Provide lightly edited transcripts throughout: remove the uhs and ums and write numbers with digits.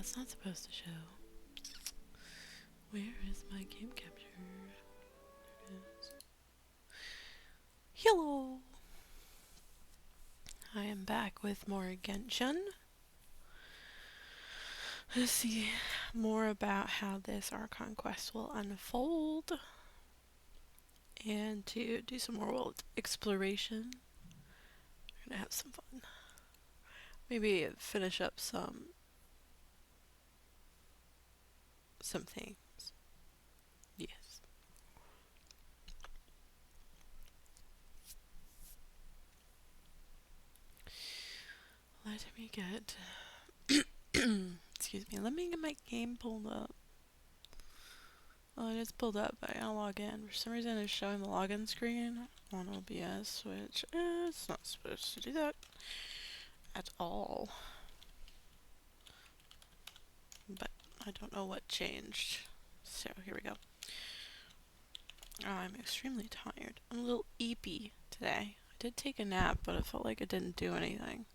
it's not supposed to show. Where is my game capture? There it is. Hello! I am back with more Genshin. Let's see more about how this Archon Quest will unfold. And to do some more world exploration. We're gonna have some fun. Maybe finish up some things. Yes. Let me get excuse me, let me get my game pulled up. Well, it is pulled up, but I gotta log in. For some reason it's showing the login screen on OBS, which it's not supposed to do that at all. But I don't know what changed. So here we go. Oh, I'm extremely tired. I'm a little eepy today. I did take a nap, but it felt like it didn't do anything.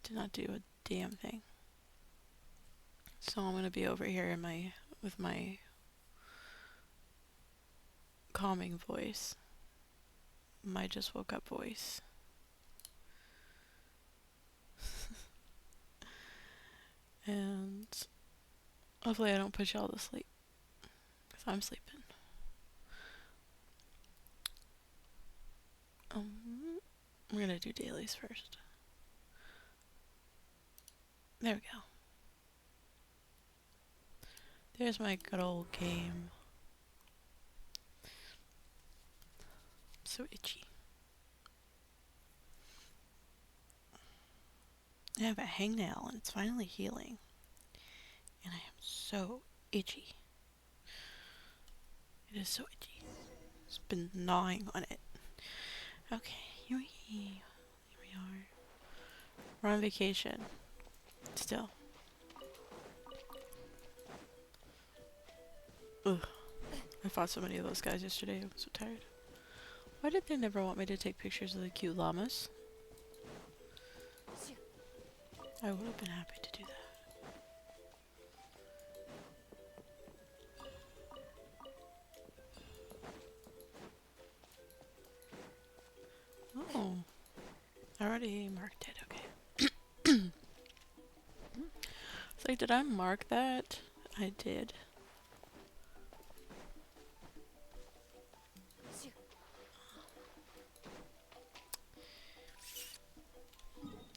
Did not do a damn thing. So I'm gonna be over here with my calming voice. My just woke up voice. And hopefully I don't put y'all to sleep. Because I'm sleeping. We're gonna do dailies first. There we go. There's my good old game. So itchy. I have a hangnail and it's finally healing. And I am so itchy. It is so itchy. It's been gnawing on it. Okay, here we are. We're on vacation. Still. Ugh. I fought so many of those guys yesterday. I'm so tired. Why did they never want me to take pictures of the cute llamas? I would have been happy to do that. Oh. I already marked it, okay. It's like, did I mark that? I did.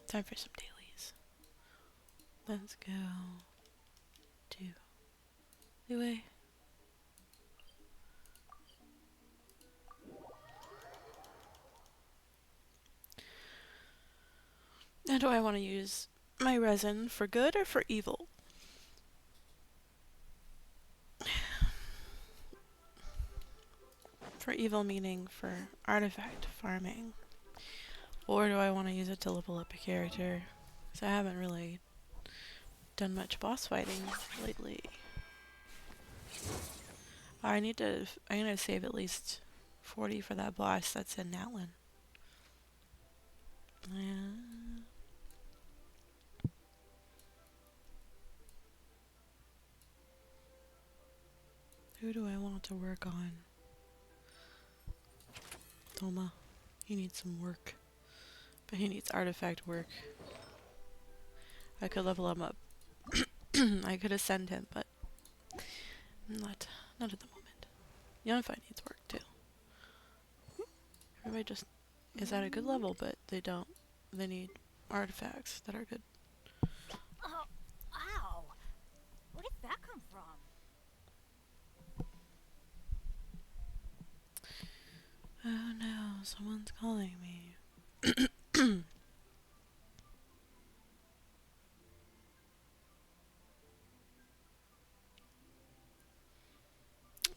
Time for some dailies. Let's go to the way. Now, do I want to use my resin for good or for evil? For evil meaning for artifact farming. Or do I want to use it to level up a character? Because I haven't really done much boss fighting lately. I'm gonna save at least 40 for that boss that's in Natlan. Who do I want to work on? Toma. He needs some work. But he needs artifact work. I could level him up. I could ascend him, but not at the moment. Yonify needs work too. Everybody just is at a good level, but they need artifacts that are good. Oh, ow! Where did that come from? Oh no, someone's calling me.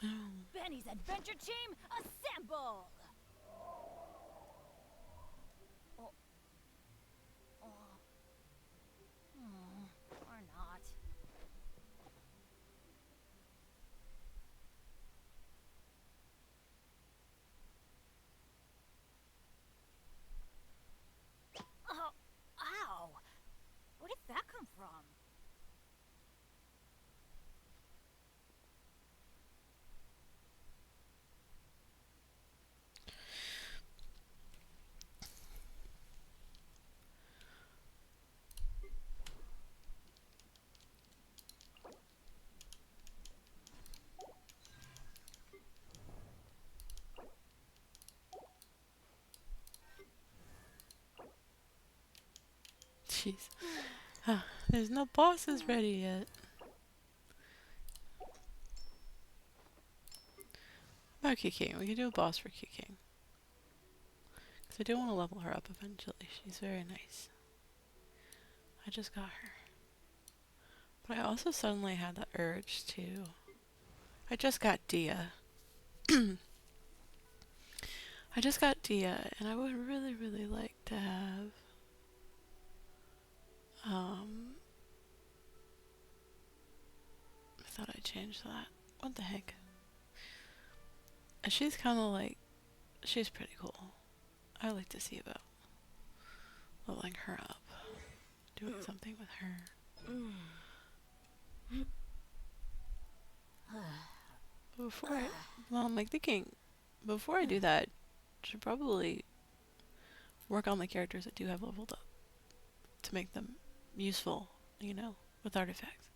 Oh. Benny's adventure team, assemble! Oh. Or not. Oh, ow! Where did that come from? Jeez. There's no bosses ready yet. About King. We can do a boss for King. Because I do want to level her up eventually. She's very nice. I just got her. But I also suddenly had the urge to... I just got Dia. I just got Dia, and I would really, really like to have... I thought I changed that. What the heck? She's kind of like... She's pretty cool. I like to see about leveling her up. Doing something with her. Before I... Well, I'm like thinking... Before I do that, I should probably work on the characters that do have leveled up. To make them useful, you know, with artifacts.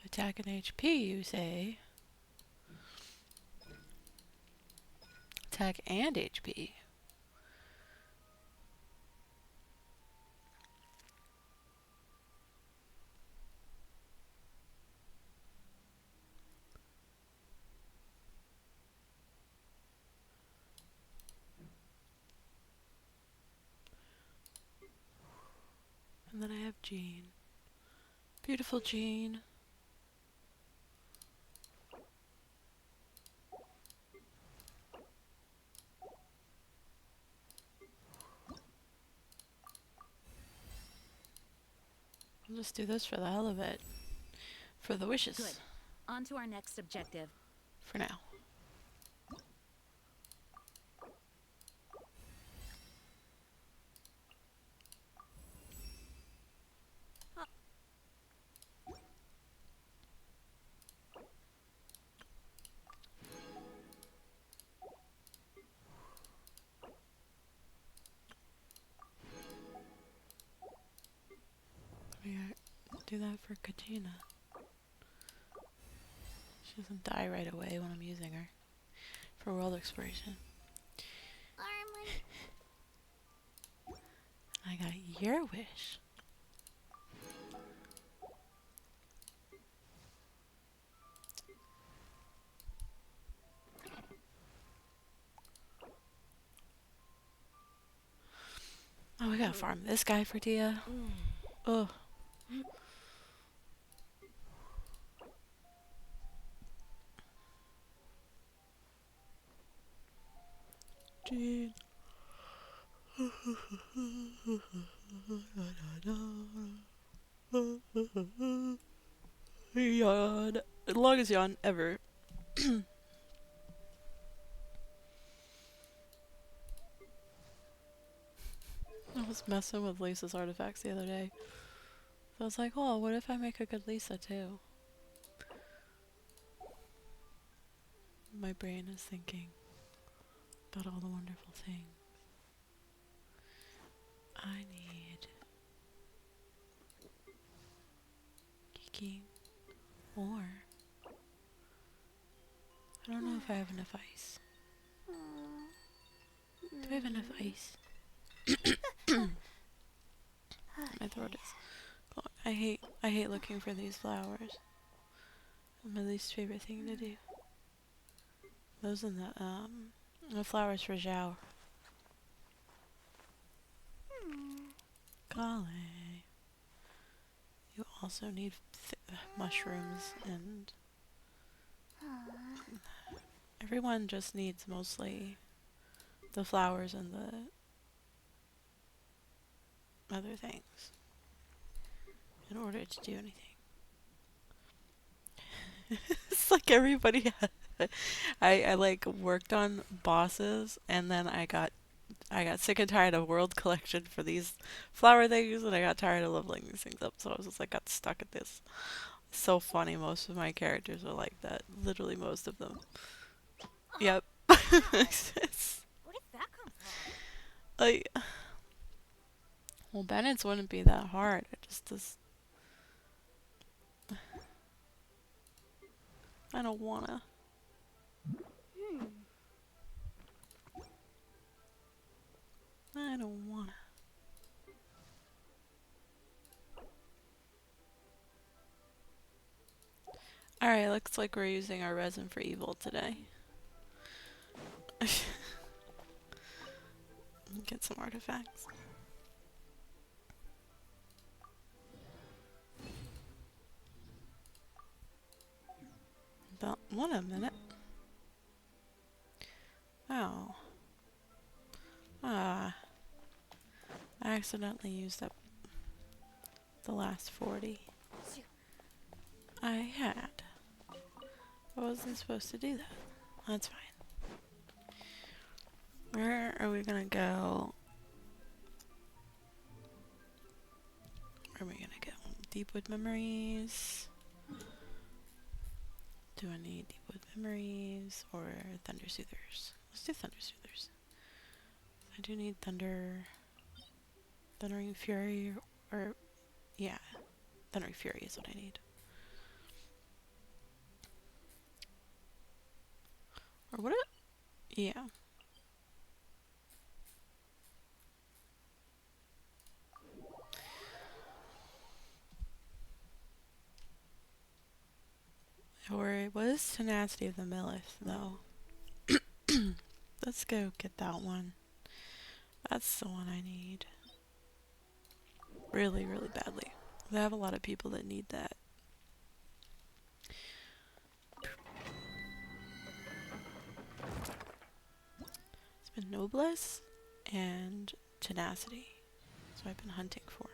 Attack and HP, you say? Attack and HP. And then I have Jean. Beautiful Jean. I'll just do this for the hell of it. For the wishes. Good. On to our next objective. For now. We do that for Katina. She doesn't die right away when I'm using her. For world exploration. I got your wish. Oh, we gotta farm this guy for Dia. Ugh. Jean. Yawn. Longest yawn ever. I was messing with Lisa's artifacts the other day. So I was like, oh, what if I make a good Lisa too? My brain is thinking about all the wonderful things. I need Kiki or I don't know if I have enough ice. Do I have enough ice? My throat is glowing. I hate looking for these flowers. My least favorite thing to do. Those and the flowers for Zhao. Golly. You also need mushrooms and everyone just needs mostly the flowers and the other things in order to do anything. It's like everybody I like worked on bosses and then I got sick and tired of world collection for these flower things and I got tired of leveling these things up, so I was just like got stuck at this. So funny, most of my characters are like that. Literally most of them. Yep. Where did that come from? Like, well, Bennett's wouldn't be that hard. It just does. I don't wanna. I don't wanna. Alright, looks like we're using our resin for evil today. Get some artifacts. About one a minute. Oh. Ah. I accidentally used up the last 40 I had. I wasn't supposed to do that. That's fine. Where are we gonna go? Where are we gonna go? Deepwood Memories? Do I need Deepwood Memories or Thunder Soothers? Let's do Thunder Soothers. I do need Thundering Fury, or yeah, Thundering Fury is what I need. Or would it? Yeah. Or it was Tenacity of the Millith, though. Let's go get that one. That's the one I need. Really, really badly. I have a lot of people that need that. It's been Noblesse and Tenacity. That's what I've been hunting for.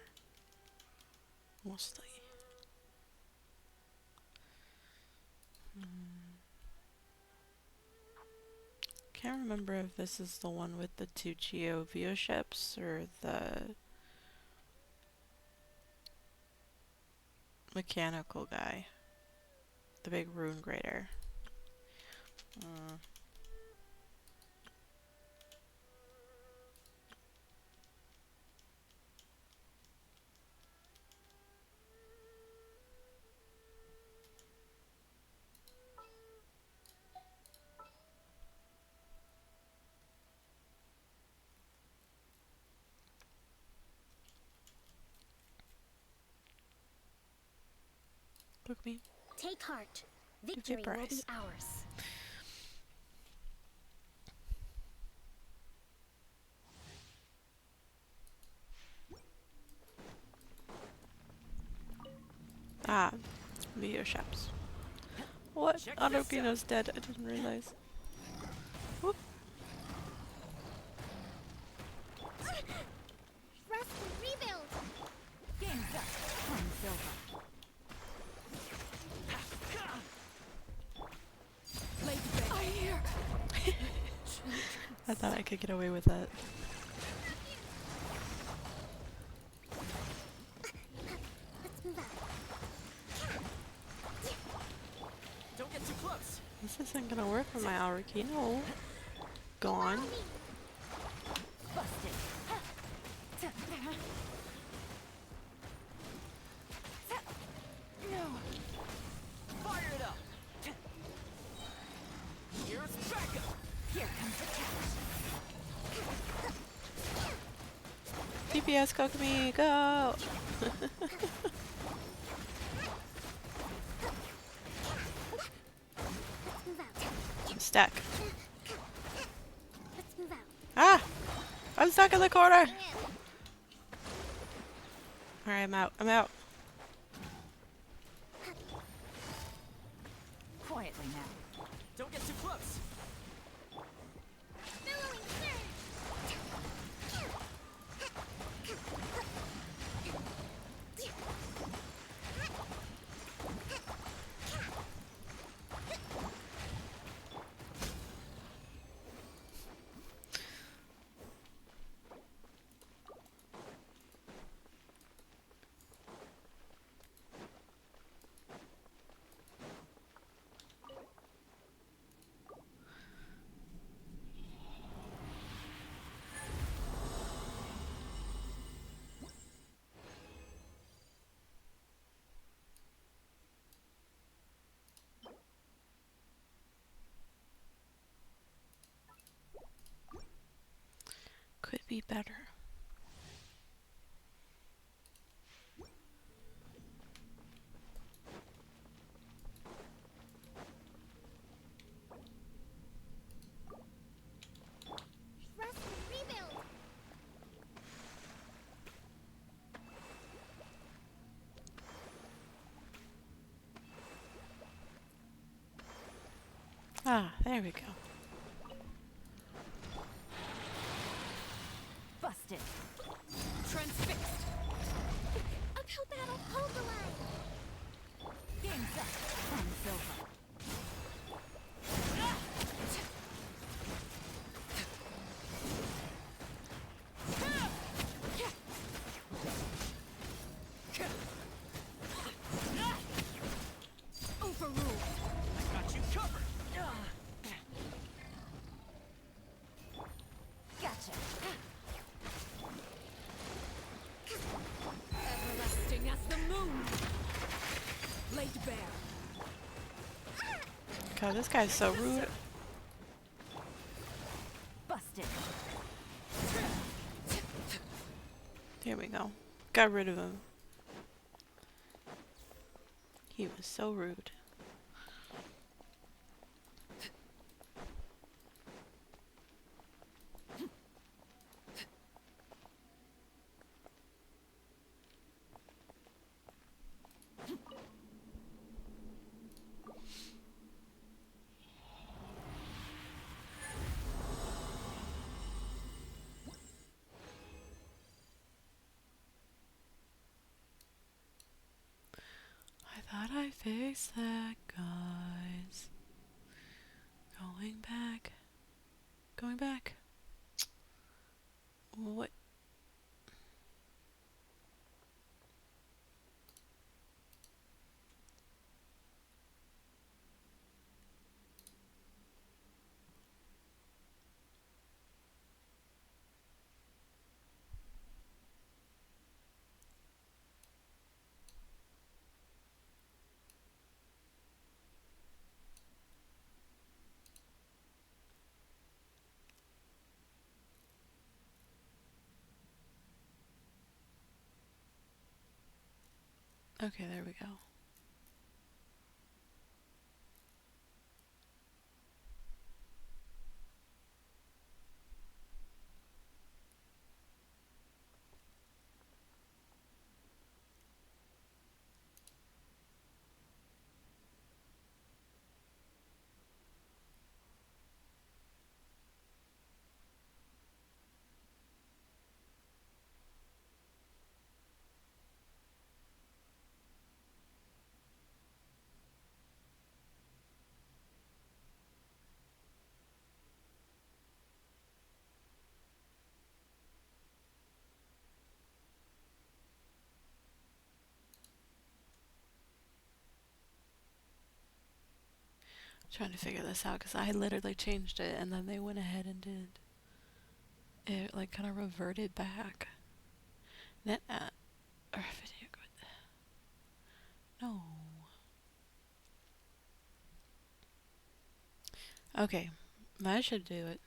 Mostly. Can't remember if this is the one with the 2 Geovio ships or the mechanical guy. The big rune grader. Look me. Take heart. Victory will be ours. Ah, Vio ships. What? Adokino's dead. I didn't realize. Whoop. Rest and rebuild. Game's up. Time's over. I thought I could get away with that. Let's move out. Don't get too close. This isn't gonna work with my Arakino. Gone. Busted. No. Fire it up. Here's backup. Here comes the catch. DPS Kokumi, go! Let's move out. I'm stuck. Let's move out. Ah! I'm stuck in the corner! In. Alright, I'm out. I'm out. Quietly now. Don't get too close. Billowing be better. Rest and rebuild. Ah, there we go. Busted. Transfixed. Uphill battle, hold the line. Game's up. Time's over. Overruled. I got you covered. Gotcha. Everlasting as the moon. Laid bare. God, this guy's so rude. Busted. There we go. Got rid of him. He was so rude. I thought I fixed that, guys. Going back. Going back. What? Okay, there we go. Trying to figure this out because I literally changed it and then they went ahead and did it, like kind of reverted back. Net or video good. No. Okay, that should do it.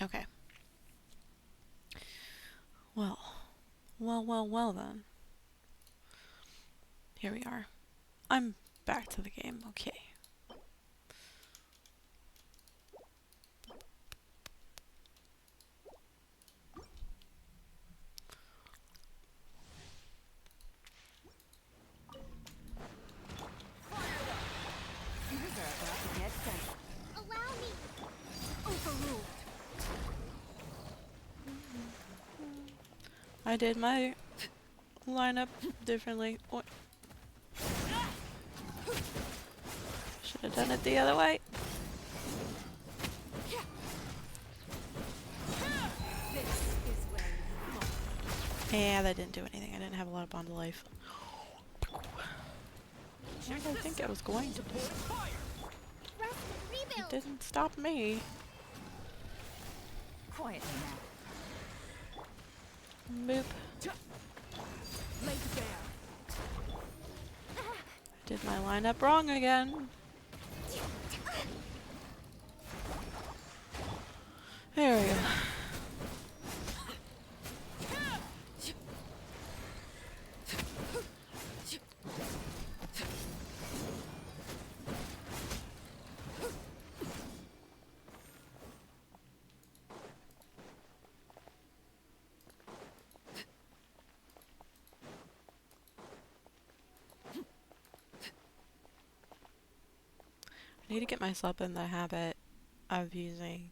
Okay. Well then. Here we are. I'm back to the game. Okay. These are about to get sent. Allow me. Overruled. I did my lineup differently. What? Should have done it the other way. This is where you belong. Yeah, that didn't do anything. I didn't have a lot of bond of life. What did I think I was going to do? Rest and rebuild. Didn't stop me. Quietly now. Boop. Lay to bear. Did my lineup wrong again. There we go. I need to get myself in the habit of using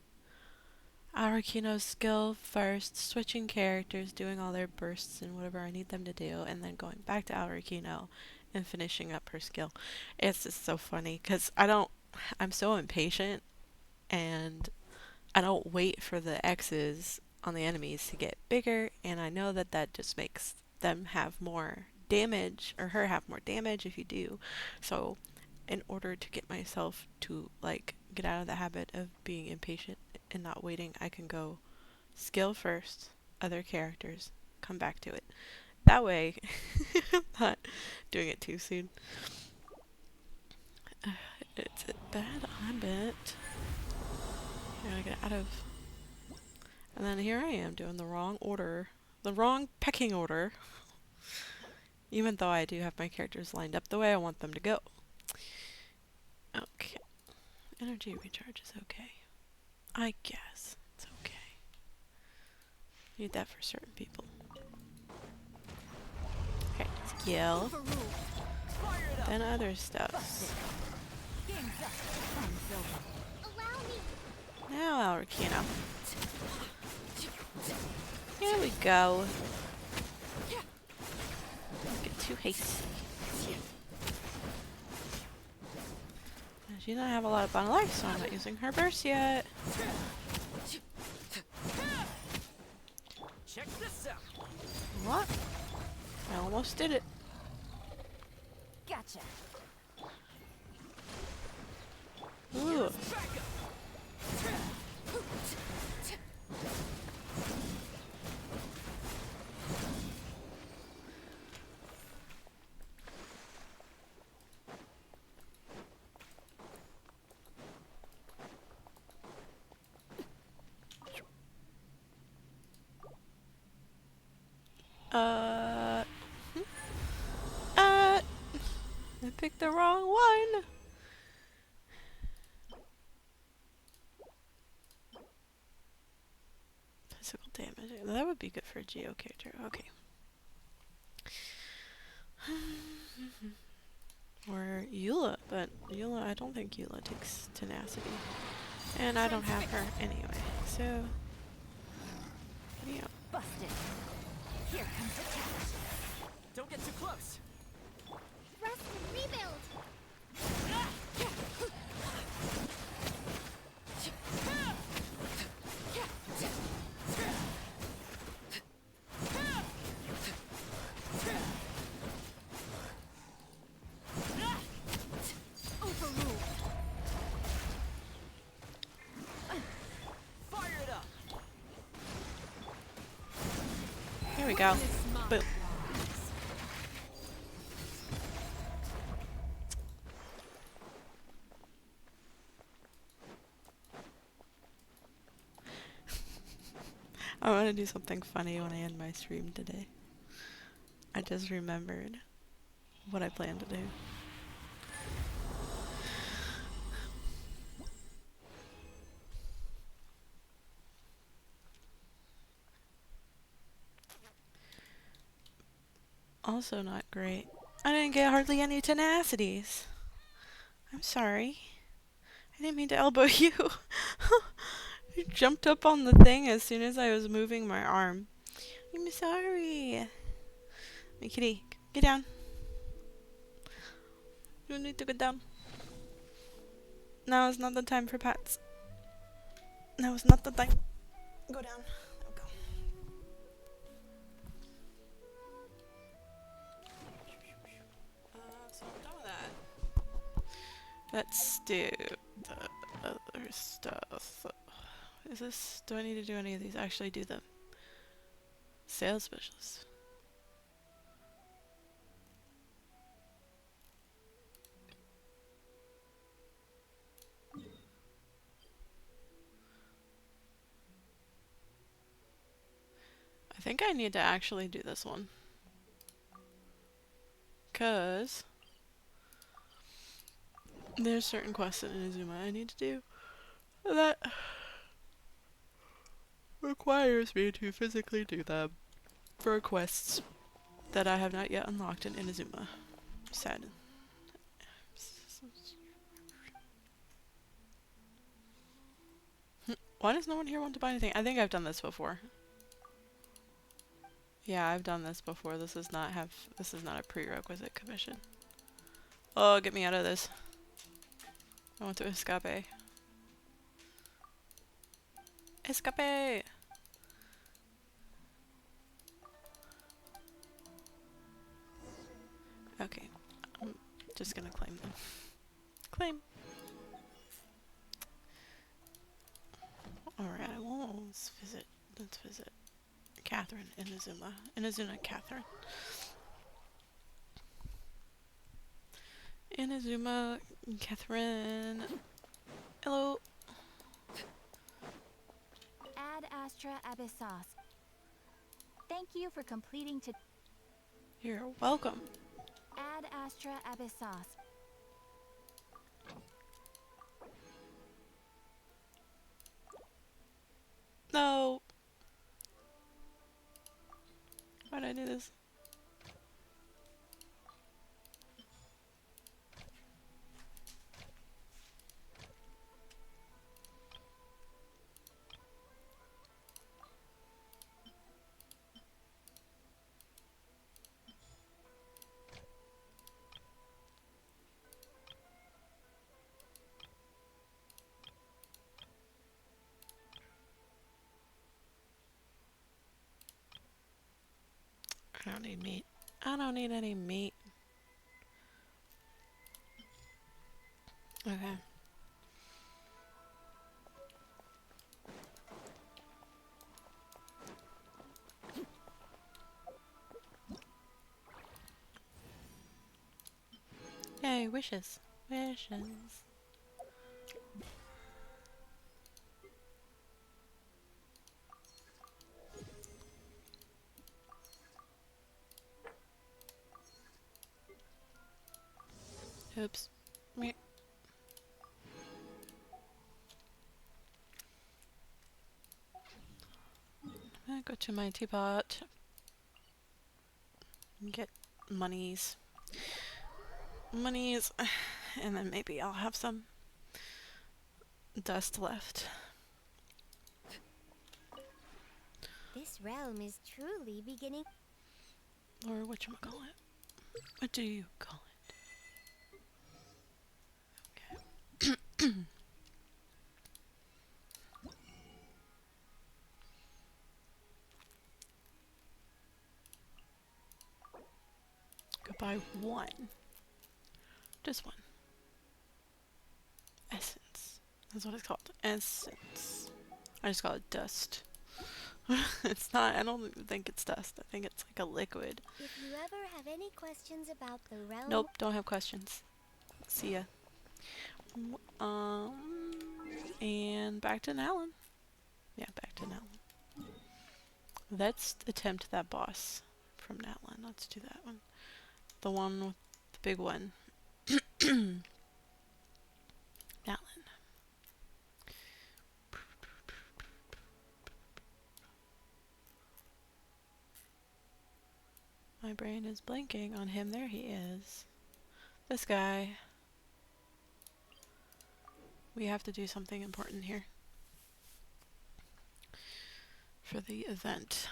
Arakino's skill first, switching characters, doing all their bursts and whatever I need them to do, and then going back to Arakino and finishing up her skill. It's just so funny because I'm so impatient and I don't wait for the X's on the enemies to get bigger, and I know that that just makes them have more damage, or her have more damage if you do. So in order to get myself to like get out of the habit of being impatient and not waiting, I can go skill first, other characters, come back to it. That way, I'm not doing it too soon. It's a bad habit. I gotta get out of. And then here I am doing the wrong order, the wrong pecking order, even though I do have my characters lined up the way I want them to go. Okay. Energy recharge is okay. I guess it's okay. Need that for certain people. Okay, skill. Then other stuff. Allow me. Now Alrakino. Here we go. Don't get too hasty. She doesn't have a lot of bond life, so I'm not using her burst yet. Check this out. What? I almost did it. Gotcha. Ooh. Hmm? I picked the wrong one. Physical damage. That would be good for a Geo character. Okay. Or Eula, but Eula, I don't think Eula takes tenacity. And I don't have her anyway, so. Yeah. Busted. Here comes the catch. Don't get too close. Rest and rebuild. Overruled. Fire it up. Here we go. Boom. I want to do something funny when I end my stream today. I just remembered what I plan to do. Also not great. I didn't get hardly any tenacities. I'm sorry. I didn't mean to elbow you. You jumped up on the thing as soon as I was moving my arm. I'm sorry. My kitty, get down. You need to get down. Now is not the time for pets. Now is not the time. Go down. Go. So I'm done with that. Let's do the other other stuff. Is this... Do I need to do any of these? Actually do them. Sales specialist. I think I need to actually do this one. 'Cause there's certain quests in Inazuma I need to do that requires me to physically do them for quests that I have not yet unlocked in Inazuma. Sad. Why does no one here want to buy anything? I think I've done this before. Yeah, I've done this before. This is not a prerequisite commission. Oh, get me out of this. I want to escape. Escape! Okay, I'm just gonna claim them. Claim! Alright, well, let's visit Catherine, Inazuma. Inazuma Catherine. Inazuma Catherine. Hello. Ad Astra Abyssos. Thank you for completing to You're welcome. Ad Astra Abyssos. No. Why did I do this? I don't need meat. I don't need any meat. Okay. Yay, wishes. Wishes. Oops. Meh. I go to my teapot and get monies. Monies, and then maybe I'll have some dust left. This realm is truly beginning. Or whatchamacallit. What do you call it? Okay. Go buy one. Just one. Essence. That's what it's called. Essence. I just call it dust. It's not, I don't even think it's dust. I think it's like a liquid. If you ever have any questions about the realm, Nope, don't have questions. See ya. And back to Natlan. Yeah, back to Natlan. Let's attempt that boss from Natlan. Let's do that one. The one with the big one. Natlan. My brain is blanking on him. There he is. This guy. We have to do something important here for the event.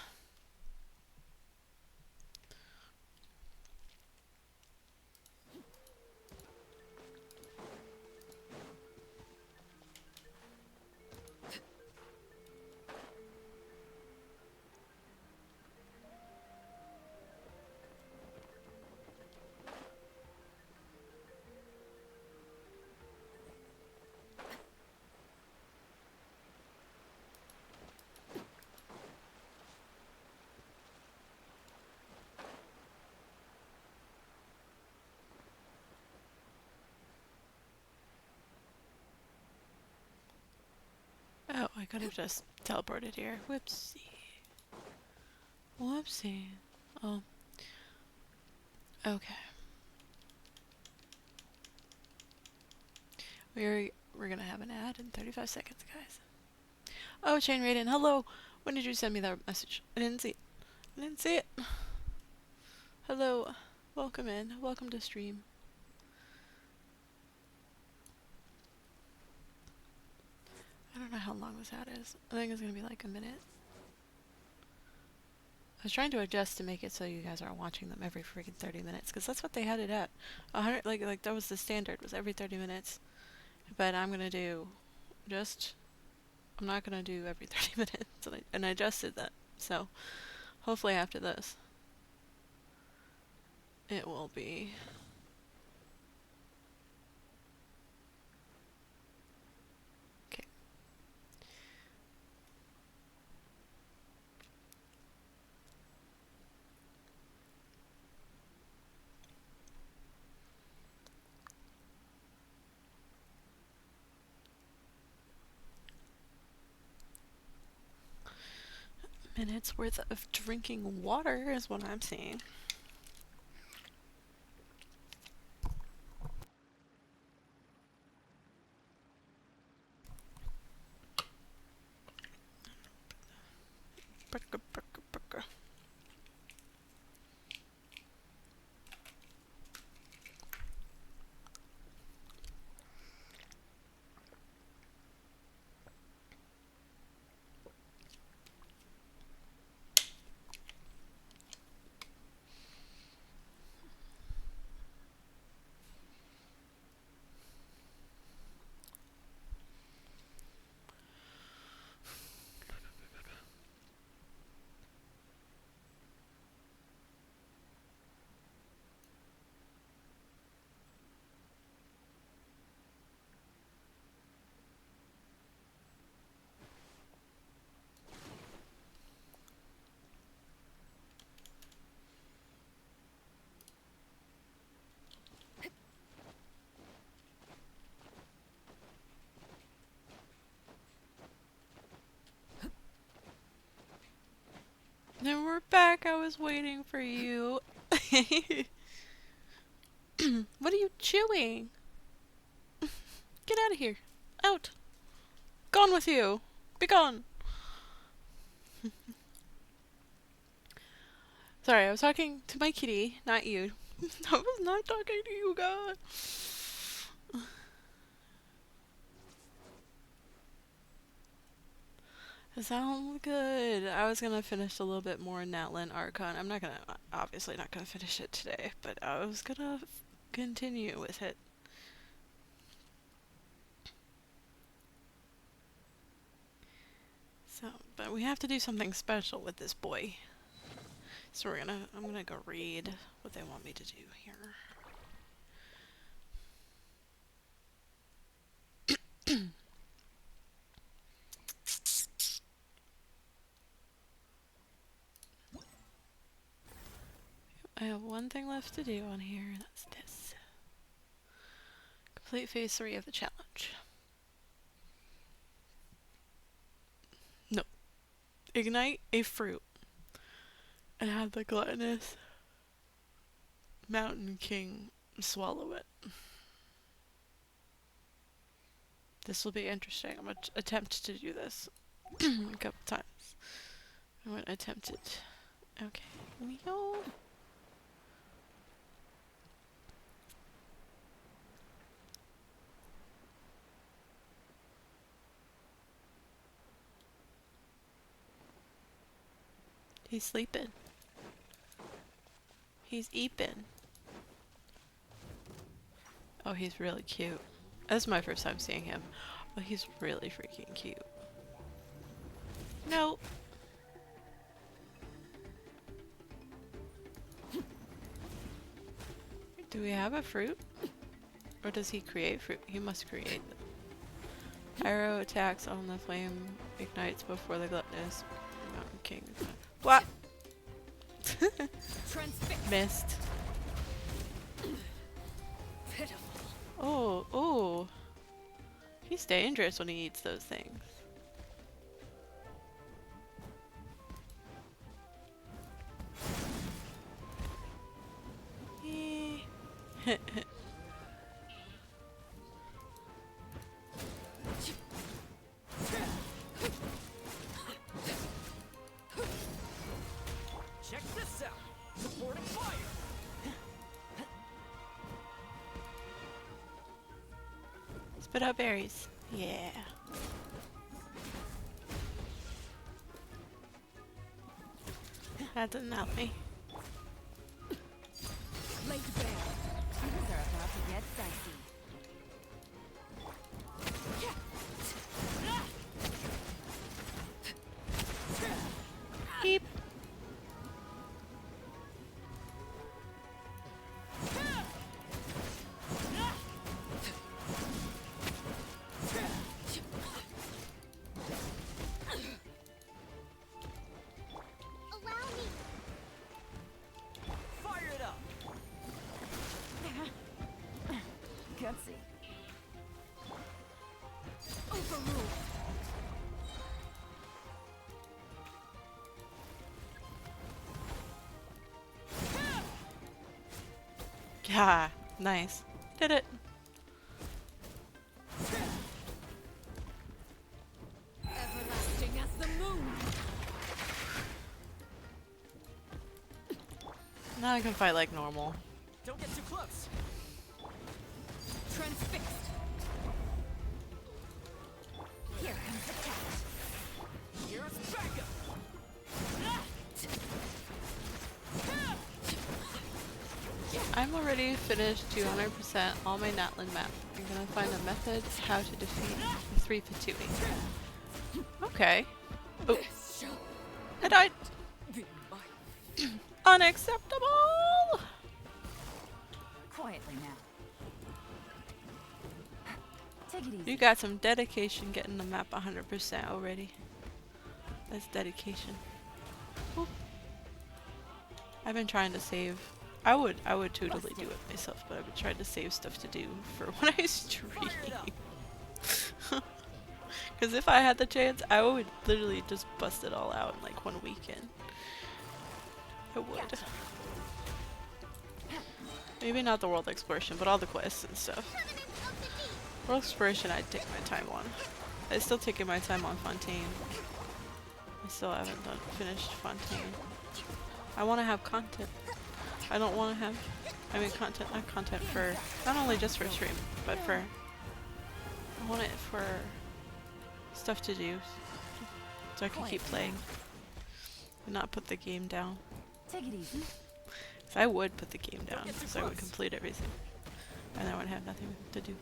could have just teleported here. Whoopsie. Whoopsie. Oh. Okay. We're gonna have an ad in 35 seconds, guys. Oh, Chain Raiden, hello! When did you send me that message? I didn't see it. I didn't see it. Hello. Welcome in. Welcome to stream. I don't know how long this ad is. I think it's gonna be like a minute. I was trying to adjust to make it so you guys aren't watching them every freaking 30 minutes, because that's what they had it at. 100, like that was the standard, was every 30 minutes. But I'm gonna do I'm not gonna do every 30 minutes, and I adjusted that. So hopefully after this, it will be. Okay. Minutes worth of drinking water is what I'm seeing. Then we're back. I was waiting for you. What are you chewing? Get out of here. Out. Gone with you. Be gone. Sorry, I was talking to my kitty, not you. I was not talking to you, God. Sounds good. I was gonna finish a little bit more Natlan Archon. I'm not gonna, obviously not gonna finish it today, but I was gonna continue with it. So, but we have to do something special with this boy. So I'm gonna go read what they want me to do here. I have one thing left to do on here, that's this. Complete phase 3 of the challenge. No. Ignite a fruit and have the gluttonous Mountain King swallow it. This will be interesting. I'm going to attempt to do this a couple times. I'm going to attempt it. Okay. Here we go. He's sleeping. He's eeping. Oh, he's really cute. This is my first time seeing him. Oh, he's really freaking cute. No. Do we have a fruit? Or does he create fruit? He must create them. Arrow attacks on the flame, ignites before the gluttonous Mountain King. What? Missed. Oh, oh. He's dangerous when he eats those things. Check this out. Supporting fire. Spit out berries. Yeah. That didn't help me. Laid bare. Things are about to get dicey. Beep. Allow me. Fire it up. Gutsy. Overruled. Yeah, nice. Did it. Everlasting as the moon. Now I can fight like normal. Don't get too close. Transfixed. Here comes the cat. Here's backup. I'm already finished 200% all my Natlan map. I'm gonna find a method how to defeat the 3 Fatui. Okay. Oh, I died. Be mine. Unacceptable! Quietly now. Take it easy. You got some dedication getting the map 100% already. That's dedication. Oop. I've been trying to save. I would totally do it myself, but I've been trying to save stuff to do for when I stream. Fire it up. Because if I had the chance, I would literally just bust it all out in like one weekend. I would. Gotcha. Maybe not the world exploration, but all the quests and stuff. World exploration I'd take my time on. I'm still taking my time on Fontaine. I still haven't finished Fontaine. I want to have content. I don't want to have, content, not content for, not only just for stream, but for, I want it for stuff to do. So I can keep playing. And not put the game down. Take it easy. So I would put the game down, so I would complete everything. And I would have nothing to do.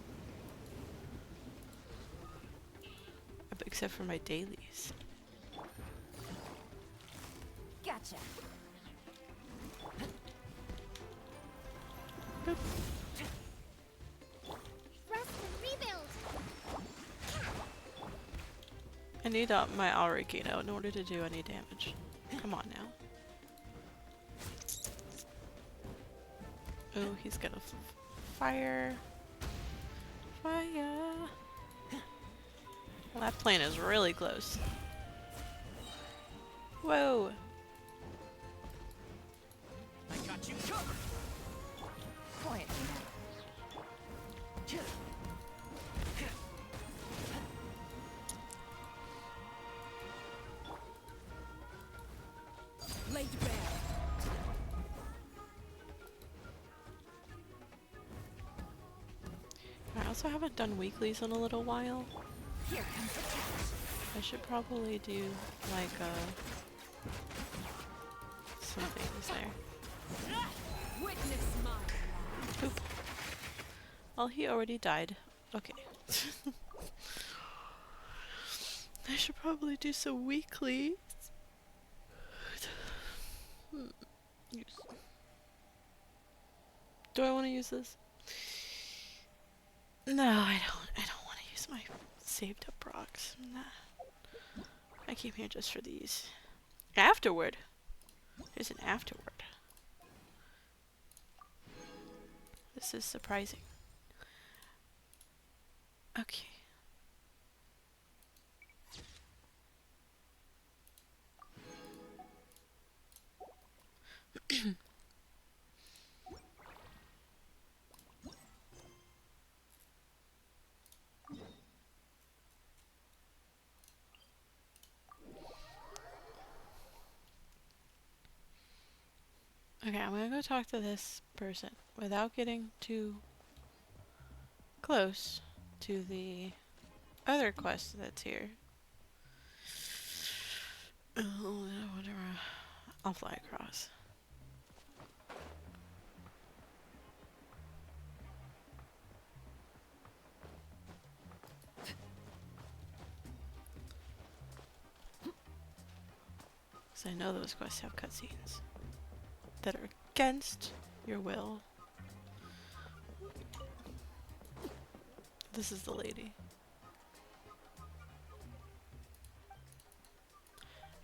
Except for my dailies. Gotcha. Boop. Rest and rebuild. I need my Aurigino in order to do any damage. Come on now. Oh, he's got a fire. Fire. Well, that plane is really close. Whoa. I got you covered. Quietly now. Laid bare. I also haven't done weeklies in a little while. Here comes the cat. I should probably do like some things there. Witness mine. Oop. Well, he already died. Okay. I should probably do some weeklies. Do I want to use this? No, I don't. I don't want to use my saved up rocks. Nah. I came here just for these. Afterward. There's an afterward. This is surprising. Okay. I'm gonna go talk to this person without getting too close to the other quest that's here. Oh, whatever. I'll fly across. Because I know those quests have cutscenes that are against your will. This is the lady.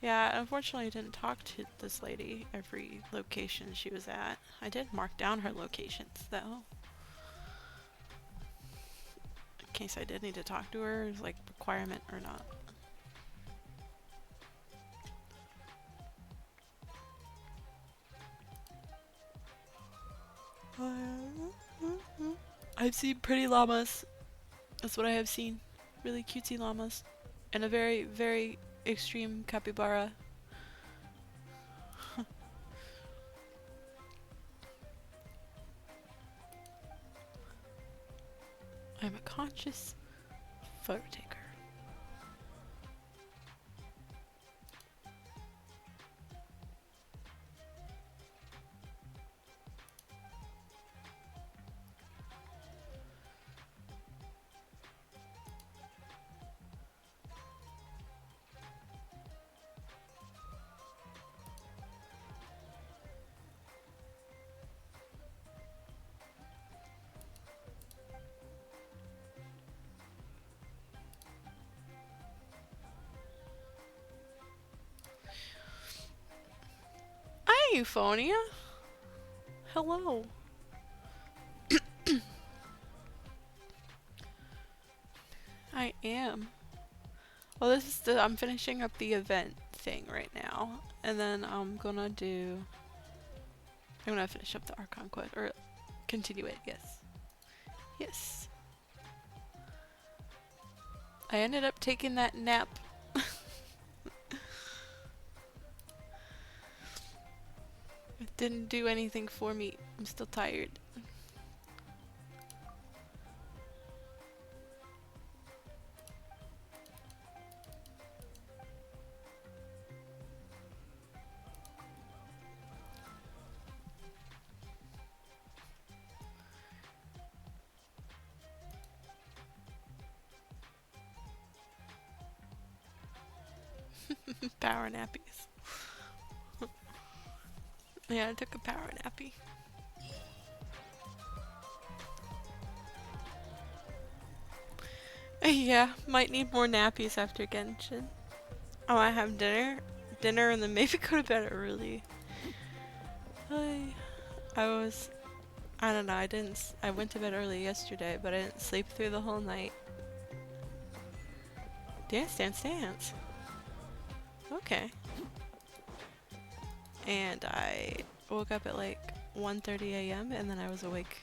Yeah, unfortunately I didn't talk to this lady every location she was at. I did mark down her locations though. In case I did need to talk to her, like requirement or not. I've seen pretty llamas. That's what I have seen. Really cutesy llamas. And a very, very extreme capybara. I'm a conscious photo taker. Hi, Euphonia. Hello. I am. Well, this is I'm finishing up the event thing right now, and then I'm gonna finish up the Archon Quest, or continue it, yes. Yes. I ended up taking that nap. It didn't do anything for me. I'm still tired. Power nappies. Yeah, I took a power nappy. Yeah, might need more nappies after Genshin. I might have dinner, and then maybe go to bed early. I don't know, I went to bed early yesterday, but I didn't sleep through the whole night. Dance, dance, dance. Okay. And I woke up at like 1:30 a.m. and then I was awake.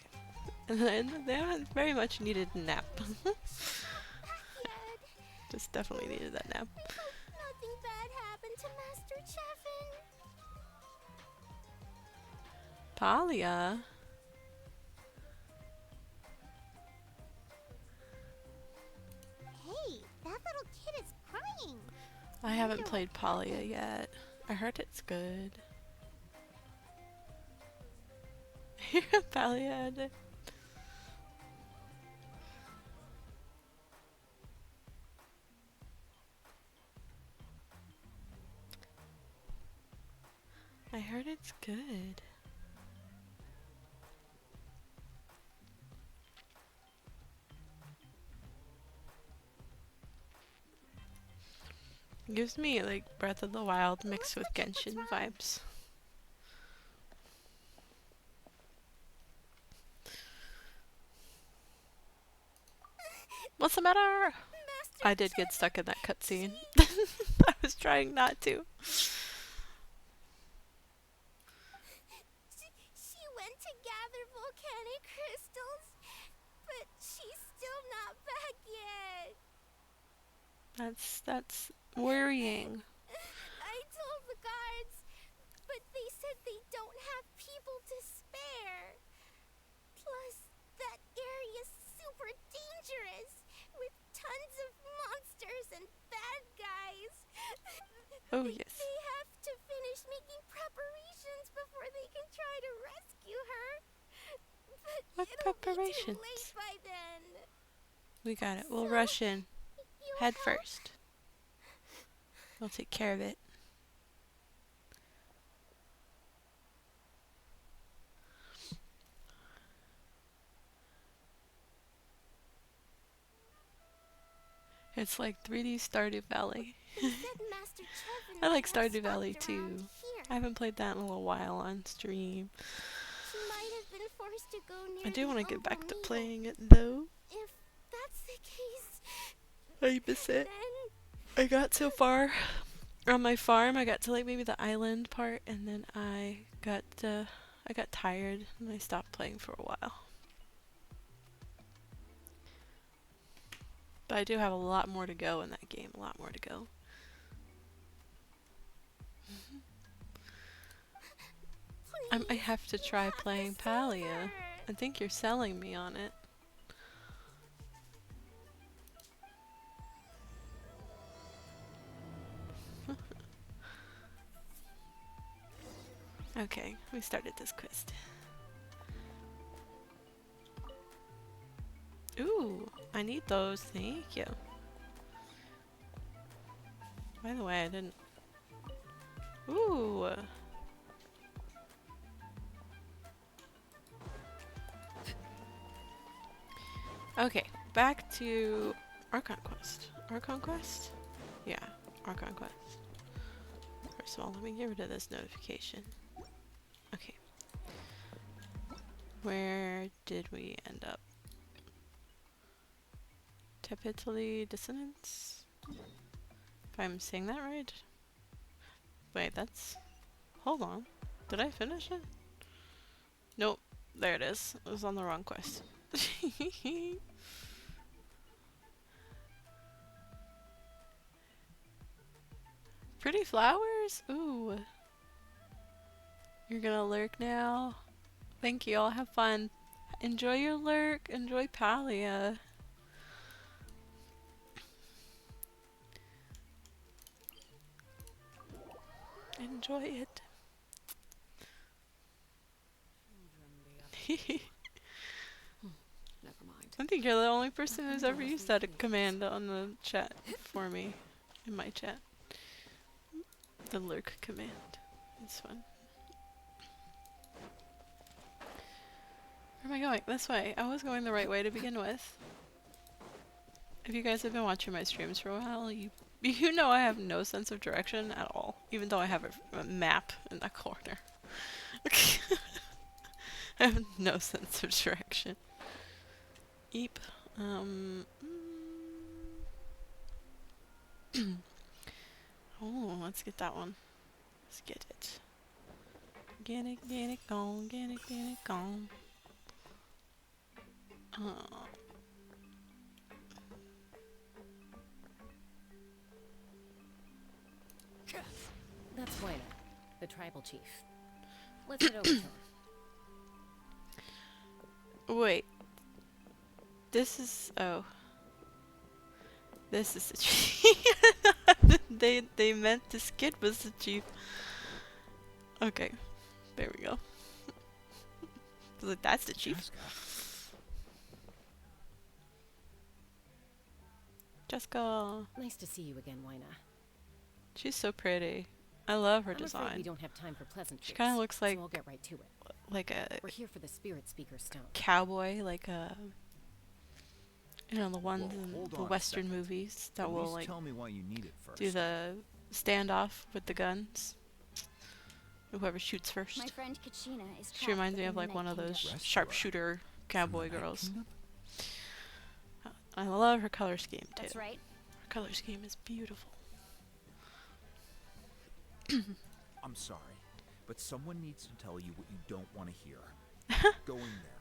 And then I very much needed a nap. Just definitely needed that nap. Nothing bad happened to Master Cheffin. Palia. Hey, that little kid is crying. I haven't played Palia yet. I heard it's good. You're a Palia addict. I heard it's good. It gives me like Breath of the Wild mixed with Genshin vibes. What's the matter? I did get stuck in that cutscene. I was trying not to. She went to gather volcanic crystals, but she's still not back yet. That's worrying. I told the guards, but they said they don't have people Oh, They yes. have to finish making preparations before they can try to rescue her. But What it'll be too preparations? late by then. We got it. So, We'll rush in. you'll Head help? first. We'll take care of it. It's like 3D Stardew Valley. They said Master Chevin I like might have Stardew Valley stopped too. around here. I haven't played that in a little while on stream. She might have been forced to go near I do want to get back to Meagle. playing it though. If that's the case, I miss it. then I got so far on my farm. I got to like maybe the island part, and then I got tired and I stopped playing for a while. But I do have a lot more to go in that game. A lot more to go. I might have to please, try you have to playing save Palia. her. I think you're selling me on it. Okay, we started this quest. Ooh, I need those. Thank you. By the way, I didn't. Ooh. Okay, back to Archon Quest. Archon Quest? Yeah, Archon Quest. First of all, let me get rid of this notification. Okay. Where did we end up? Tepitally Dissonance? If I'm saying that right? Wait, that's... Hold on. Did I finish it? Nope. There it is. It was on the wrong quest. Pretty flowers? Ooh. You're gonna lurk now? Thank you, all have fun. Enjoy your lurk. Enjoy Palia. Enjoy it. Never mind. I think you're the only person who's ever used that command on the chat for me. In my chat. The lurk command. It's fun. Where am I going? This way. I was going the right way to begin with. If you guys have been watching my streams for a while, you know I have no sense of direction at all. Even though I have a map in that corner. I have no sense of direction. Eep. Oh, let's get that one. Let's get it. Get it gone, get it gone. That's Buena, the tribal chief. Let's head over to her. Wait. This is... Oh. This is the chief. They meant this kid was the chief. Okay. There we go. I was like, that's the chief? Jessica. Nice to see you again, Buena. She's so pretty. I love her I'm afraid we design. don't have time for pleasantries. She kind of looks like so I'll get right to it. like a We're here for the Spirit Speaker Stone. cowboy, like a... You know, the ones Whoa, in hold the on a Western second. movies that At will least like tell me why you need it first. do the standoff with the guns. Whoever shoots first. My friend Kachina is She reminds me of like one of those Rescuer. sharpshooter cowboy From the Night girls. Kingdom? I love her color scheme too. That's right. Her color scheme is beautiful. I'm sorry, but someone needs to tell you what you don't want to hear. Going there.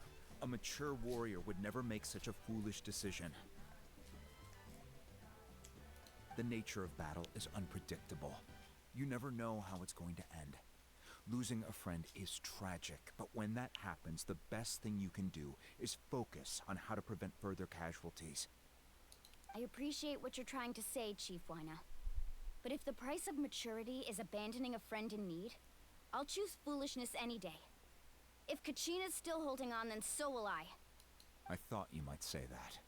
A mature warrior would never make such a foolish decision. The nature of battle is unpredictable. You never know how it's going to end. Losing a friend is tragic, but when that happens, the best thing you can do is focus on how to prevent further casualties. I appreciate what you're trying to say, Chief Wina. But if the price of maturity is abandoning a friend in need, I'll choose foolishness any day. If Kachina's still holding on, then so will I. I thought you might say that.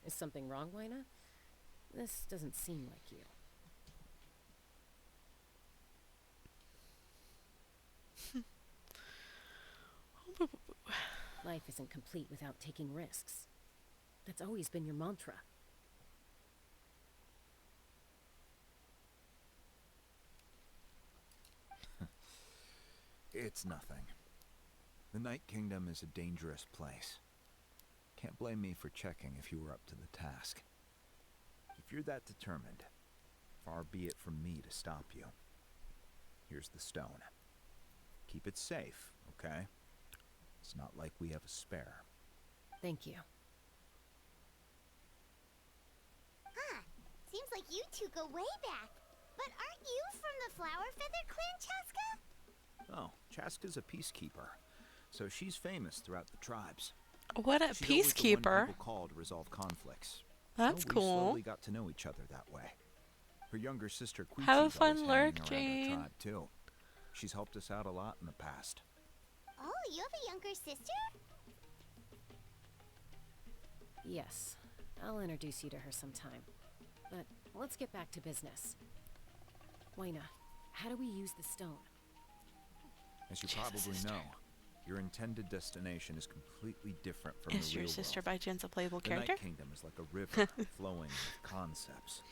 Is something wrong, Wina? This doesn't seem like you. Life isn't complete without taking risks. That's always been your mantra. It's nothing. The Night Kingdom is a dangerous place. Can't blame me for checking if you were up to the task. If you're that determined, far be it from me to stop you. Here's the stone. Keep it safe, okay? It's not like we have a spare. Thank you. Huh. Seems like you two go way back. But aren't you from the Flower Feather Clan, Chaska? Oh, Chaska's a peacekeeper, so she's famous throughout the tribes. What a She's always the one peacekeeper. people call to resolve conflicts. That's We cool. slowly got to know each other that way. Her younger sister Quichi's Have a always fun hanging lurk, around Jane. our tribe too. She's helped us out a lot in the past. Oh, you have a younger sister? Yes, I'll introduce you to her sometime. But let's get back to business. Wina, how do we use the stone? As you She has a probably sister. know, your intended destination is completely different from Is the your real sister world. by chance a playable The character? Night Kingdom is like a river flowing with concepts.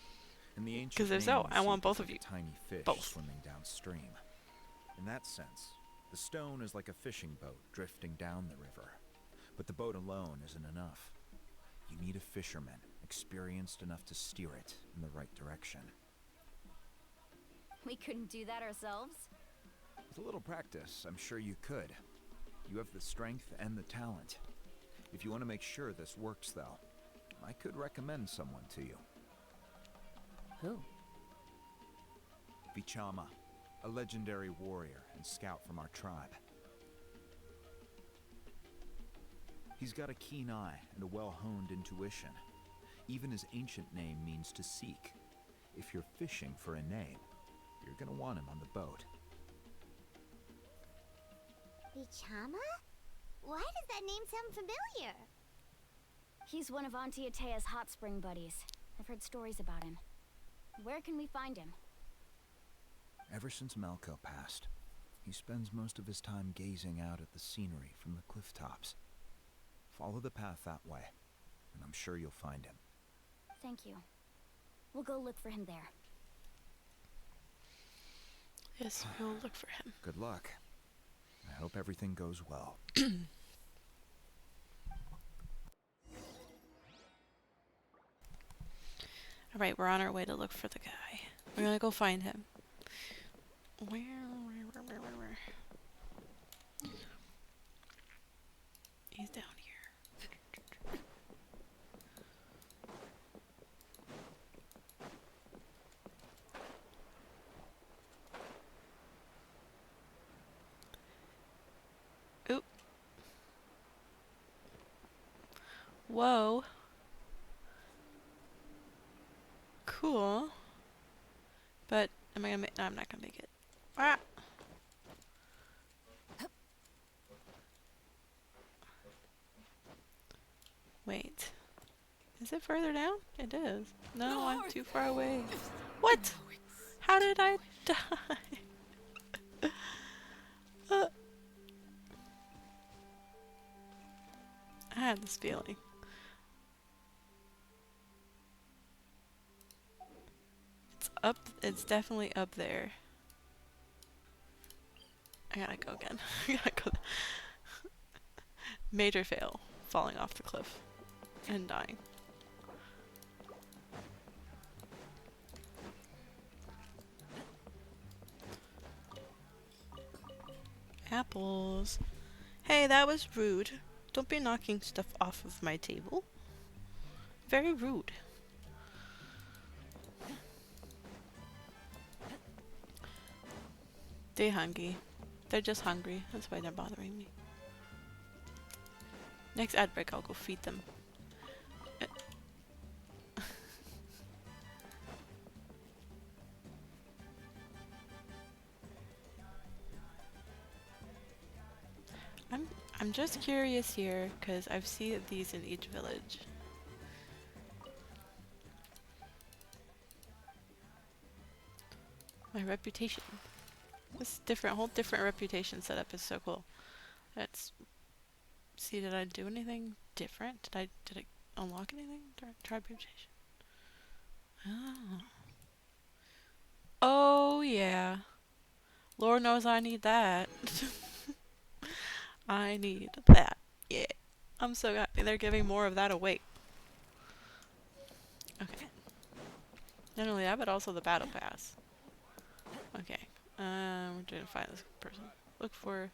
And the ancient 'Cause if name so, you I want seek both is of like you. a tiny fish Both. swimming downstream. In that sense, the stone is like a fishing boat drifting down the river. But the boat alone isn't enough. You need a fisherman experienced enough to steer it in the right direction. We couldn't do that ourselves. With a little practice, I'm sure you could. You have the strength and the talent. If you want to make sure this works, though, I could recommend someone to you. Who? Vichama, a legendary warrior and scout from our tribe. He's got a keen eye and a well-honed intuition. Even his ancient name means to seek. If you're fishing for a name, you're gonna want him on the boat. Vichama? Why does that name sound familiar? He's one of Auntie Atea's hot spring buddies. I've heard stories about him. Where can we find him? Ever since Malco passed, he spends most of his time gazing out at the scenery from the cliff tops. Follow the path that way, and I'm sure you'll find him. Thank you. We'll go look for him there. Yes, we'll look for him. Good luck. I hope everything goes well. Alright, we're on our way to look for the guy. We're gonna go find him. Where? He's down here. Oop. Whoa. Cool. But am I gonna no, I'm not gonna make it. Ah! Wait. Is it further down? It is. No, I'm too far away. What? How did I die? I had this feeling. It's up. It's definitely up there. I gotta go again. I gotta go. Major fail. Falling off the cliff. And dying. Apples. Hey, that was rude. Don't be knocking stuff off of my table. Very rude. They hungry. They're just hungry. That's why they're bothering me. Next ad break, I'll go feed them. I'm just curious here because I've seen these in each village. My reputation. This different, whole different reputation setup is so cool. Let's see. Did I do anything different? Did I unlock anything? Tribe reputation. Oh. Oh yeah. Lord knows I need that. I need that. Yeah. I'm so happy they're giving more of that away. Okay. Not only that, but also the battle pass. Okay. We're trying to find this person. Look for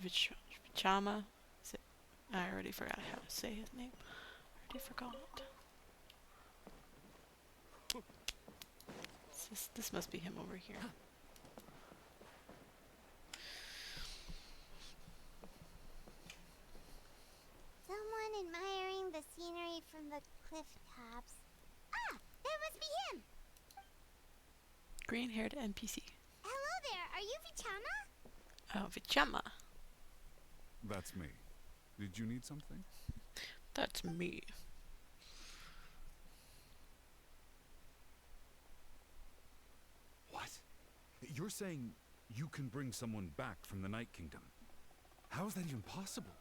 Vichama. Is it? I already forgot how to say his name. I already forgot. This must be him over here. Someone admiring the scenery from the cliff tops. Ah, that must be him. Green-haired NPC. Hello there. Are you Vichama? Oh, Vichama. That's me. Did you need something? That's me. What? You're saying you can bring someone back from the Night Kingdom? How is that even possible?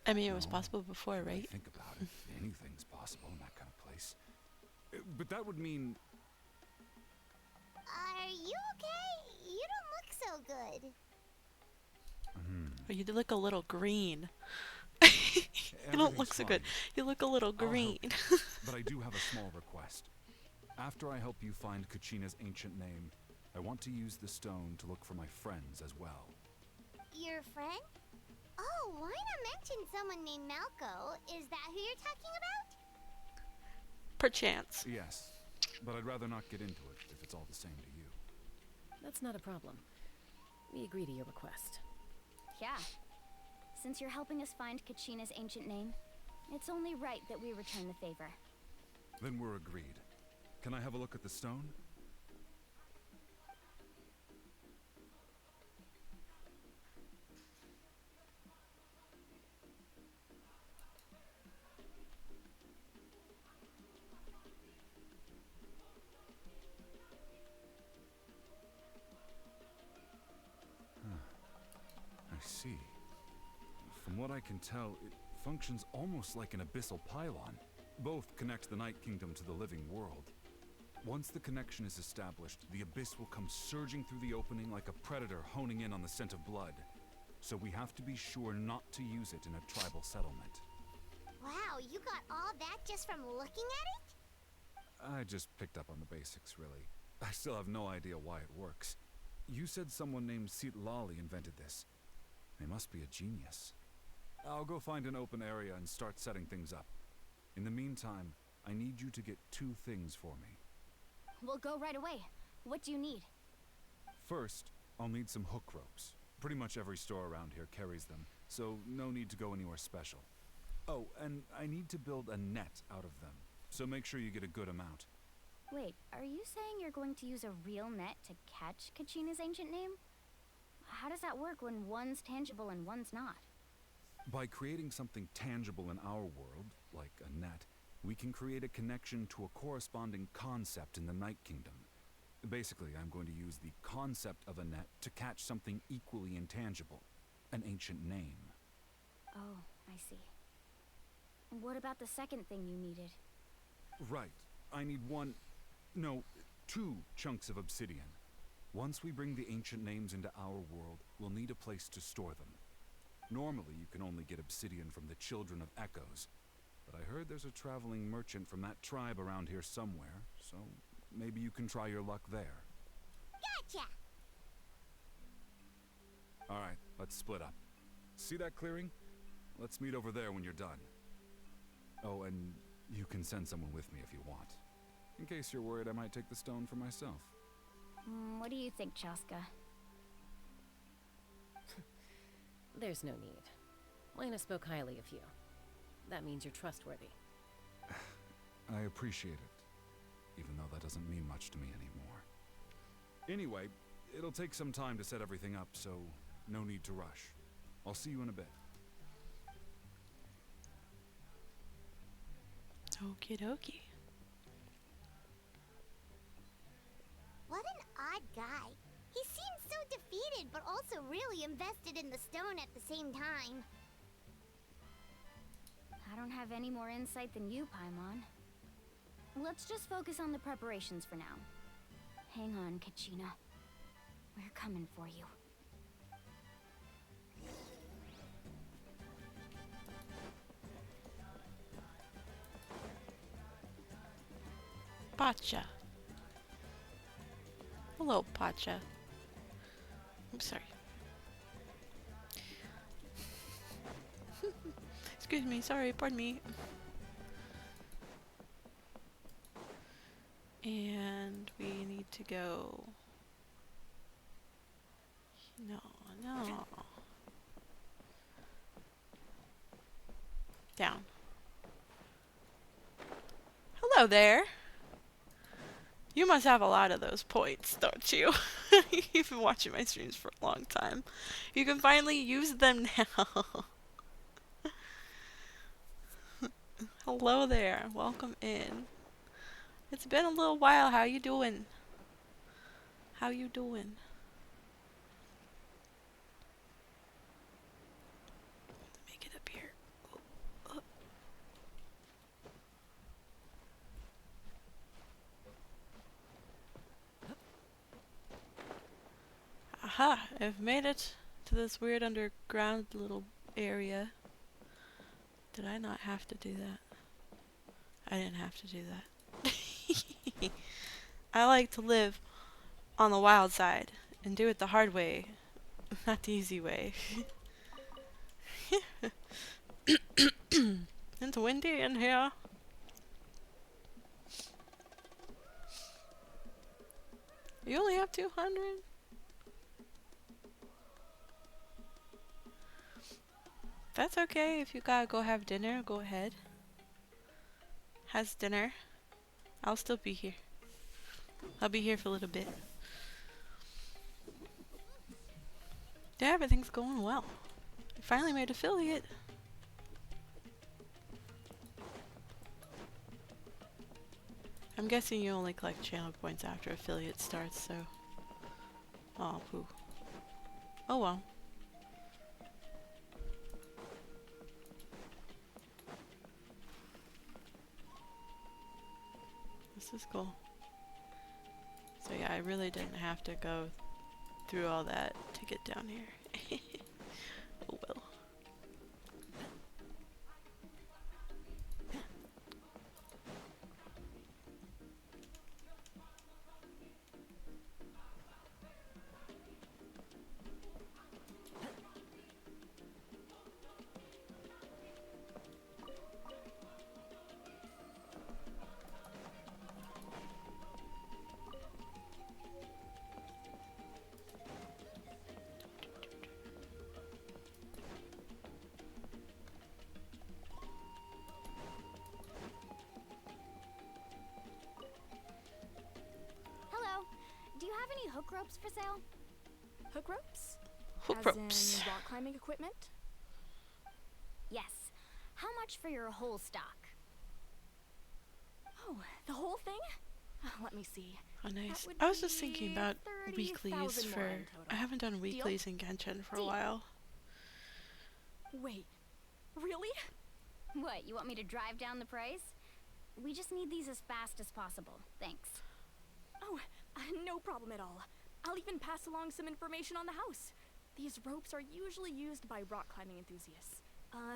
I mean, it was No, possible before, when I right? think about it, anything's possible in that kind of place. But that would mean... Are you okay? You don't look so good. Oh, you look a little green. You don't look Everything's so good. fine. You look a little I'll help green. you. But I do have a small request. After I help you find Kachina's ancient name, I want to use the stone to look for my friends as well. Your friend? Oh, why not mention someone named Malco? Is that who you're talking about? Perchance. Yes, but I'd rather not get into it if it's all the same to you. That's not a problem. We agree to your request. Yeah. Since you're helping us find Kachina's ancient name, it's only right that we return the favor. Then we're agreed. Can I have a look at the stone? I see. From what I can tell, it functions almost like an abyssal pylon. Both connect the Night Kingdom to the living world. Once the connection is established, the abyss will come surging through the opening like a predator honing in on the scent of blood. So we have to be sure not to use it in a tribal settlement. Wow, you got all that just from looking at it? I just picked up on the basics, really. I still have no idea why it works. You said someone named Lali invented this. They must be a genius. I'll go find an open area and start setting things up. In the meantime, I need you to get 2 things for me. We'll go right away. What do you need? First, I'll need some hook ropes. Pretty much every store around here carries them, so no need to go anywhere special. Oh, and I need to build a net out of them, so make sure you get a good amount. Wait, are you saying you're going to use a real net to catch Kachina's ancient name? How does that work when one's tangible and one's not? By creating something tangible in our world, like a net, we can create a connection to a corresponding concept in the Night Kingdom. Basically, I'm going to use the concept of a net to catch something equally intangible, an ancient name. Oh, I see. What about the second thing you needed? Right. I need 2 chunks of obsidian. Once we bring the ancient names into our world, we'll need a place to store them. Normally, you can only get obsidian from the Children of Echoes, but I heard there's a traveling merchant from that tribe around here somewhere, so maybe you can try your luck there. Gotcha! Alright, let's split up. See that clearing? Let's meet over there when you're done. Oh, and you can send someone with me if you want. In case you're worried I might take the stone for myself. What do you think, Chaska? There's no need. Lena spoke highly of you. That means you're trustworthy. I appreciate it, even though that doesn't mean much to me anymore. Anyway, it'll take some time to set everything up, so No need to rush. I'll see you in a bit. Okie dokie. What an odd guy. He seems so defeated, but also really invested in the stone at the same time. I don't have any more insight than you, Paimon. Let's just focus on the preparations for now. Hang on, Kachina. We're coming for you. Pacha. Hello, Pacha. I'm sorry. Excuse me, sorry, pardon me. And we need to go... No, no. Down. Hello there. You must have a lot of those points, don't you? You've been watching my streams for a long time. You can finally use them now. Hello there. Welcome in. It's been a little while. How you doing? How you doing? Make it up here. Oh, oh. Aha! I've made it to this weird underground little area. Did I not have to do that? I didn't have to do that. I like to live on the wild side and do it the hard way, not the easy way. It's windy in here. You only have 200? That's okay. If you gotta go have dinner, go ahead. Has dinner. I'll still be here. I'll be here for a little bit. Yeah, everything's going well. I finally made affiliate. I'm guessing you only collect channel points after affiliate starts, so... Oh, poo. Oh well. This is cool. So yeah, I really didn't have to go through all that to get down here. Oh well. Hello. Do you have any hook ropes for sale? Hook ropes? Hook As ropes. in rock climbing equipment? Yes. How much for your whole stock? Oh, the whole thing? Let me see. Oh nice. would I was just thinking be about 30,000 weeklies more for... in total. I haven't done weeklies in Genshin for a Deal. while. Wait, really? What, you want me to drive down the price? We just need these as fast as possible. Thanks. Oh, no problem at all. I'll even pass along some information on the house. These ropes are usually used by rock climbing enthusiasts.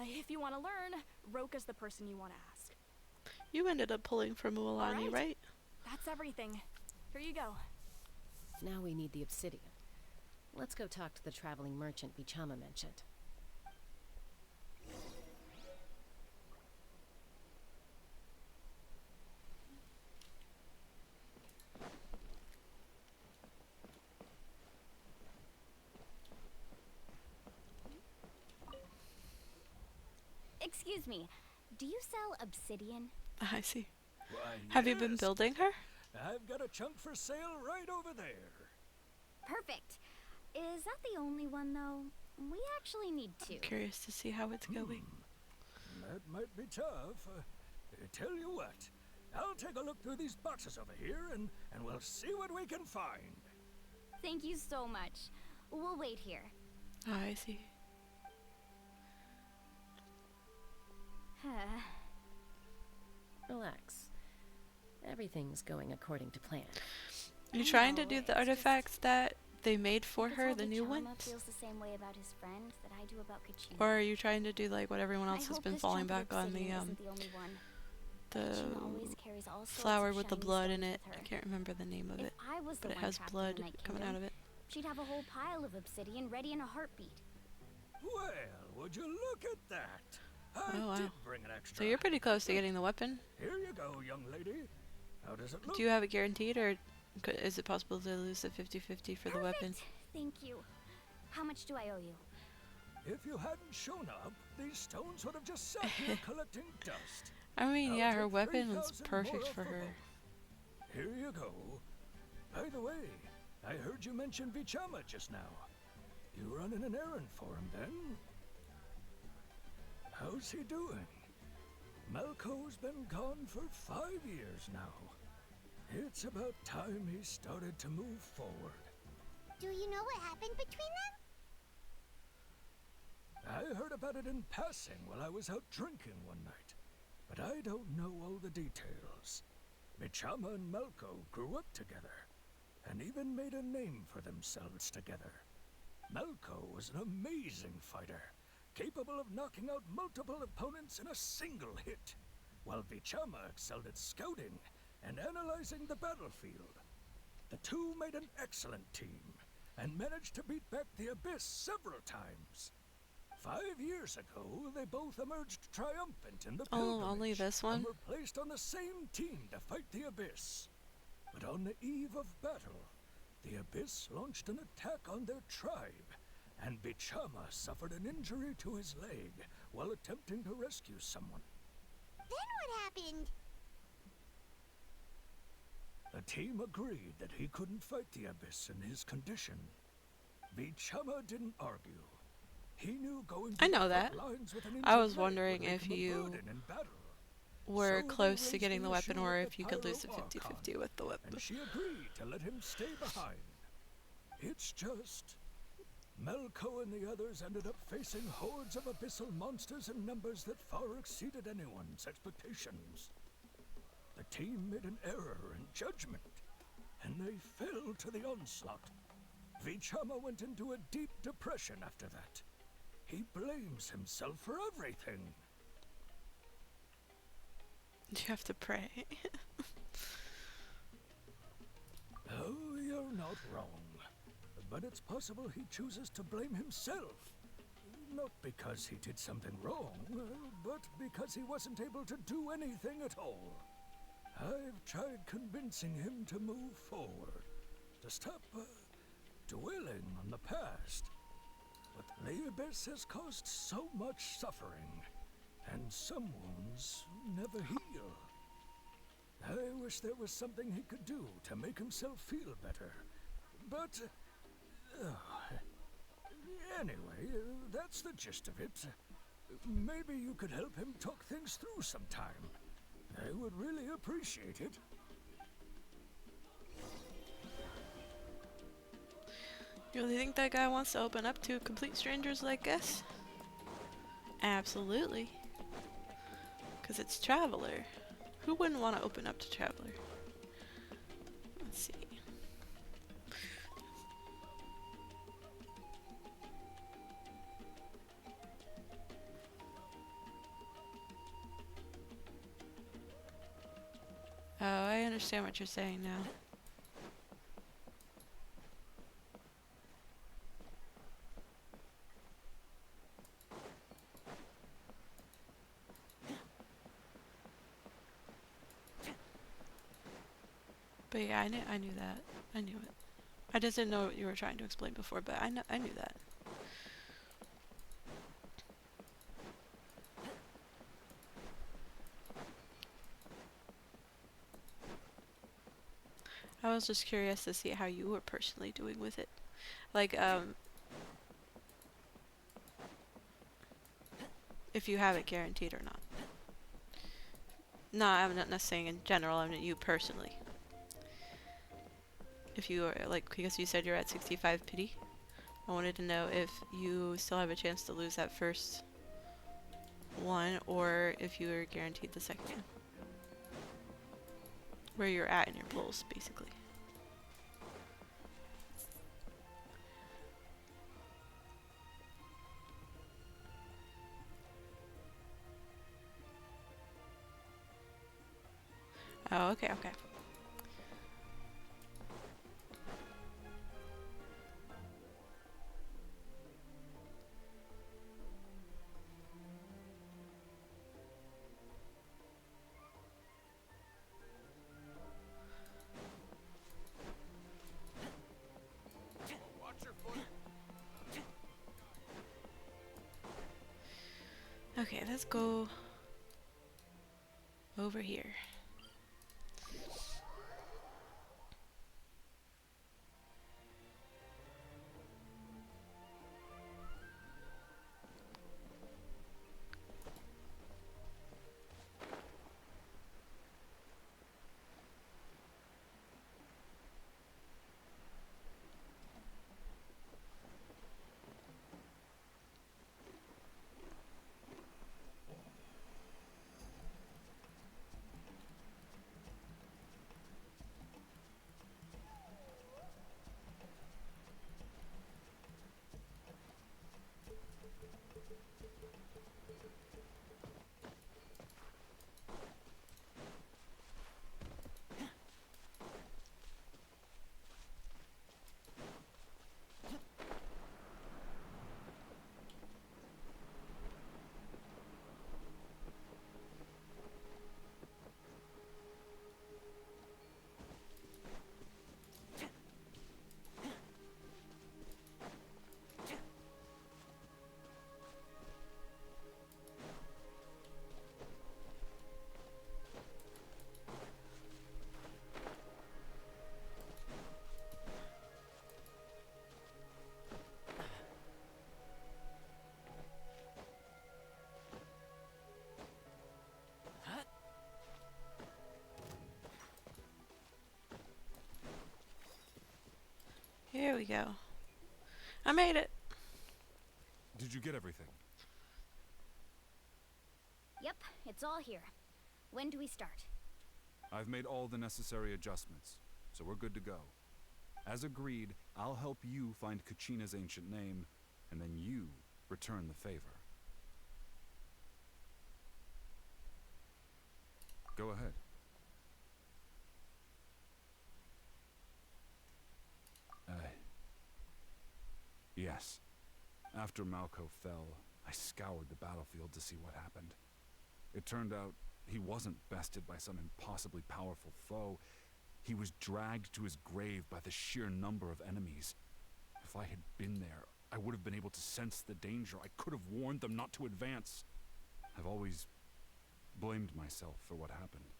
If you want to learn, Roka's the person you want to ask. You ended up pulling from Mualani, Alright. right? That's everything. Here you go. Now we need the obsidian. Let's go talk to the traveling merchant Bichama mentioned. Excuse me. Do you sell obsidian? I see. Why, Have you been yes. building her? I've got a chunk for sale right over there. Perfect. Is that the only one, though? We actually need two. I'm curious to see how it's going. That might be tough. Tell you what, I'll take a look through these boxes over here, and we'll see what we can find. Thank you so much. We'll wait here. Oh, I see. Relax. Everything's going according to plan. You I trying to know, do it's the just- artifacts that they made for You could her, tell the new Vichama ones? feels the same way about his friend that I do about Kachina. Or are you trying to do like what everyone else I has hope been this falling chunk of back on, the obsidian isn't the only one. the Kachina always carries all sorts flower of with the shiny blood in stones it? with I her. can't remember the name of If it, I was but the it one has trapped in blood the Night coming Kingdom, out of it. she'd have a whole pile of obsidian ready in a heartbeat. Well, would you look at that? I Oh, wow. did bring an extra. So you're pretty close to getting the weapon. Here you go, young lady. How does it look? Do you have it guaranteed, or is it possible to lose the 50-50 for the weapon? Perfect. Thank you. How much do I owe you? If you hadn't shown up, these stones would have just sat here collecting dust. I mean, I'll yeah, her take weapon was 3,000 perfect more for off her. both. Here you go. By the way, I heard you mention Vichama just now. You running an errand for him then? How's he doing? Malco's been gone for 5 years now. It's about time he started to move forward. Do you know what happened between them? I heard about it in passing while I was out drinking one night, but I don't know all the details. Vichama and Malco grew up together, and even made a name for themselves together. Malco was an amazing fighter, capable of knocking out multiple opponents in a single hit, while Vichama excelled at scouting and analyzing the battlefield. The two made an excellent team, and managed to beat back the Abyss several times. 5 years ago, they both emerged triumphant in the Oh, only pilgrimage this one? and were placed on the same team to fight the Abyss. But on the eve of battle, the Abyss launched an attack on their tribe, and Vichama suffered an injury to his leg while attempting to rescue someone. Then what happened? The team agreed that he couldn't fight the Abyss in his condition. Vichama didn't argue. He knew going to I know the that. front lines with an I injured was leg wondering would make if him a you burden in battle. were So they close to raised getting the weapon, issue or with if the you could lose the Pyro 50-50 with the weapon. and she agreed to let him stay behind. It's just Malco and the others ended up facing hordes of abyssal monsters in numbers that far exceeded anyone's expectations. The team made an error in judgment, and they fell to the onslaught. Vichama went into a deep depression after that. He blames himself for everything. You have to pray. Oh, you're not wrong. But it's possible he chooses to blame himself. Not because he did something wrong, but because he wasn't able to do anything at all. I've tried convincing him to move forward, to stop dwelling on the past. But the Abyss has caused so much suffering, and some wounds never heal. I wish there was something he could do to make himself feel better. But, anyway, that's the gist of it. Maybe you could help him talk things through sometime. I would really appreciate it. You really think that guy wants to open up to complete strangers like us? Absolutely. Because it's Traveler. Who wouldn't want to open up to Traveler? Let's see. Oh, I understand what you're saying now. But yeah, I knew that. I knew it. I just didn't know what you were trying to explain before, but I knew that. I was just curious to see how you were personally doing with it. Like, if you have it guaranteed or not. No, I'm not saying in general, I mean you personally. If you are, like, because you said you're at 65 pity, I wanted to know if you still have a chance to lose that first one, or if you are guaranteed the second one. Where you're at in your pulls, basically. Oh, okay, okay. Okay, let's go over here. Here we go. I made it. Did you get everything? Yep, it's all here. When do we start? I've made all the necessary adjustments, so we're good to go. As agreed, I'll help you find Kachina's ancient name, and then you return the favor. Go ahead. Yes. After Malco fell, I scoured the battlefield to see what happened. It turned out he wasn't bested by some impossibly powerful foe. He was dragged to his grave by the sheer number of enemies. If I had been there, I would have been able to sense the danger. I could have warned them not to advance. I've always blamed myself for what happened.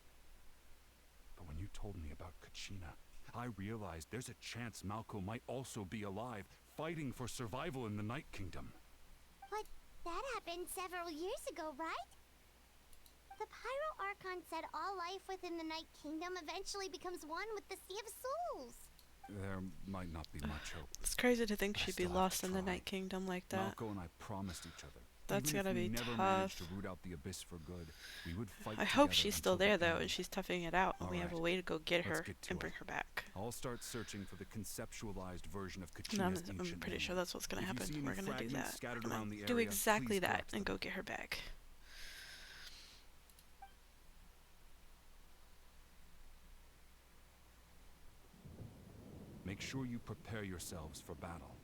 But when you told me about Kachina, I realized there's a chance Malco might also be alive, fighting for survival in the Night Kingdom. But that happened several years ago, right? The Pyro Archon said all life within the Night Kingdom eventually becomes one with the Sea of Souls. There might not be much hope. It's crazy to think I she'd be still have lost to in the try. Night Kingdom like that. Malco and I promised each other. That's Even if gotta we be never tough. managed to root out the abyss for good, we would fight I hope together she's still until there the though, end. and she's toughing it out, and we have a Alright, way to go get let's her get to and bring it. her back. I'll start searching for the conceptualized version of And Kachina's I'm ancient pretty name. sure that's what's gonna If you happen. see any We're gonna do fragments that. scattered We're gonna around the do area, exactly please that collect and them. go get her back. Make sure you prepare yourselves for battle.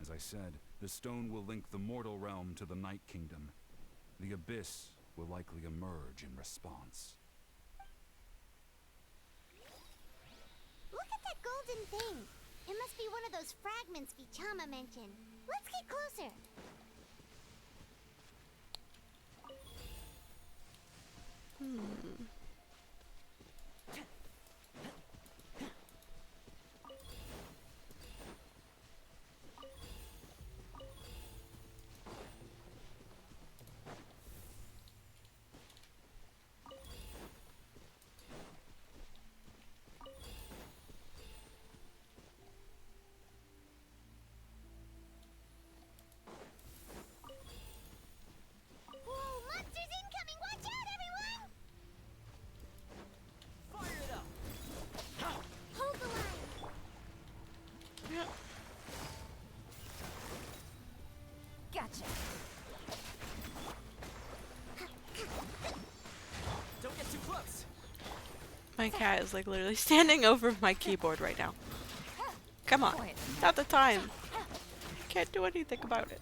As I said, the stone will link the mortal realm to the Night Kingdom. The abyss will likely emerge in response. Look at that golden thing. It must be one of those fragments Vichama mentioned. Let's get closer. My cat is like literally standing over my keyboard right now. Come on, not the time. Can't do anything about it.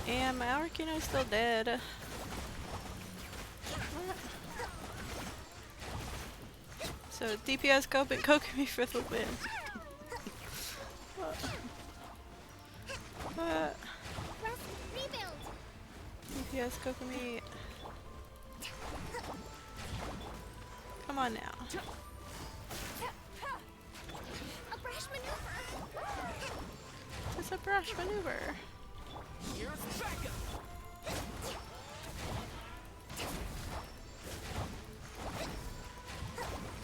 And my Arcano's still dead. So DPS Cope and Kokomi for the win. DPS Kokomi. Come on now. A brash maneuver. It's a brash maneuver. Here's backup.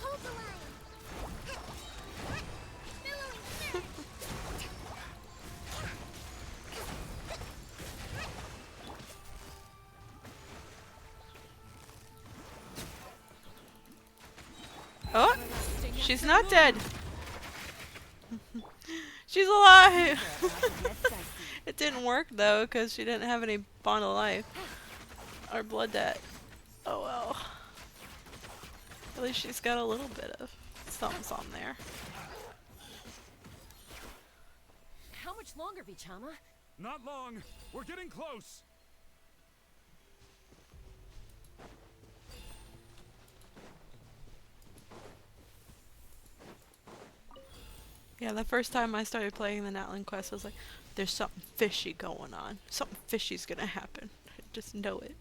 Hold the line. Billowing surge. Oh, she's not dead. She's alive. It didn't work though, because she didn't have any bond of life or blood debt. Oh well. At least she's got a little bit of something on there. How much longer, Vichama? Not long. We're getting close. Yeah, the first time I started playing the Natlan Quest, I was like, there's something fishy going on. Something fishy's gonna happen. I just know it.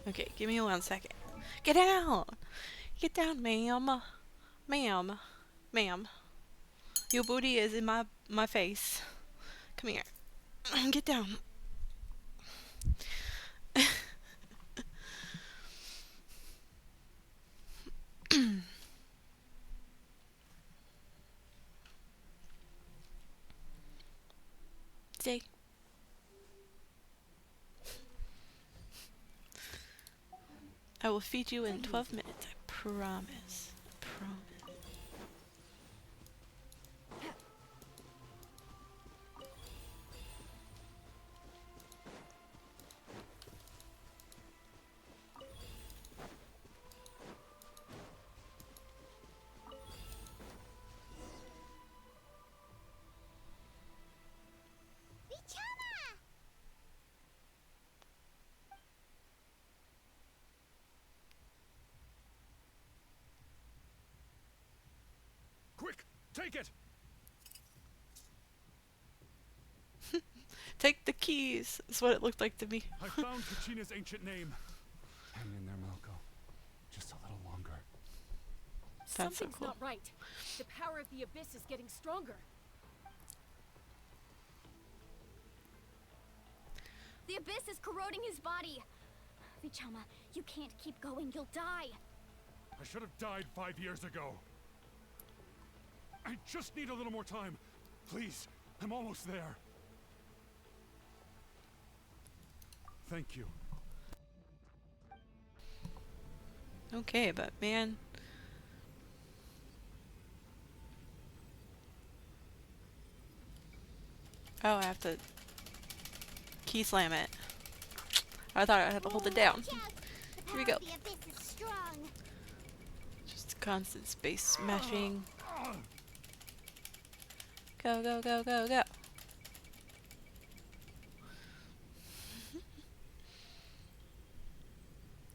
Okay, give me 1 second. Get down! Get down, ma'am. Ma'am. Ma'am. Your booty is in my face. Come here. Get down. Stay. I will feed you in 12 minutes. I promise. I promise. Vichama! Quick, take it. Take the keys. That's what it looked like to me. I found Kachina's ancient name. Hang in there, Malco. Just a little longer. That's so Something's cool. not right. The power of the abyss is getting stronger. The abyss is corroding his body. Vichama, you can't keep going. You'll die. I should have died 5 years ago. I just need a little more time. Please, I'm almost there. Thank you. Okay, but man. Oh, I have to key slam it. I thought I had to hold it down. Watch out. The Here we power go. of the abyss is strong. Just constant space smashing. Go, go, go, go, go.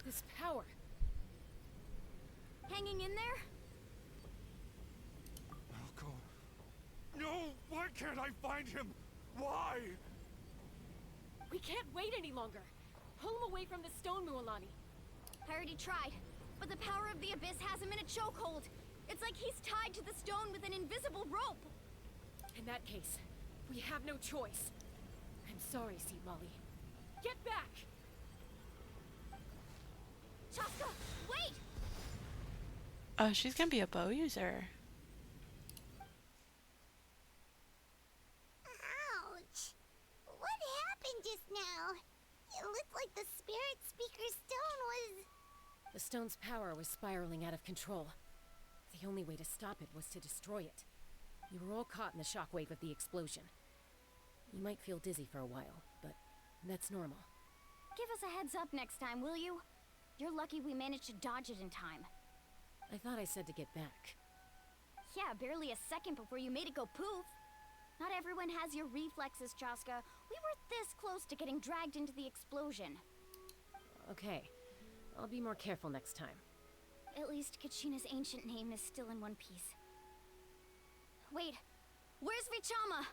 This power. Hanging in there? Malco. No, why can't I find him? Why? We can't wait any longer. Pull him away from the stone, Mualani. I already tried, but the power of the abyss has him in a chokehold. It's like he's tied to the stone with an invisible rope. In that case, we have no choice. I'm sorry, Seat Molly. Get back! Chaska, wait! Oh, she's gonna be a bow user. Ouch. What happened just now? It looked like the spirit speaker stone was... The stone's power was spiraling out of control. The only way to stop it was to destroy it. You were all caught in the shockwave of the explosion. You might feel dizzy for a while, but that's normal. Give us a heads up next time, will you? You're lucky we managed to dodge it in time. I thought I said to get back. Yeah, barely a second before you made it go poof. Not everyone has your reflexes, Chaska. We were this close to getting dragged into the explosion. Okay, I'll be more careful next time. At least Kachina's ancient name is still in one piece. Wait, where's Vichama?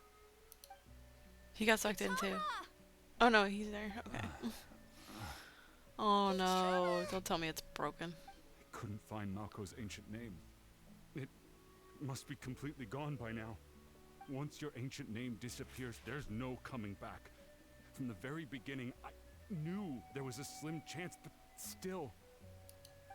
He got sucked in too. Vichama! Oh no, he's there. Okay. Oh no, don't tell me it's broken. I couldn't find Malco's ancient name. It must be completely gone by now. Once your ancient name disappears, there's no coming back. From the very beginning, I knew there was a slim chance, but still.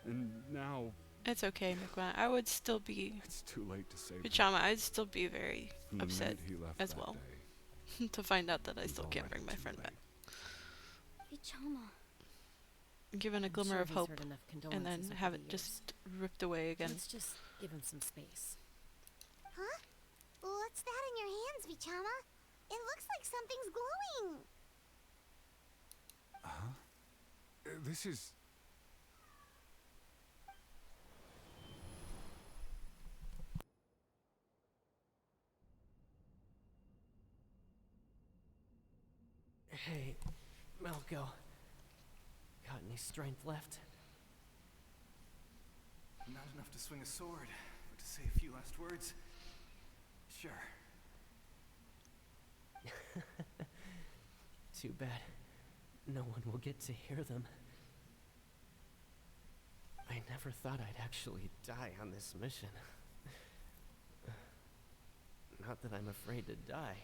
And now... It's okay, McMahon. I would still be... It's too late to save him. Vichama, I'd still be very From the upset minute he left as that well. day, to find out that I it was still can't already bring my too friend late. back. Vichama. Given a I'm glimmer sure of he's hope, heard enough and then condolences over have the it years. just ripped away again. Let's just give him some space. Huh? What's that in your hands, Vichama? It looks like something's glowing. This is... Hey, Malco. Got any strength left? Not enough to swing a sword, but to say a few last words? Sure. Too bad. No one will get to hear them. I never thought I'd actually die on this mission. Not that I'm afraid to die.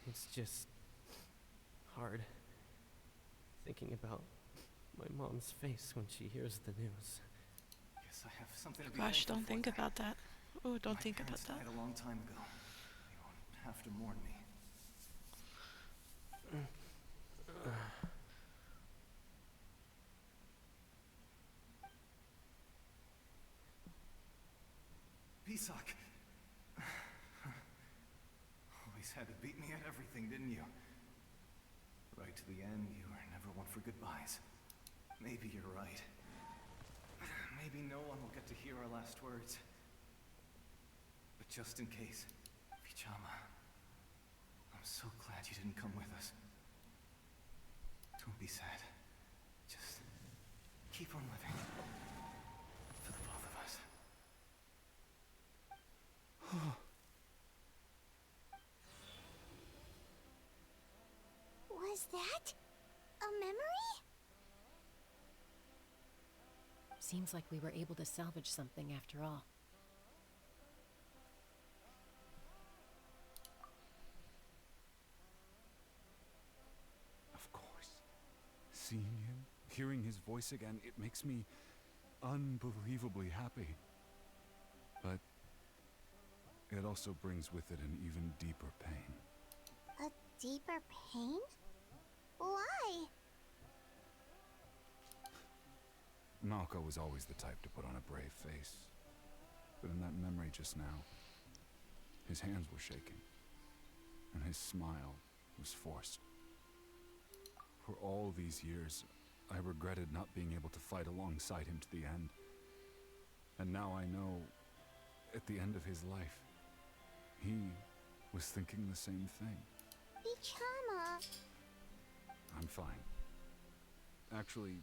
It's just... hard. Thinking about my mom's face when she hears the news. Guess I have something to be Gosh, thankful don't for think then. about that. Oh, don't My think about parents that. died a long time ago. They won't have to mourn me. Pisak. Always had to beat me at everything, didn't you? Right to the end, you were never one for goodbyes. Maybe you're right. Maybe no one will get to hear our last words. But just in case, Vichama, I'm so glad you didn't come with us. Don't be sad. Just keep on living. For the both of us. Was that a memory? Seems like we were able to salvage something after all. Of course. Seeing him, hearing his voice again, it makes me unbelievably happy. But it also brings with it an even deeper pain. A deeper pain? Why? Malco was always the type to put on a brave face. But in that memory just now, his hands were shaking, and his smile was forced. For all these years, I regretted not being able to fight alongside him to the end. And now I know, at the end of his life, he was thinking the same thing. Vichama. I'm fine. Actually,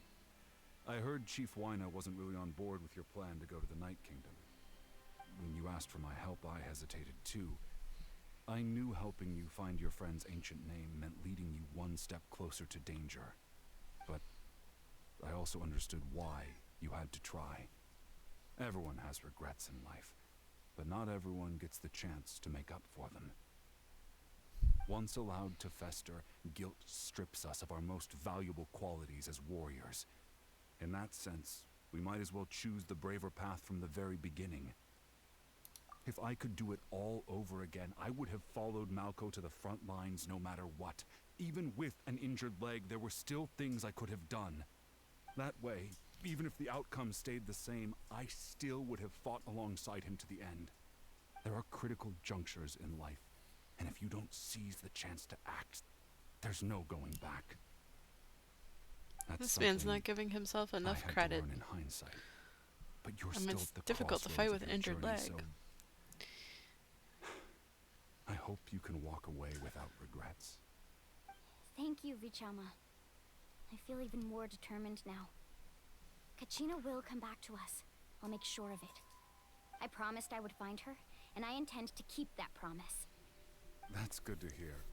I heard Chief Wyna wasn't really on board with your plan to go to the Night Kingdom. When you asked for my help, I hesitated too. I knew helping you find your friend's ancient name meant leading you one step closer to danger. But I also understood why you had to try. Everyone has regrets in life, but not everyone gets the chance to make up for them. Once allowed to fester, guilt strips us of our most valuable qualities as warriors. In that sense, we might as well choose the braver path from the very beginning. If I could do it all over again, I would have followed Malco to the front lines no matter what. Even with an injured leg, there were still things I could have done. That way, even if the outcome stayed the same, I still would have fought alongside him to the end. There are critical junctures in life, and if you don't seize the chance to act, there's no going back. That's This man's something not giving himself I enough had credit. to learn in hindsight. But you're I mean, still it's at the difficult to fight crossroads with of an your injured journey, leg. so I hope you can walk away without regrets. Thank you, Vichama. I feel even more determined now. Kachina will come back to us. I'll make sure of it. I promised I would find her, and I intend to keep that promise. That's good to hear.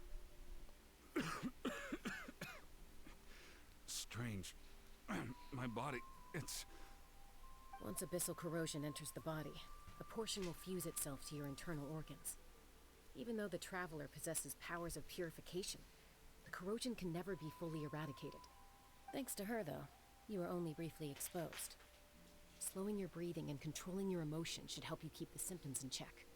Strange. My body, it's... Once abyssal corrosion enters the body, a portion will fuse itself to your internal organs. Even though the Traveler possesses powers of purification, the corrosion can never be fully eradicated. Thanks to her, though, you are only briefly exposed. Slowing your breathing and controlling your emotions should help you keep the symptoms in check.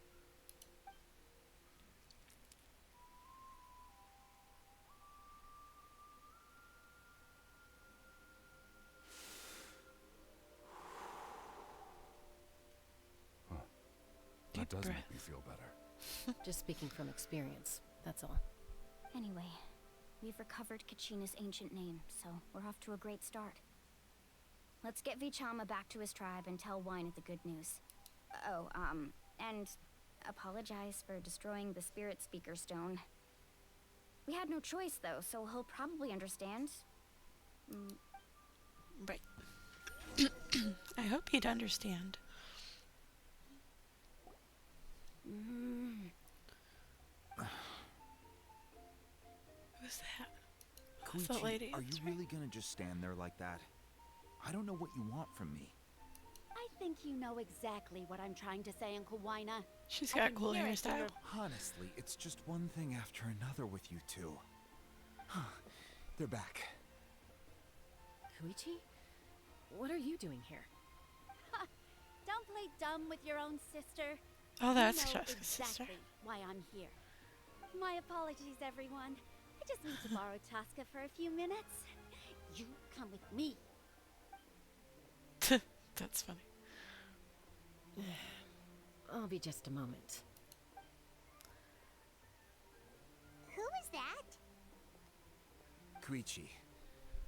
That does breath. make me feel better. Just speaking from experience, that's all. Anyway, we've recovered Kachina's ancient name, so we're off to a great start. Let's get Vichama back to his tribe and tell Wina the good news. Oh, and apologize for destroying the Spirit Speaker Stone. We had no choice, though, so he'll probably understand. Right. I hope he'd understand. Who's that? Who's that Koichi, lady? are you That's right. really gonna just stand there like that? I don't know what you want from me. I think you know exactly what I'm trying to say, Uncle Wina. She's I got can cool hear it through hairstyle. your- Honestly, it's just one thing after another with you two. They're back. Koichi? What are you doing here? Don't play dumb with your own sister. Oh, that's you know Jessica's sister. exactly why I'm here. My apologies, everyone. I just need to borrow Chaska for a few minutes. You come with me. That's funny. I'll be just a moment. Who is that? Koichi,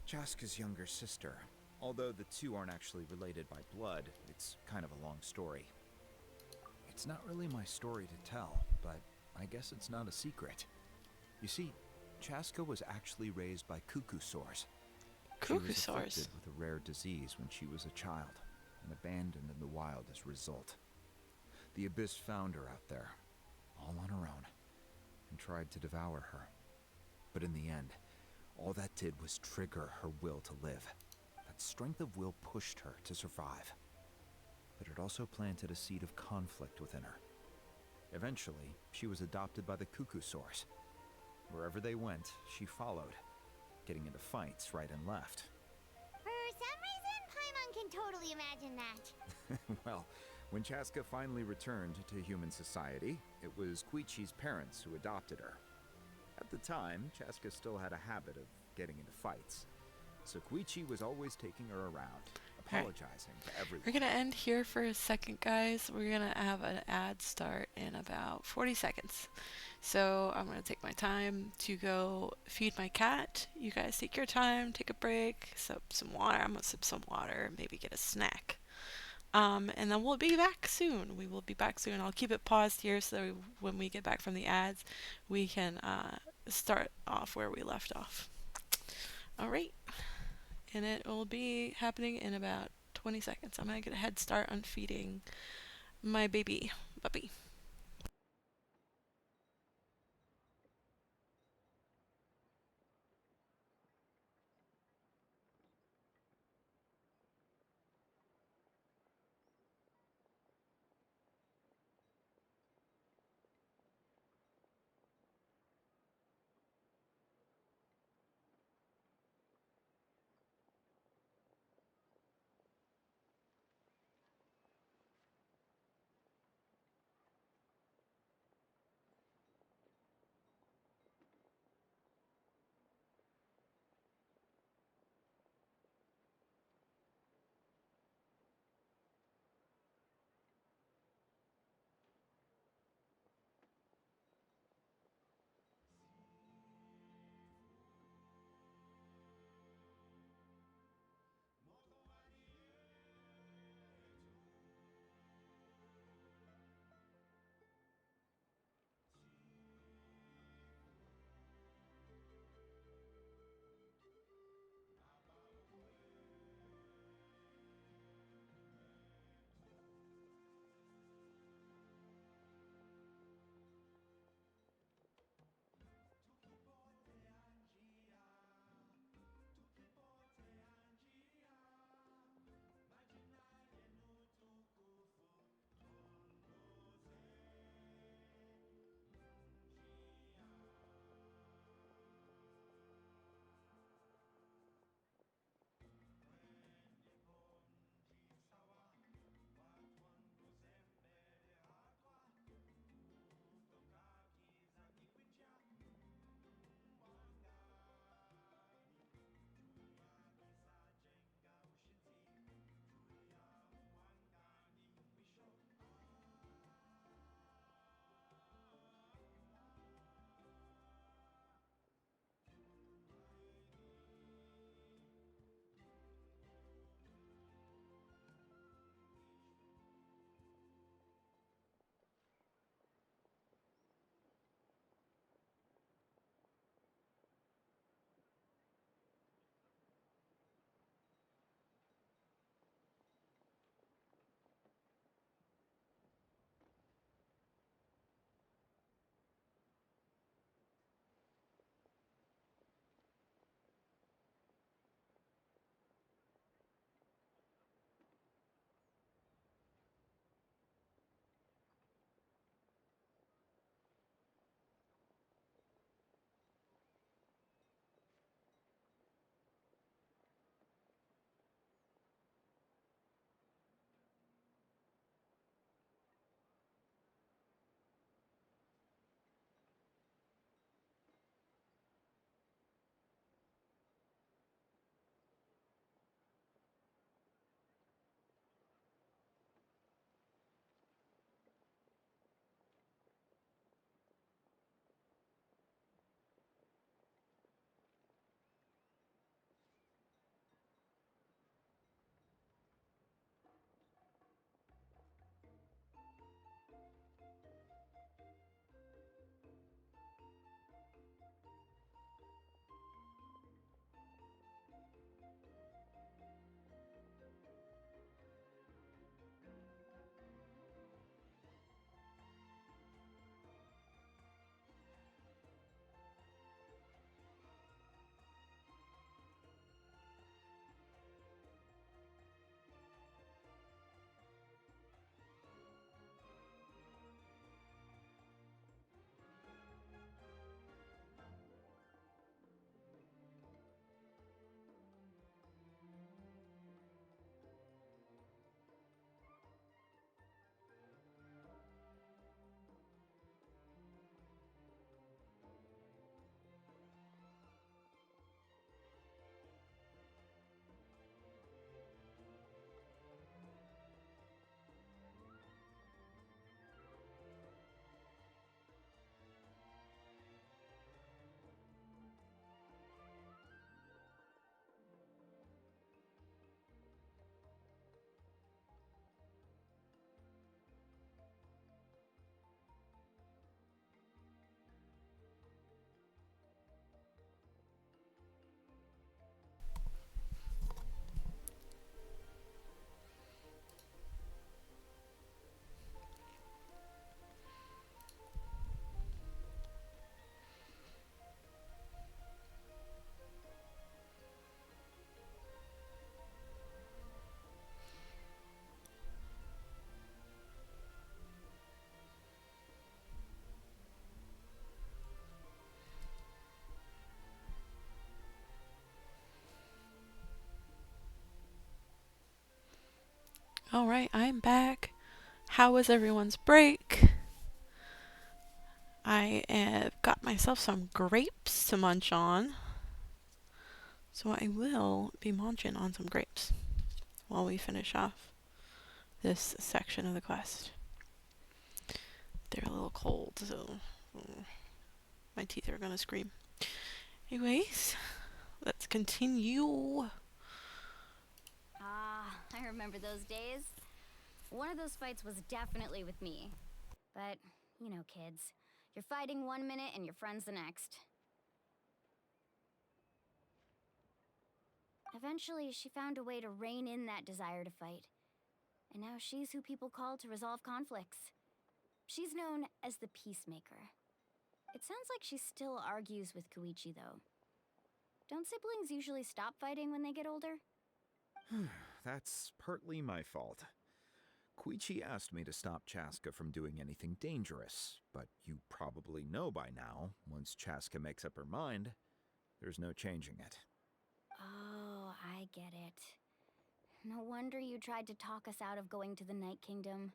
Chaska's younger sister. Although the two aren't actually related by blood, it's kind of a long story. It's not really my story to tell, but I guess it's not a secret. You see, Chaska was actually raised by cuckoo-saurs. She was Cuckoo-saurs. afflicted with a rare disease when she was a child, and abandoned in the wild as a result. The Abyss found her out there, all on her own, and tried to devour her. But in the end, all that did was trigger her will to live. That strength of will pushed her to survive. But it also planted a seed of conflict within her. Eventually, she was adopted by the cuckoo-saurs. Wherever they went, she followed, getting into fights right and left. For some reason, Paimon can totally imagine that. Well, when Chaska finally returned to human society, it was Koichi's parents who adopted her. At the time, Chaska still had a habit of getting into fights, so Koichi was always taking her around, apologizing to everyone. We're gonna end here for a second, guys. We're gonna have an ad start in about 40 seconds. So I'm gonna take my time to go feed my cat. You guys take your time, take a break, sip some water. I'm gonna sip some water, maybe get a snack. And then we'll be back soon. We will be back soon. I'll keep it paused here so that when we get back from the ads, we can start off where we left off. All right. And it will be happening in about 20 seconds. I'm going to get a head start on feeding my baby puppy. Alright, I'm back. How was everyone's break? I have got myself some grapes to munch on. So I will be munching on some grapes while we finish off this section of the quest. They're a little cold, so my teeth are gonna scream. Anyways, let's continue. Ah, I remember those days. One of those fights was definitely with me. But, you know, kids. You're fighting 1 minute and your friend's the next. Eventually, she found a way to rein in that desire to fight. And now she's who people call to resolve conflicts. She's known as the Peacemaker. It sounds like she still argues with Koichi, though. Don't siblings usually stop fighting when they get older? That's partly my fault. Koichi asked me to stop Chaska from doing anything dangerous, but you probably know by now, once Chaska makes up her mind, there's no changing it. Oh, I get it. No wonder you tried to talk us out of going to the Night Kingdom.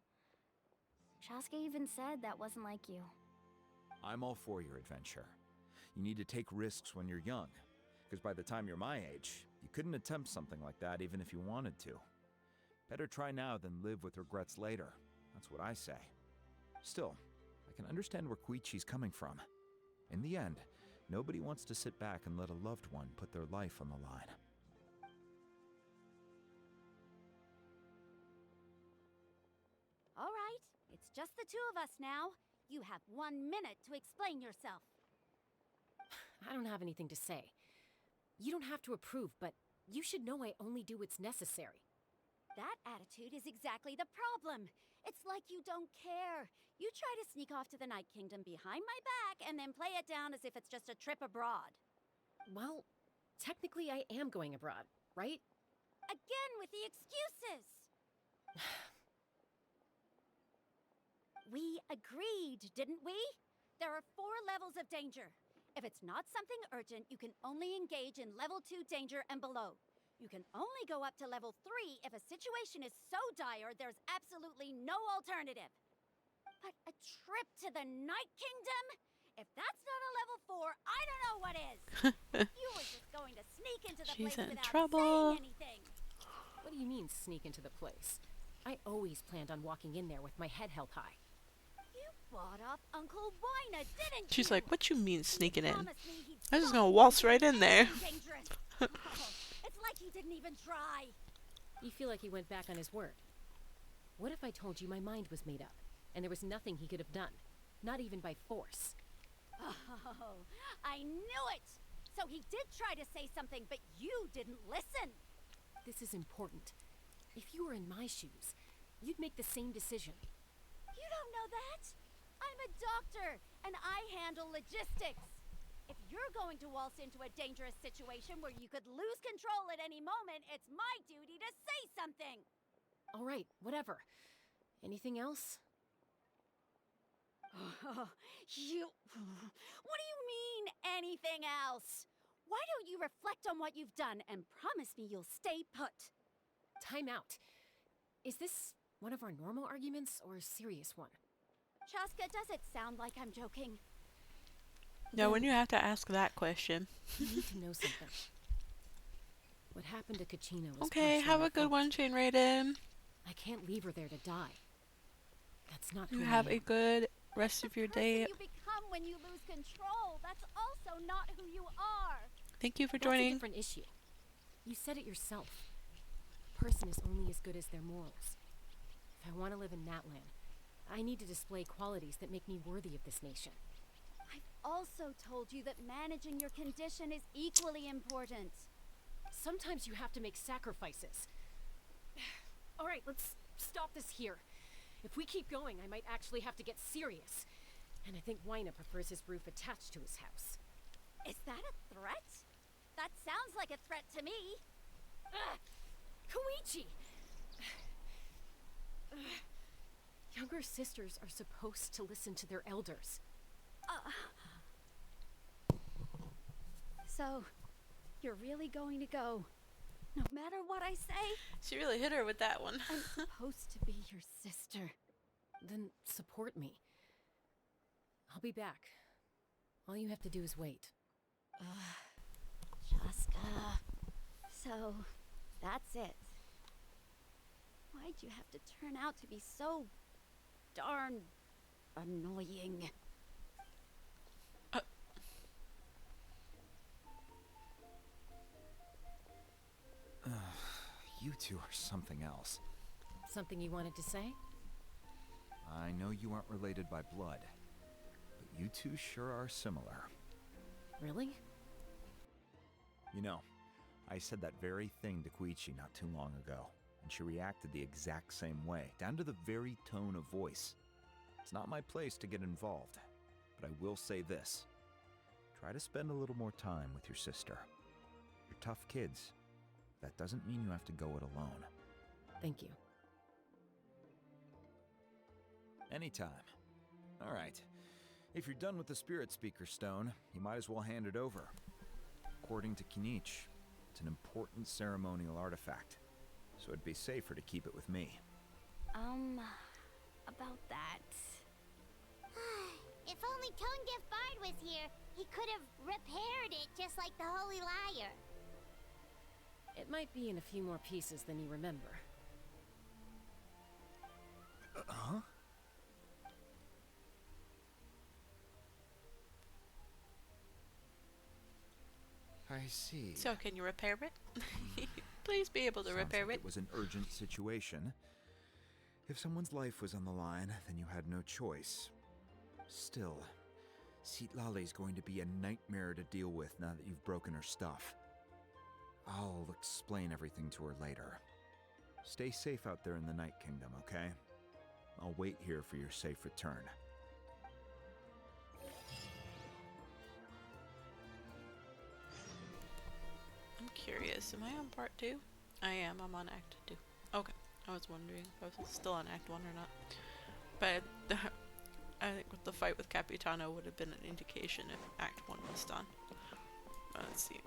Chaska even said that wasn't like you. I'm all for your adventure. You need to take risks when you're young, because by the time you're my age, you couldn't attempt something like that even if you wanted to. Better try now than live with regrets later. That's what I say. Still, I can understand where Koichi's coming from. In the end, nobody wants to sit back and let a loved one put their life on the line. All right, it's just the two of us now. You have 1 minute to explain yourself. I don't have anything to say. You don't have to approve, but you should know I only do what's necessary. That attitude is exactly the problem. It's like you don't care. You try to sneak off to the Night Kingdom behind my back and then play it down as if it's just a trip abroad. Well, technically I am going abroad, right? Again with the excuses! We agreed, didn't we? There are 4 levels of danger. If it's not something urgent, you can only engage in level 2 danger and below. You can only go up to level 3 if a situation is so dire there's absolutely no alternative. But a trip to the Night Kingdom? If that's not a level 4, I don't know what is. You were just going to sneak into the She's place in without trouble. saying anything. What do you mean, sneak into the place? I always planned on walking in there with my head held high. You bought off Uncle Wina, didn't you? She's like, what you mean sneaking in? Promised me he'd I'm just stop gonna waltz right in there. being dangerous. Oh, it's like he didn't even try. You feel like he went back on his word. What if I told you my mind was made up, and there was nothing he could have done? Not even by force. Oh, I knew it! So he did try to say something, but you didn't listen. This is important. If you were in my shoes, you'd make the same decision. You don't know that. I'm a doctor, and I handle logistics. If you're going to waltz into a dangerous situation where you could lose control at any moment, it's my duty to say something. All right, whatever. Anything else? What do you mean, anything else? Why don't you reflect on what you've done and promise me you'll stay put? Time out. Is this one of our normal arguments or a serious one? Chaska, does it sound like I'm joking? Yeah, when you have to ask that question. You need to know something. What happened to Kachina was Okay, partially have my a good fault. one, Chain Raiden. I can't leave her there to die. That's not You who have I a am. good rest of your The person day. you become when you lose control, that's also not who you are. Thank you for That's a joining. different issue. You said it yourself. A person is only as good as their morals. If I want to live in Natlan, I need to display qualities that make me worthy of this nation. I've also told you that managing your condition is equally important. Sometimes you have to make sacrifices. All right, let's stop this here. If we keep going, I might actually have to get serious. And I think Wina prefers his roof attached to his house. Is that a threat? That sounds like a threat to me. Koichi! Younger sisters are supposed to listen to their elders. So, you're really going to go. No matter what I say, She really hit her with that one. I'm supposed to be your sister. Then support me. I'll be back. All you have to do is wait. Jaska. So, that's it. Why'd you have to turn out to be so darn annoying? You two are something else. Something you wanted to say? I know you aren't related by blood, but you two sure are similar. Really? You know, I said that very thing to Koichi not too long ago, and she reacted the exact same way, down to the very tone of voice. It's not my place to get involved, but I will say this. Try to spend a little more time with your sister. You're tough kids. That doesn't mean you have to go it alone. Thank you. Anytime. All right. If you're done with the Spirit Speaker Stone, you might as well hand it over. According to Kinich, it's an important ceremonial artifact, so it'd be safer to keep it with me. About that. If only Tone Deaf Bard was here, he could have repaired it just like the Holy Liar. It might be in a few more pieces than you remember. Huh? I see. So can you repair it? Please be able to Sounds repair like it. it was an urgent situation. If someone's life was on the line, then you had no choice. Still, Citlali's going to be a nightmare to deal with now that you've broken her stuff. I'll explain everything to her later. Stay safe out there in the Night Kingdom, okay? I'll wait here for your safe return. I'm curious, am I on part 2? I am, I'm on act 2. Okay, I was wondering if I was still on act 1 or not. But I think with the fight with Capitano would have been an indication if act 1 was done. Let's see.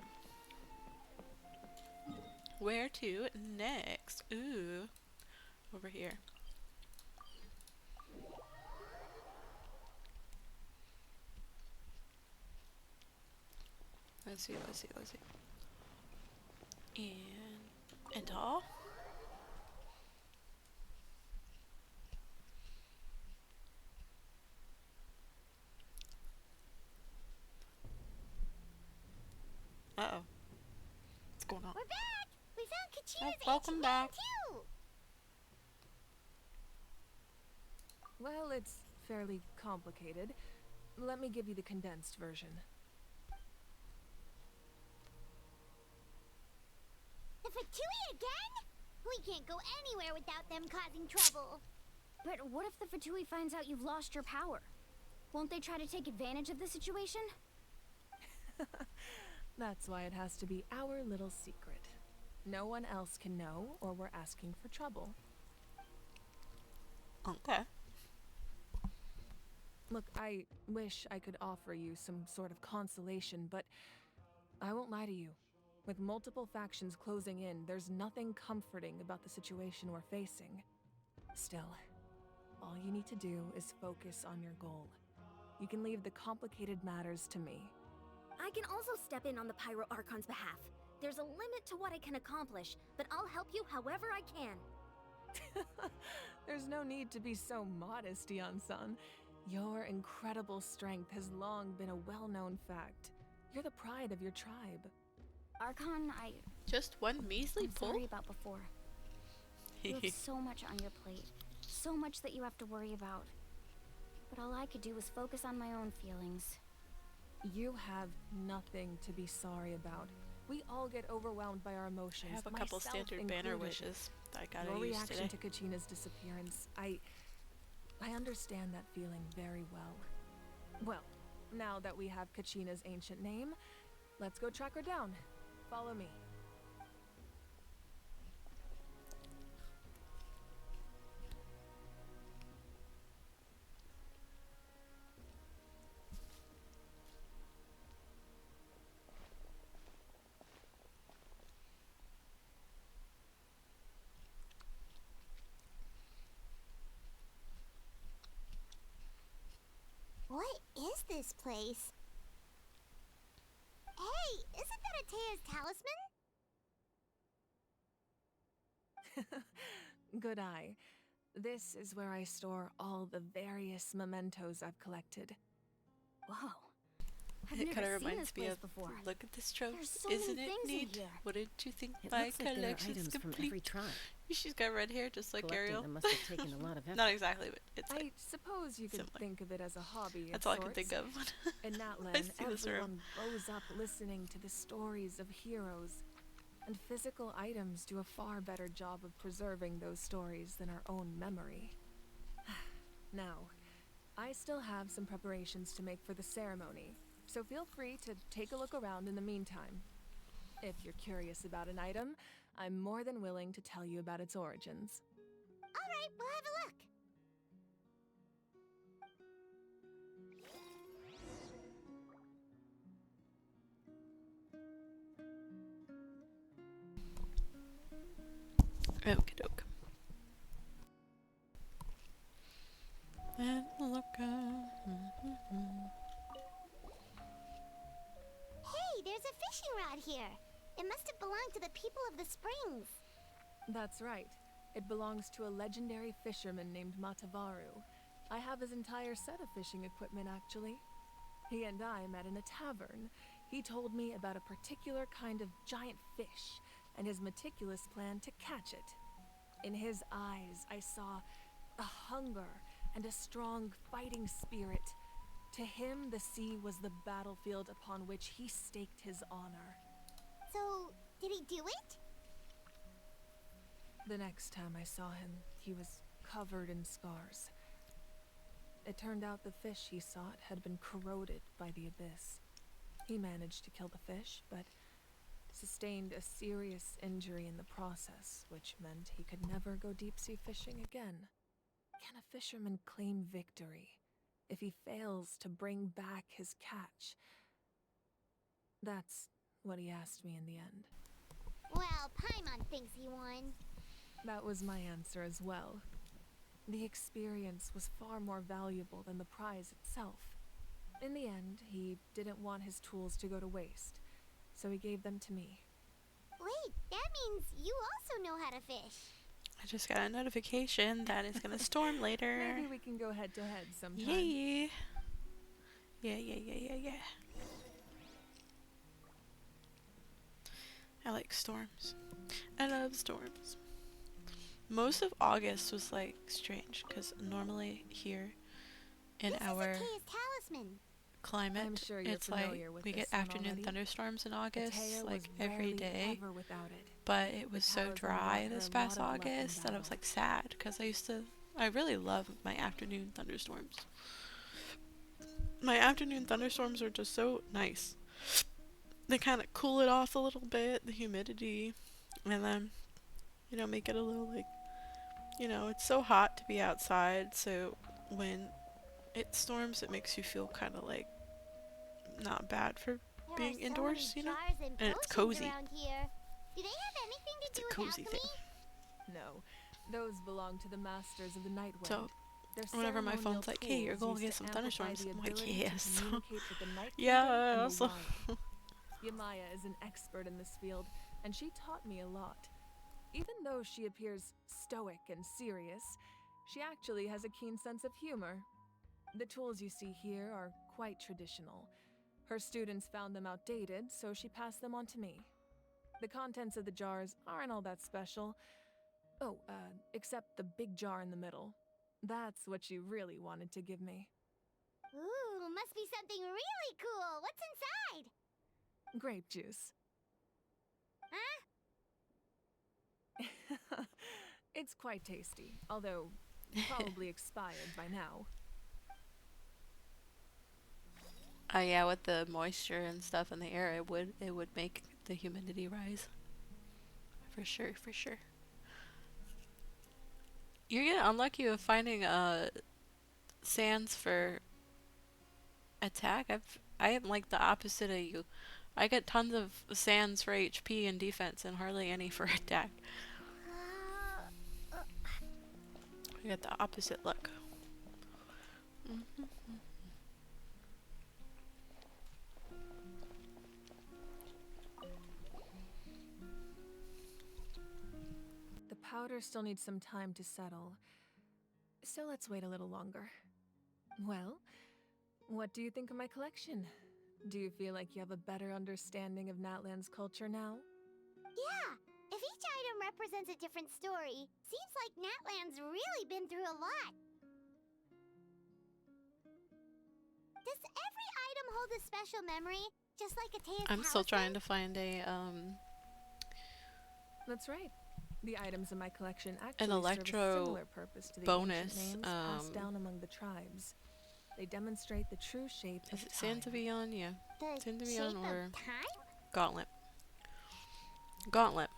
Where to next? Ooh, over here. Let's see. And all. Uh-oh. What's going on? We're back! We found Kachina's welcome ancient back. name, too! Well, it's fairly complicated. Let me give you the condensed version. The Fatui again? We can't go anywhere without them causing trouble. But what if the Fatui finds out you've lost your power? Won't they try to take advantage of the situation? That's why it has to be our little secret. No one else can know, or we're asking for trouble. Okay. Look, I wish I could offer you some sort of consolation, but I won't lie to you. With multiple factions closing in, there's nothing comforting about the situation we're facing. Still, all you need to do is focus on your goal. You can leave the complicated matters to me. I can also step in on the Pyro Archon's behalf. There's a limit to what I can accomplish, but I'll help you however I can. There's no need to be so modest, Yan-san. Your incredible strength has long been a well-known fact. You're the pride of your tribe. Archon, Just one measly I'm pull? sorry about before. You have so much on your plate. So much that you have to worry about. But all I could do was focus on my own feelings. You have nothing to be sorry about. We all get overwhelmed by our emotions. I have a couple myself standard banner included. wishes that I gotta Your use reaction today. to Kachina's disappearance, I understand that feeling very well. Well, now that we have Kachina's ancient name, let's go track her down. Follow me. this place. Hey, isn't that Atea's talisman? Good eye. This is where I store all the various mementos I've collected. Whoa. I've It never kind of seen reminds this me place of, before. look at this There's tropes, so isn't many it things in neat? here. Wouldn't you think It my looks like there are collection's items from every complete? tribe. She's got red hair just like Collecting Ariel. them must have taken a lot of effort. Not exactly, but it's I like, suppose you could similar. think of it as a hobby. that's of all I sorts. can think of. In I Natlan, see this room. everyone grows up listening to the stories of heroes, and physical items do a far better job of preserving those stories than our own memory. Now, I still have some preparations to make for the ceremony, so feel free to take a look around in the meantime. If you're curious about an item, I'm more than willing to tell you about its origins. Alright, we'll have a look. Okie doke. And look Hey, there's a fishing rod here. It must have belonged to the people of the springs. That's right. It belongs to a legendary fisherman named Matavaru. I have his entire set of fishing equipment, actually. He and I met in a tavern. He told me about a particular kind of giant fish and his meticulous plan to catch it. In his eyes, I saw a hunger and a strong fighting spirit. To him, the sea was the battlefield upon which he staked his honor. So, did he do it? The next time I saw him, he was covered in scars. It turned out the fish he sought had been corroded by the abyss. He managed to kill the fish, but sustained a serious injury in the process, which meant he could never go deep-sea fishing again. Can a fisherman claim victory if he fails to bring back his catch? That's what he asked me in the end. Well, Paimon thinks he won. That was my answer as well. The experience was far more valuable than the prize itself. In the end, he didn't want his tools to go to waste, so he gave them to me. Wait, that means you also know how to fish. I just got a notification that it's gonna storm later. Maybe we can go head to head sometime. Yay! Yeah. I like storms. I love storms. Most of August was like strange because normally here in This our is Atea's talisman. climate, I'm sure you're it's like familiar with we get this one afternoon already. thunderstorms in August, Atea like was every rarely day. ever without it. But it was so talisman dry brought her this a past lot of luck in August that I was battle. like sad because I really love my afternoon thunderstorms. My afternoon thunderstorms are just so nice. They kind of cool it off a little bit, the humidity, and then, make it a little like, it's so hot to be outside, so when it storms, it makes you feel kind of like not bad for There being are so indoors, many you know? jars and And it's potions cozy. around here. Do they have anything to It's do a with cozy alchemy? thing. No, those belong to the masters of the Night Wind. So, Their whenever my ceremonial phone's like, hey, you're tools going to used get some amplify thunderstorms, the I'm like, ability yes. to communicate with the Night Yeah, Kingdom and the also- Wine. Yamaya is an expert in this field, and she taught me a lot. Even though she appears stoic and serious, she actually has a keen sense of humor. The tools you see here are quite traditional. Her students found them outdated, so she passed them on to me. The contents of the jars aren't all that special. Oh, except the big jar in the middle. That's what she really wanted to give me. Ooh, must be something really cool. What's inside? Grape juice. Huh? It's quite tasty, although probably expired by now. Yeah, with the moisture and stuff in the air, it would make the humidity rise. For sure. You're getting unlucky with finding sands for attack. I am like the opposite of you. I get tons of sands for HP and defense and hardly any for attack. I got the opposite luck. powder still needs some time to settle. So let's wait a little longer. Well, what do you think of my collection? Do you feel like you have a better understanding of Natlan's culture now? Yeah, if each item represents a different story, seems like Natlan's really been through a lot. Does every item hold a special memory, just like Atea's I'm still trying talisman? to find a That's right. The items in my collection an actually serve a electro similar purpose to the bonus. ancient names passed down among the tribes. They demonstrate the true shape Is of it time. Santavion? Yeah. The Santavion shape or of time? Gauntlet. Gauntlet.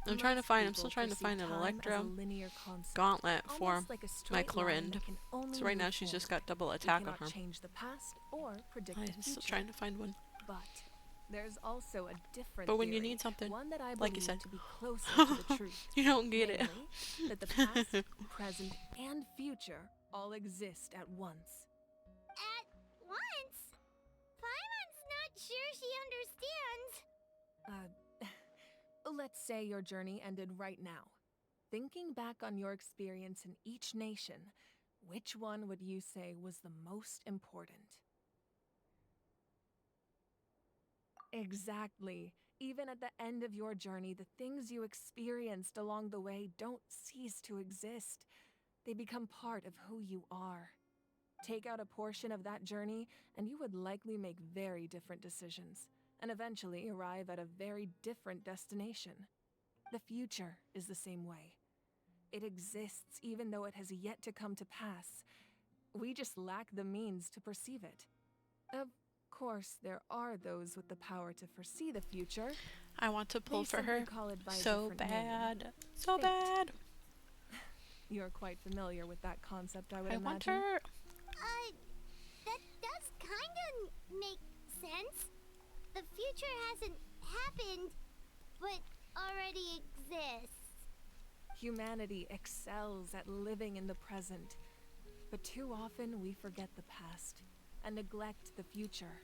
I'm Most still trying to people find an perceive time as a electro linear concept, gauntlet for almost like a my straight line Clorind. that can only So right now move she's just forward. got double We attack on cannot her. change the past or predict the I'm future. still trying to find one. But there's also a different But when you theory, need something, one that I like you believe said, to be closer to the truth. you don't get it. Namely, that the past, present, and future all exist at once. At once? Paimon's not sure she understands. Let's say your journey ended right now. Thinking back on your experience in each nation, which one would you say was the most important? Exactly. Even at the end of your journey, the things you experienced along the way don't cease to exist. They become part of who you are. Take out a portion of that journey, and you would likely make very different decisions, and eventually arrive at a very different destination. The future is the same way. It exists even though it has yet to come to pass. We just lack the means to perceive it. Of course, there are those with the power to foresee the future. I want to pull They for simply her call it by a so different name. bad. So Fate. bad. You're quite familiar with that concept, I would I imagine. want her. That does kinda make sense. The future hasn't happened, but already exists. Humanity excels at living in the present, but too often we forget the past and neglect the future.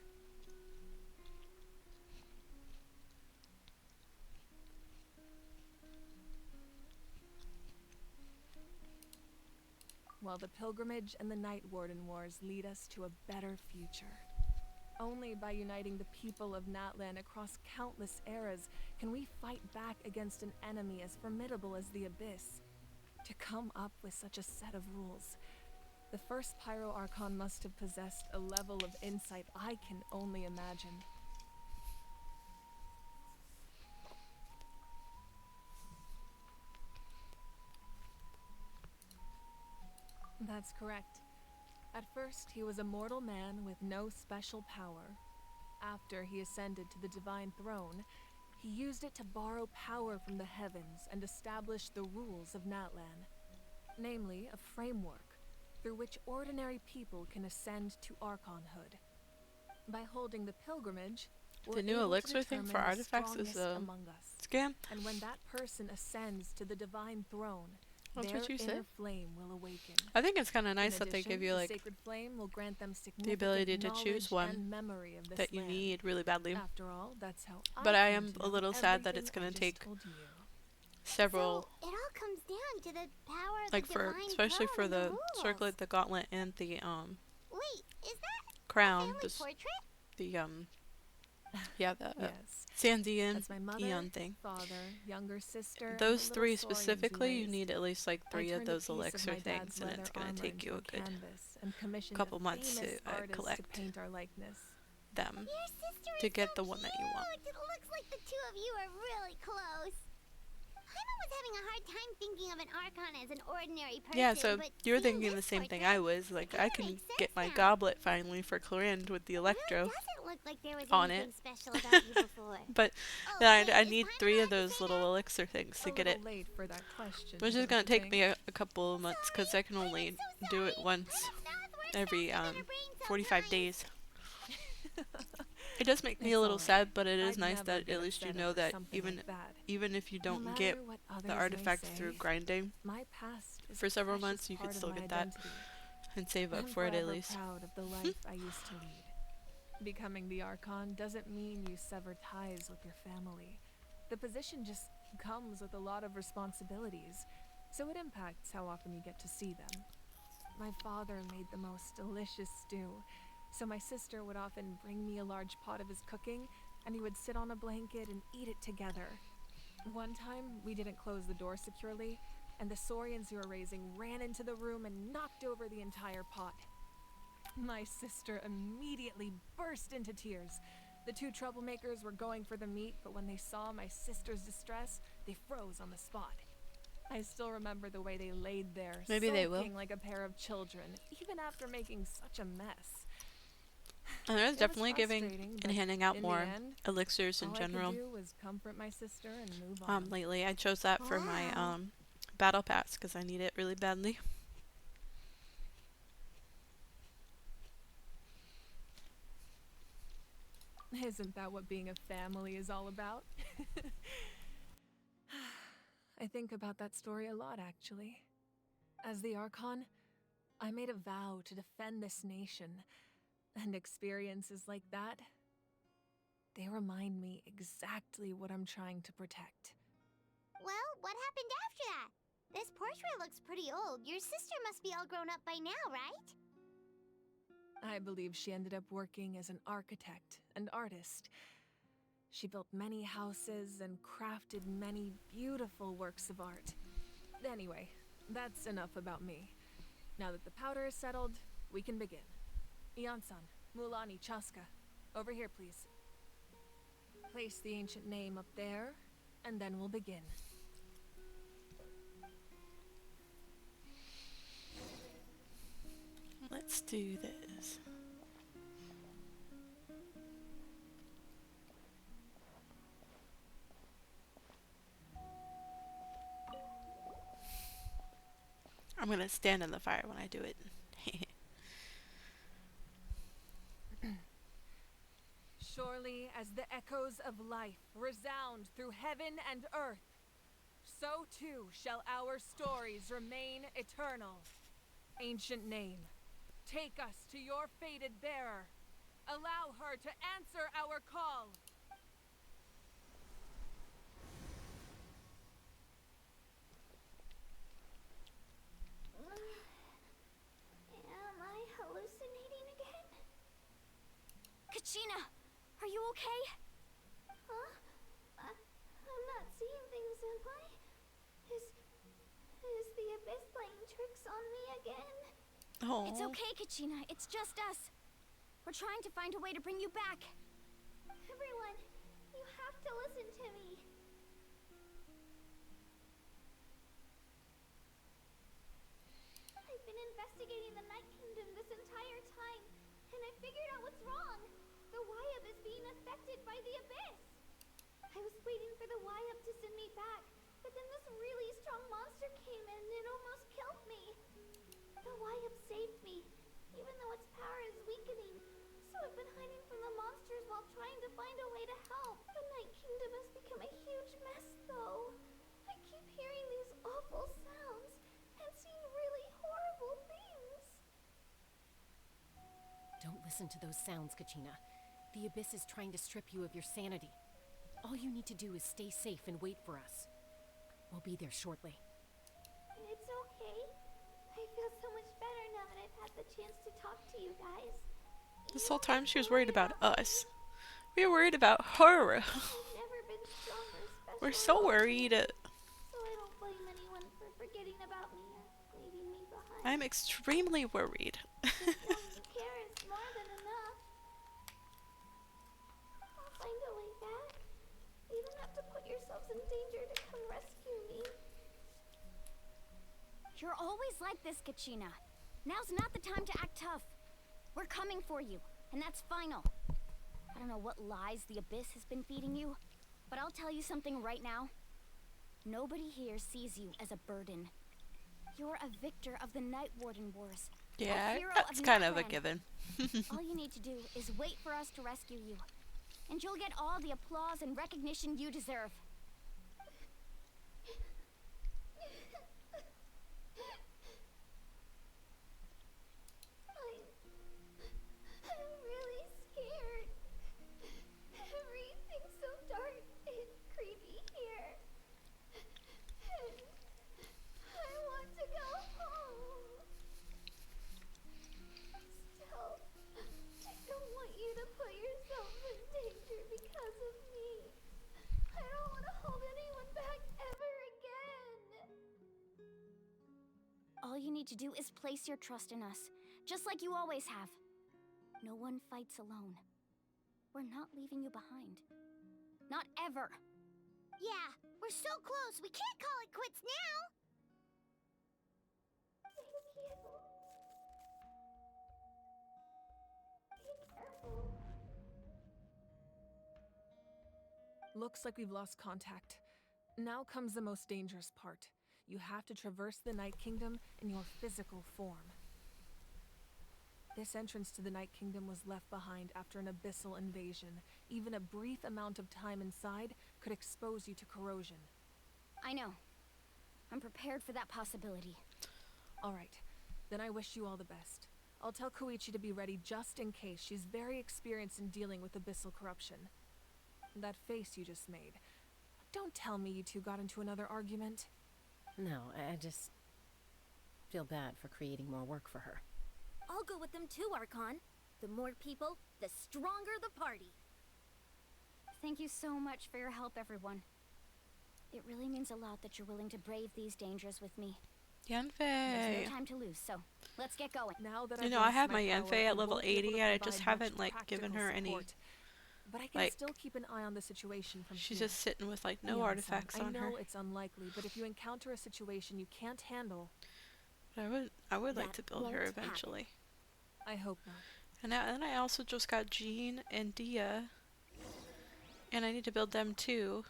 While the pilgrimage and the Night Warden Wars lead us to a better future. Only by uniting the people of Natlan across countless eras can we fight back against an enemy as formidable as the Abyss. To come up with such a set of rules, the first Pyro Archon must have possessed a level of insight I can only imagine. That's correct. At first, he was a mortal man with no special power. After he ascended to the divine throne, he used it to borrow power from the heavens and establish the rules of Natlan. Namely, a framework through which ordinary people can ascend to Archonhood. By holding the pilgrimage, we're The new able to elixir thing for determine the artifacts is strongest among us. Scam. And when that person ascends to the divine throne, That's their what you inner said. flame will awaken. I think it's kind of nice In that they addition, give you the like sacred flame will grant them the ability to significant choose knowledge one and memory of this that you land. need really badly. After all, that's how But I came am to a know little sad that it's everything I gonna just take told you. several, So it all comes down to the power of like the for divine especially throne for and the rules. circlet, the gauntlet, and the Wait, is that crown. family This portrait? the yeah, the Yes. Sandian That's my mother, Eon thing. father, younger sister, and Those the three little Saurians we specifically, you raised. need at least like I 3 of turned a those piece of elixir my things, dad's and leather it's gonna armor take you a into good canvas and commissioned couple a months to famous artist collect to paint our likeness. them Your sister to is get so the one that you want. cute. It looks like the two of you are really close. Paimon was having a hard time thinking of an Archon as an ordinary person. Yeah, so but you're seeing thinking the this same thing portrait, I was. Like, kinda I can makes get sense my now. goblet finally for Clorind with the It electro. really doesn't look like there was on anything it. special about you before. But Oh, then wait, I is need Paimon 3 of allowed to those say little that? elixir things to A get little it. late for that question. Which is don't gonna you take think? me a couple of months because I can only so do it sorry. once Paimon mouth works every faster than her brain 45 sometimes. days. It does make me It's a little alright. sad, but it is I'd nice never that get at least you upset know over that something even like that. even if you No don't matter get what others the may artifacts say, through grinding my past is for a several precious months, you part could of still my get that identity. and save up I'm for it at forever least. proud of the life I used to lead. Becoming the Archon doesn't mean you sever ties with your family. The position just comes with a lot of responsibilities, so it impacts how often you get to see them. My father made the most delicious stew, so my sister would often bring me a large pot of his cooking, and we would sit on a blanket and eat it together. One time, we didn't close the door securely, and the Saurians who were raising ran into the room and knocked over the entire pot. My sister immediately burst into tears. The two troublemakers were going for the meat, but when they saw my sister's distress, they froze on the spot. I still remember the way they laid there, Maybe they will. sulking like a pair of children, even after making such a mess. And there's It was definitely giving frustrating, and but handing out in more the end, elixirs in all general. I could do was comfort my sister and move on. Lately, I chose that for my battle pass because I need it really badly. Isn't that what being a family is all about? I think about that story a lot, actually. As the Archon, I made a vow to defend this nation, and experiences like that, they remind me exactly what I'm trying to protect. Well, what happened after that? This portrait looks pretty old. Your sister must be all grown up by now, right? I believe she ended up working as an architect and artist. She built many houses and crafted many beautiful works of art. Anyway, that's enough about me. Now that the powder is settled, we can begin. Iansan, Mulani, Chaska, over here, please. Place the ancient name up there, and then we'll begin. Let's do this. I'm gonna stand in the fire when I do it. Surely as the echoes of life resound through heaven and earth, so too shall our stories remain eternal. Ancient name, take us to your fated bearer. Allow her to answer our call. Am I hallucinating again? Kachina, are you okay? Huh? I'm not seeing things, am I? Is the Abyss playing tricks on me again? Oh. It's okay, Kachina. It's just us. We're trying to find a way to bring you back. Everyone, you have to listen to me. I've been investigating the Night Kingdom this entire time, and I figured out what's wrong. The Wyab is being affected by the Abyss. I was waiting for the Wyab to send me back, but then this really strong monster came in and it almost killed me. The Wyab saved me, even though its power is weakening. So I've been hiding from the monsters while trying to find a way to help. The Night Kingdom has become a huge mess, though. I keep hearing these awful sounds and seeing really horrible things. Don't listen to those sounds, Kachina. The Abyss is trying to strip you of your sanity. All you need to do is stay safe and wait for us. We'll be there shortly. It's okay. I feel so much better now that I've had the chance to talk to you guys. This whole time she was worried about us. We were worried about her. I've never been strong or special. We're so worried. So I don't blame anyone for forgetting about me or leaving me behind. I'm extremely worried. Just knowing you care is more than enough. I'll find a way back. You don't have to put yourselves in danger to come rescue me. You're always like this, Kachina. Now's not the time to act tough. We're coming for you, and that's final. I don't know what lies the Abyss has been feeding you, but I'll tell you something right now. Nobody here sees you as a burden. You're a victor of the Night Warden Wars. Yeah, a hero that's of kind of a Natlan. given. All you need to do is wait for us to rescue you, and you'll get all the applause and recognition you deserve. I'm really scared. Everything's so dark and creepy here. And I all you need to do is place your trust in us, just like you always have. No one fights alone. We're not leaving you behind. Not ever. Yeah, we're so close. We can't call it quits now. Looks like we've lost contact. Now comes the most dangerous part. You have to traverse the Night Kingdom in your physical form. This entrance to the Night Kingdom was left behind after an abyssal invasion. Even a brief amount of time inside could expose you to corrosion. I know. I'm prepared for that possibility. All right, then I wish you all the best. I'll tell Koichi to be ready just in case. She's very experienced in dealing with abyssal corruption. That face you just made. Don't tell me you two got into another argument. No, I just feel bad for creating more work for her. I'll go with them too, Archon. The more people, the stronger the party. Thank you so much for your help, everyone. It really means a lot that you're willing to brave these dangers with me. There's Yanfei. no time to lose, so let's get going. Now that You I've know, I lost have my power, Yanfei I at level won't be able 80 to and I just provide haven't much like given practical her any. support. But I can like, still keep an eye on the situation from She's here. just sitting with like no Yes, artifacts on I her. know it's unlikely, but if you encounter a situation you can't handle, But I would like That to build her won't happen. eventually. I hope not. And then I also just got Jean and Dia, and I need to build them too.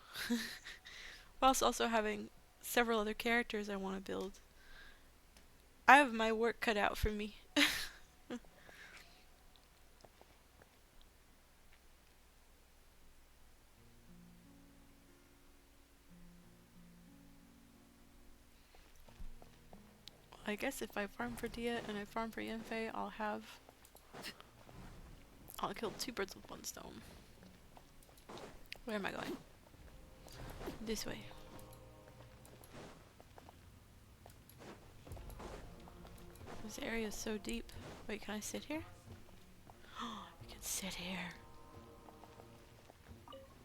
Whilst also having several other characters I want to build. I have my work cut out for me. I guess if I farm for Dia and I farm for Yanfei, I'll kill two birds with one stone. Where am I going? This way. This area is so deep. Wait, can I sit here? Oh, I can sit here.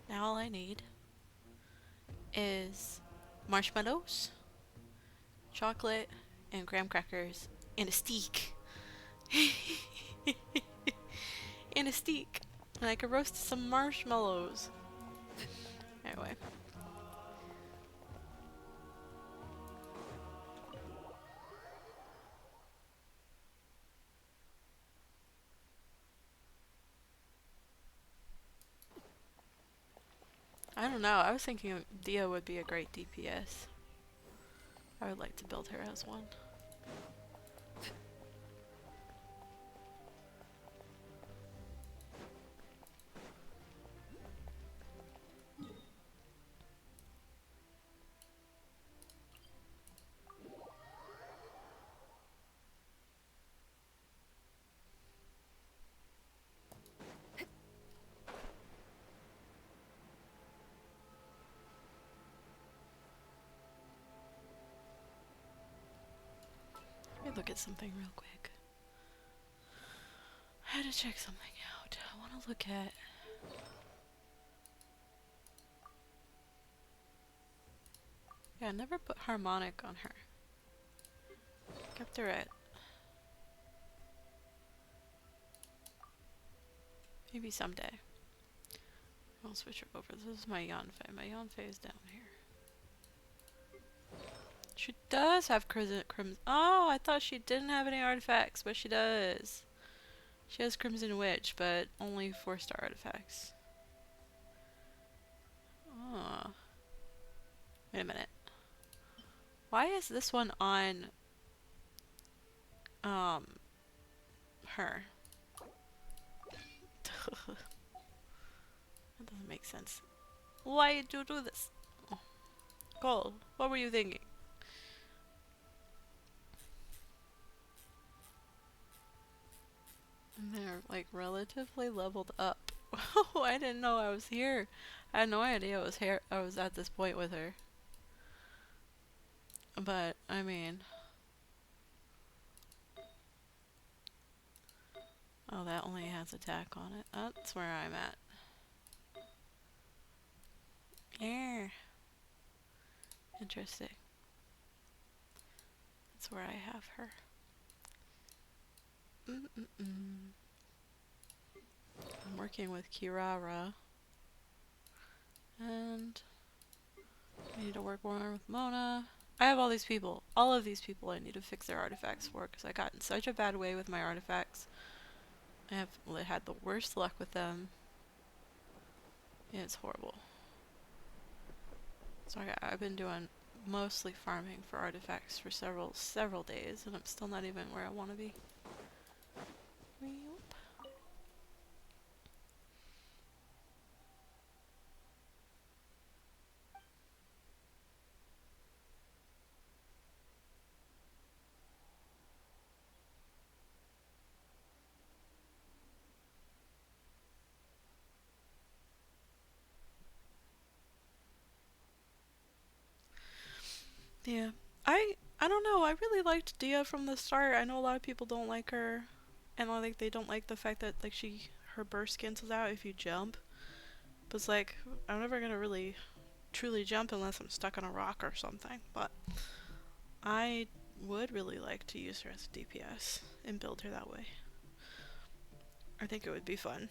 Now all I need is marshmallows, chocolate, and graham crackers, and a steak. And a steak. And I could roast some marshmallows. Anyway. I don't know. I was thinking Dia would be a great DPS. I would like to build her as one. Let me look at something real quick. I had to check something out. I want to look at... Yeah, I never put harmonic on her. Kept her at... Maybe someday. I'll switch her over. This is my Yanfei. My Yanfei is down here. She does have crimson. Oh, I thought she didn't have any artifacts, but she does. She has Crimson Witch, but only 4-star artifacts. Oh. Wait a minute. Why is this one on her? That doesn't make sense. Why did you do this? Oh. Cole, what were you thinking? And they're like relatively leveled up. Oh, I didn't know I was here. I had no idea I was here. I was at this point with her. But I mean, oh, that only has attack on it. That's where I'm at. Yeah. Interesting. That's where I have her. I'm working with Kirara. And I need to work more with Mona. I have all these people. All of these people I need to fix their artifacts for because I got in such a bad way with my artifacts. I have had the worst luck with them. It's horrible. So I've been doing mostly farming for artifacts for several days, and I'm still not even where I want to be. Yeah. I don't know. I really liked Dia from the start. I know a lot of people don't like her, and like they don't like the fact that like her burst cancels out if you jump. But it's like I'm never gonna really truly jump unless I'm stuck on a rock or something. But I would really like to use her as a DPS and build her that way. I think it would be fun.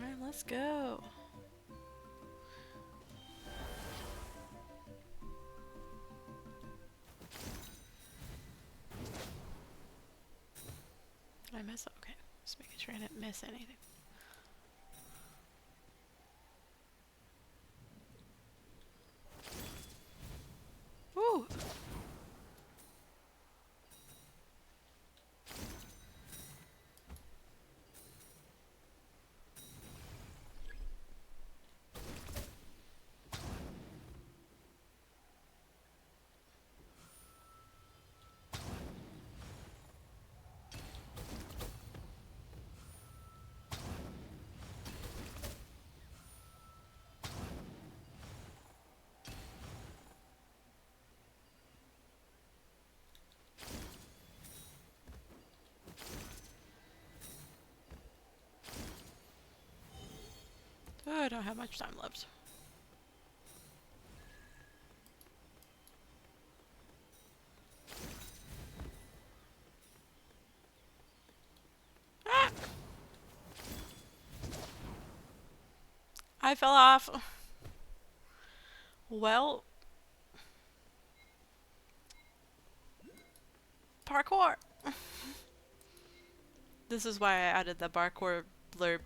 Alright, let's go. Did I mess up? Okay. Just making sure I didn't miss anything. Woo! Oh, I don't have much time left. Ah! I fell off. Well, parkour. This is why I added the parkour blurb.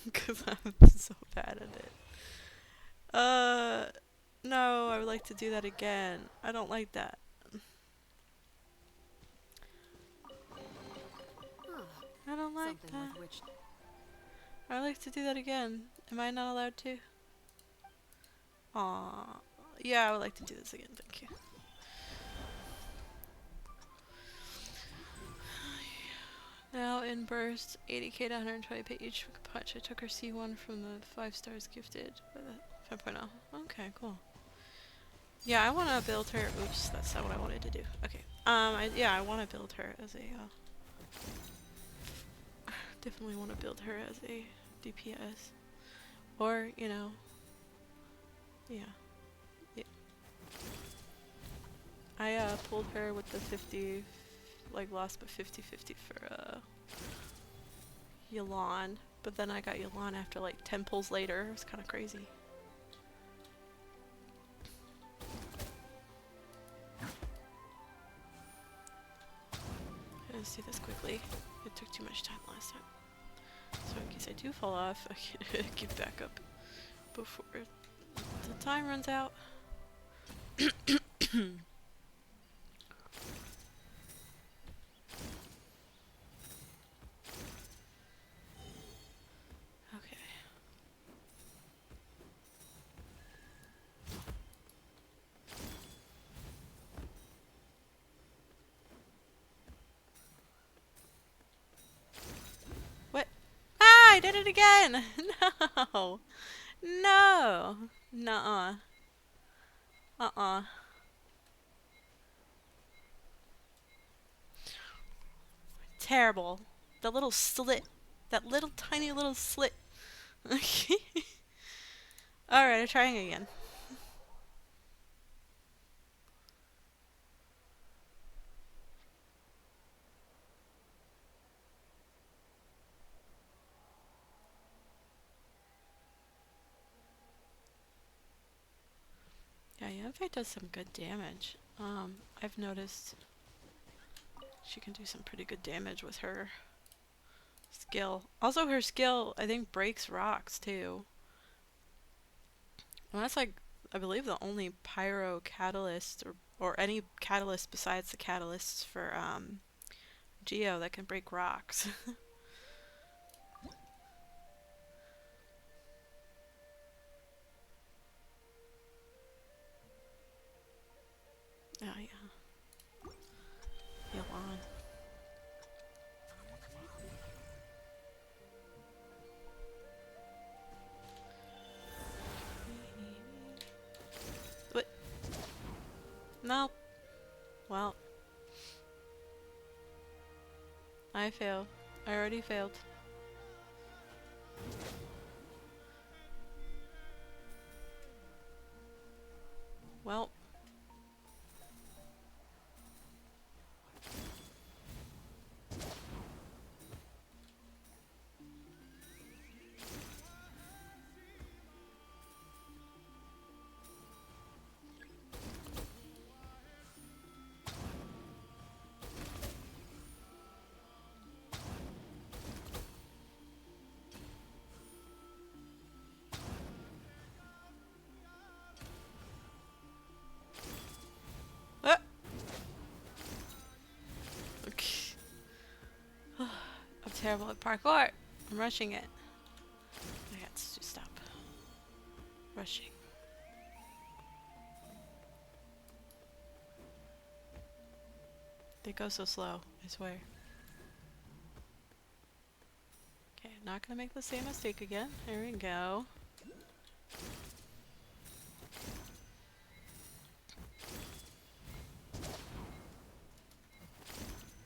Because I'm so bad at it. No, I would like to do that again. I don't like that. I don't like that. I would like to do that again. Am I not allowed to? Aww. Yeah, I would like to do this again, thank you. Now in bursts, 80k to 120 pay each for punch. I took her C1 from the 5 stars gifted by the 5.0. Okay, cool. Yeah, I want to build her. Oops, that's not what I wanted to do. Okay. Yeah, I want to build her as a. Definitely want to build her as a DPS, or you know. Yeah. Yeah. I pulled her with the 50. Like lost but 50-50 for Yelan, but then I got Yelan after like 10 pulls later. It was kind of crazy. Let's do this quickly. It took too much time last time. So in case I do fall off, I can get back up before the time runs out. again! No! No! Nuh-uh. Uh-uh. Terrible. The little slit. That little tiny little slit. Alright, I'm trying again. Yeah, Yanfei does some good damage. I've noticed she can do some pretty good damage with her skill. Also, her skill, I think, breaks rocks, too. And that's like, I believe, the only pyro catalyst, or any catalyst besides the catalysts for, Geo that can break rocks. Oh, yeah. Heal on. What? No. Well. I failed. I already failed. Well. Okay. I'm terrible at parkour. I'm rushing it. I got to stop. Rushing. They go so slow, I swear. Okay, I'm not gonna make the same mistake again. Here we go.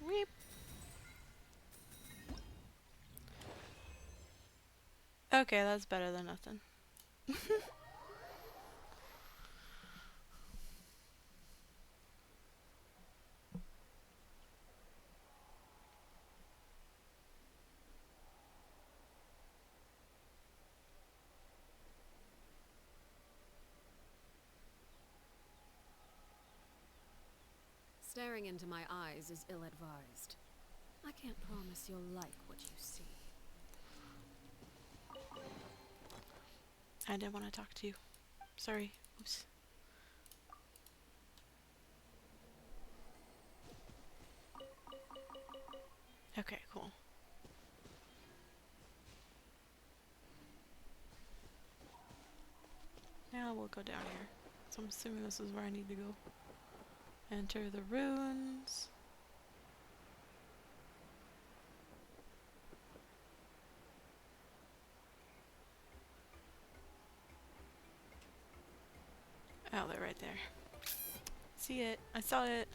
Weep. Okay, that's better than nothing. Staring into my eyes is ill-advised. I can't promise you'll like what you see. I didn't want to talk to you. Sorry. Oops. Okay, cool. Now we'll go down here. So I'm assuming this is where I need to go. Enter the ruins. Oh, they're right there. See it. I saw it.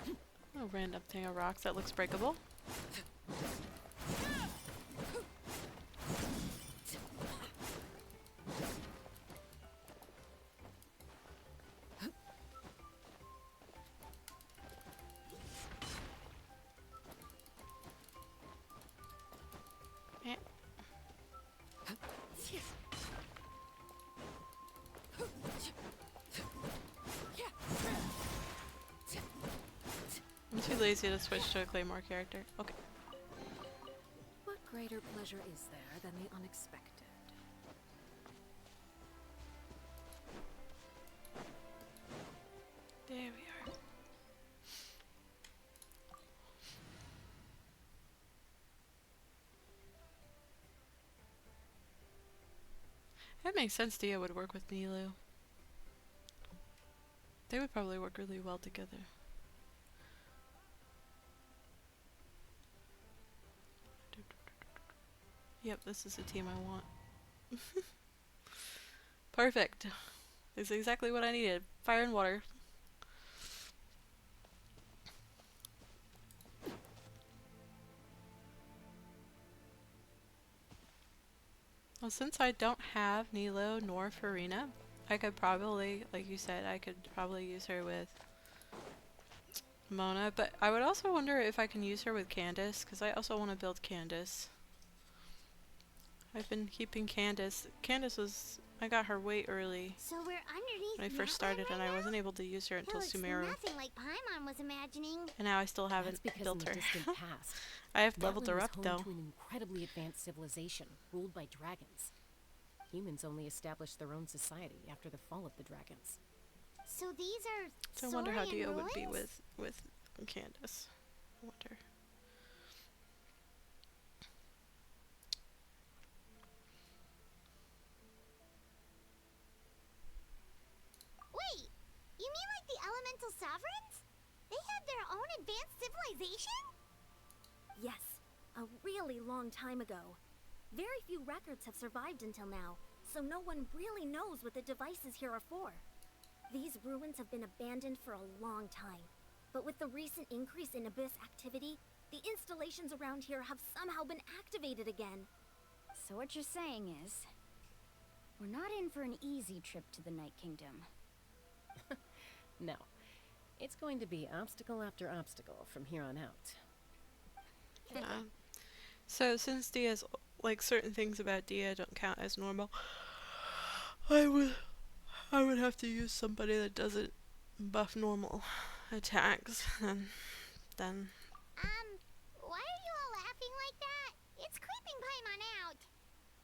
A random thing of rocks that looks breakable. I'm too lazy to switch to a Claymore character. Okay. What greater pleasure is there than the unexpected? There we are. That makes sense. Dia would work with Nilu. They would probably work really well together. Yep, this is the team I want. Perfect. This is exactly what I needed. Fire and water. Well, since I don't have Nilo nor Farina, I could probably, like you said, I could probably use her with Mona, but I would also wonder if I can use her with Candace, because I also want to build Candace. I've been keeping Candace. Candace was, I got her way early So we're underneath when I first Natlan started, right and I now? wasn't able to use her That until looks Sumeru, nothing like Paimon was imagining. and now I still That's haven't because in built the her. distant past, I have leveled Natlan her was up home though. to an incredibly advanced civilization ruled by dragons. Humans only established their own society after the fall of the dragons. So these are So I wonder how Saurian Dio would be ruins? with Candace. I wonder. Wait, you mean like the elemental sovereigns? They had their own advanced civilization? Yes, a really long time ago. Very few records have survived until now, so no one really knows what the devices here are for. These ruins have been abandoned for a long time, but with the recent increase in Abyss activity, the installations around here have somehow been activated again. So what you're saying is, we're not in for an easy trip to the Night Kingdom. No. It's going to be obstacle after obstacle from here on out. Yeah. So since Dia's, like certain things about Dia don't count as normal, I would have to use somebody that doesn't buff normal attacks, and then Why are you all laughing like that? It's creeping Paimon out.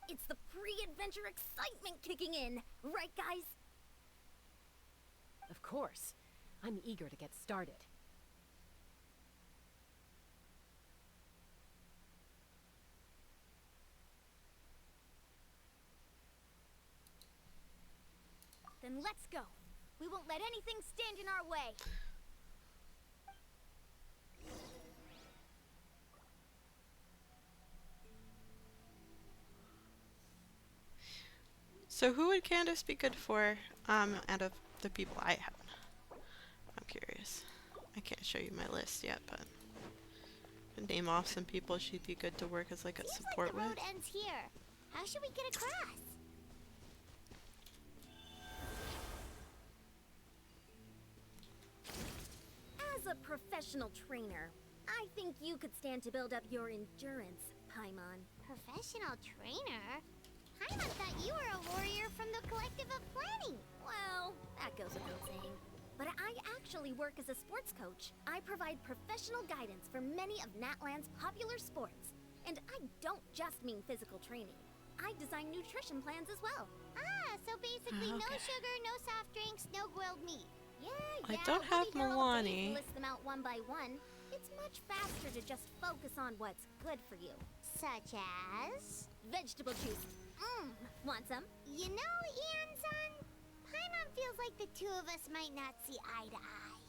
It's the pre-adventure excitement kicking in, right guys? Of course. I'm eager to get started. Then let's go. We won't let anything stand in our way. so who would Candace be good for? Out of the people I have, I'm curious. I can't show you my list yet, but I could name off some people she'd be good to work as like a Seems support like the with. road ends here. How should we get across? As a professional trainer, I think you could stand to build up your endurance, Paimon. Professional trainer? Paimon thought you were a warrior from the Collective of Planning. Well, that goes without saying. But I actually work as a sports coach. I provide professional guidance for many of Natlan's popular sports. And I don't just mean physical training. I design nutrition plans as well. Ah, so basically no Okay. sugar, no soft drinks, no grilled meat. Yeah, I don't we'll have be here all day to Milani. list them out one by one. It's much faster to just focus on what's good for you. Such as? Vegetable juice. Want some? You know, Ian-san, Paimon feels like the two of us might not see eye to eye.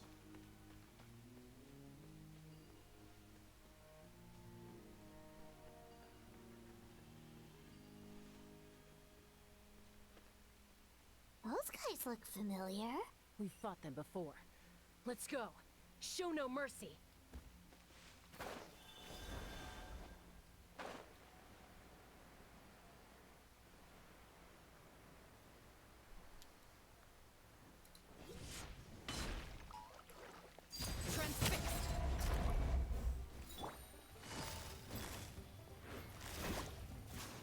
Those guys look familiar. We've fought them before. Let's go. Show no mercy. Transfixed.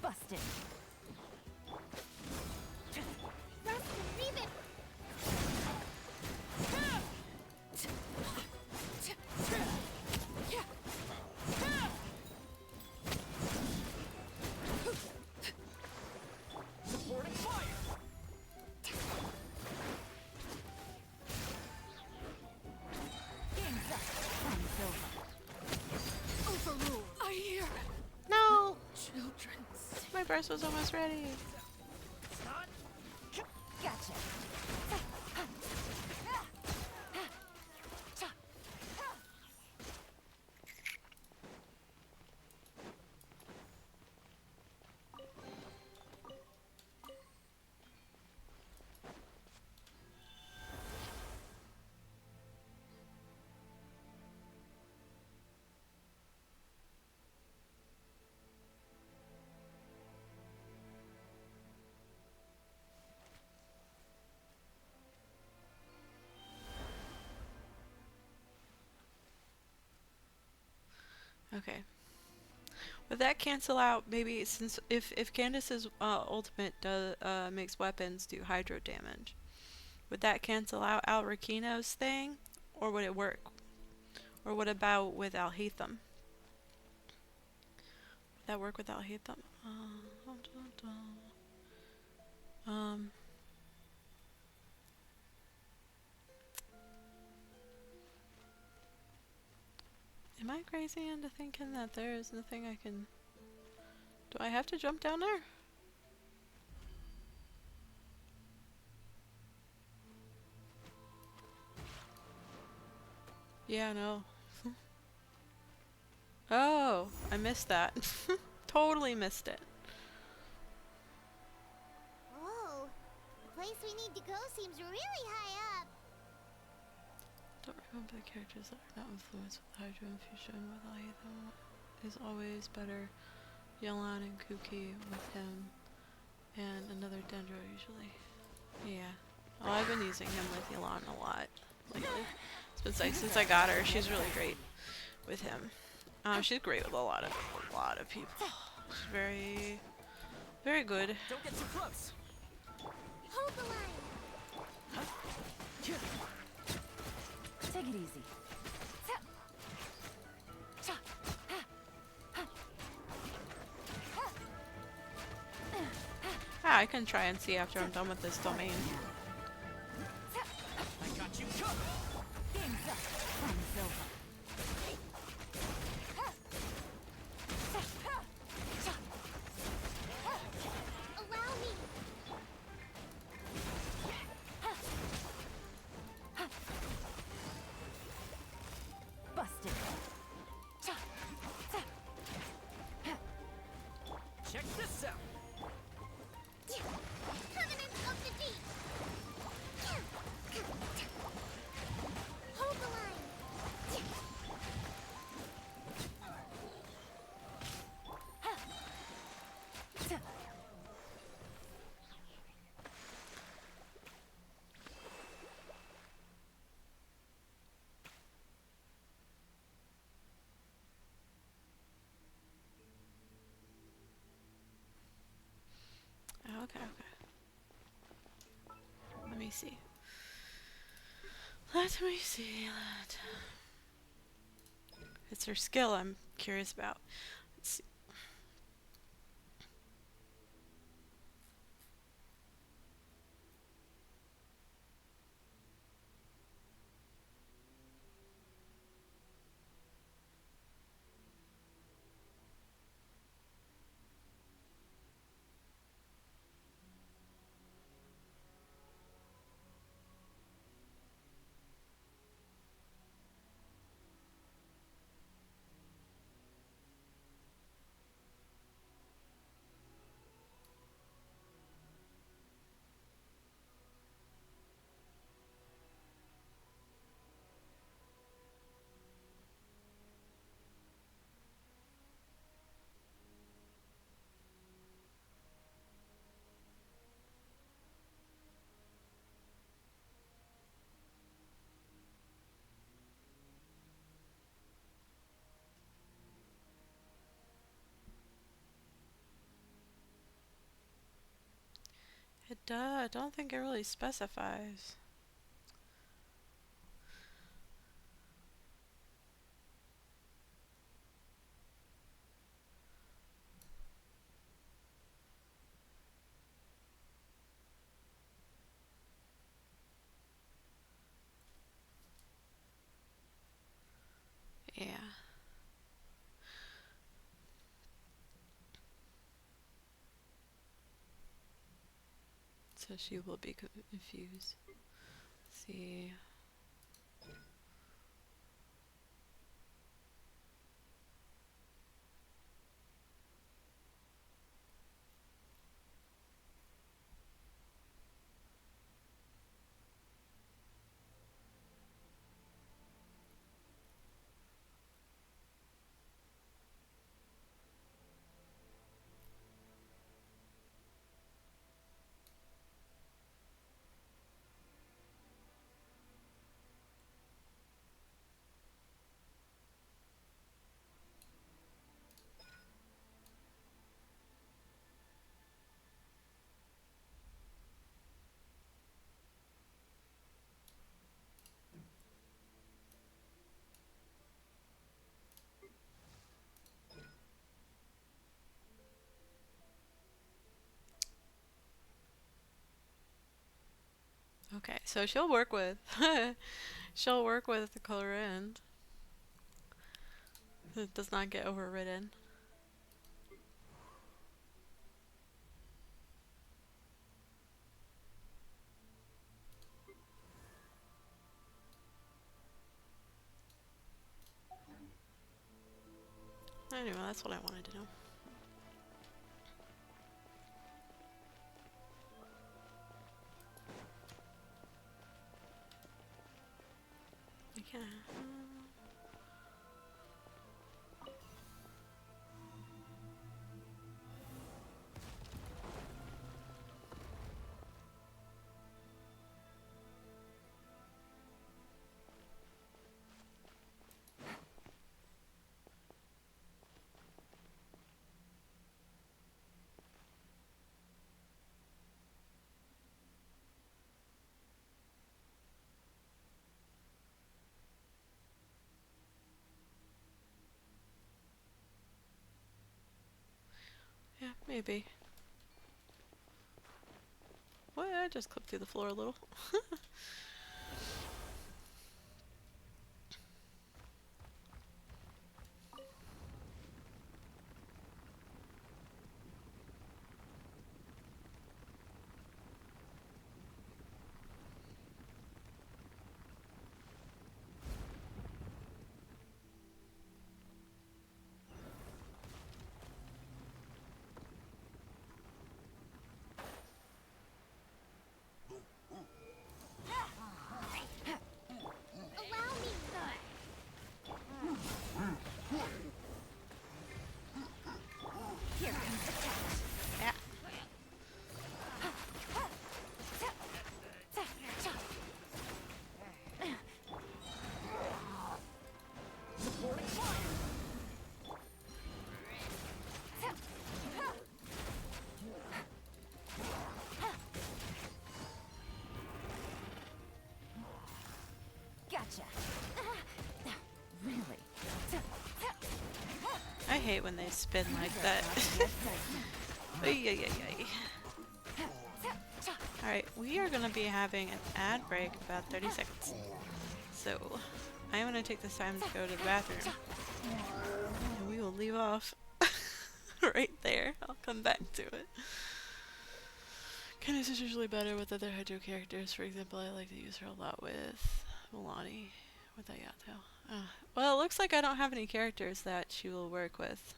Busted. Rest and leave it. Supporting fire! Game's up. Time's over. Overruled. I hear No! children's. My burst was almost ready. Gotcha. Okay. Would that cancel out maybe since if Candace's ultimate makes weapons do hydro damage? Would that cancel out Rakino's thing, or would it work? Or what about with Alhaitham? Would that work with Alhaitham? Am I crazy into thinking that there is nothing I can... Do I have to jump down there? Yeah, no. Oh, I missed that. Totally missed it. Whoa, the place we need to go seems really high up. Don't remember the characters that are not influenced with hydro infusion with Alhaitham. Is always better Yelan and Kuki with him, and another Dendro usually. Yeah. Oh, I've been using him with Yelan a lot lately. It's been since I got her. She's really great with him. She's great with a lot of people. She's very, very good. Don't get too close. Hold the line. Take it easy. I can try and see after I'm done with this domain. I got you covered. Game's up. Time's over. Allow me. Busted. Check this out. Covenant of the Deep. Hold the line. Okay. Let me see. Let me see. It's her skill I'm curious about. Let's see. It does. I don't think it really specifies. Yeah. So she will be confused. Let's see. Okay, so she'll work with she'll work with the Corinne. It does not get overridden. Anyway, that's what I wanted to know. Yeah. Yeah, maybe. What? I just clipped through the floor a little. Allow me, sir. Here comes the test. Yeah. Gotcha. Really? I hate when they spin like that. Ay, ay, ay, ay. Alright, we are gonna be having an ad break about 30 seconds. So, I'm gonna take this time to go to the bathroom. And we will leave off right there. I'll come back to it. Candace is usually better with other Hydro characters. For example, I like to use her a lot with Milani, with Ayato. Well, it looks like I don't have any characters that she will work with,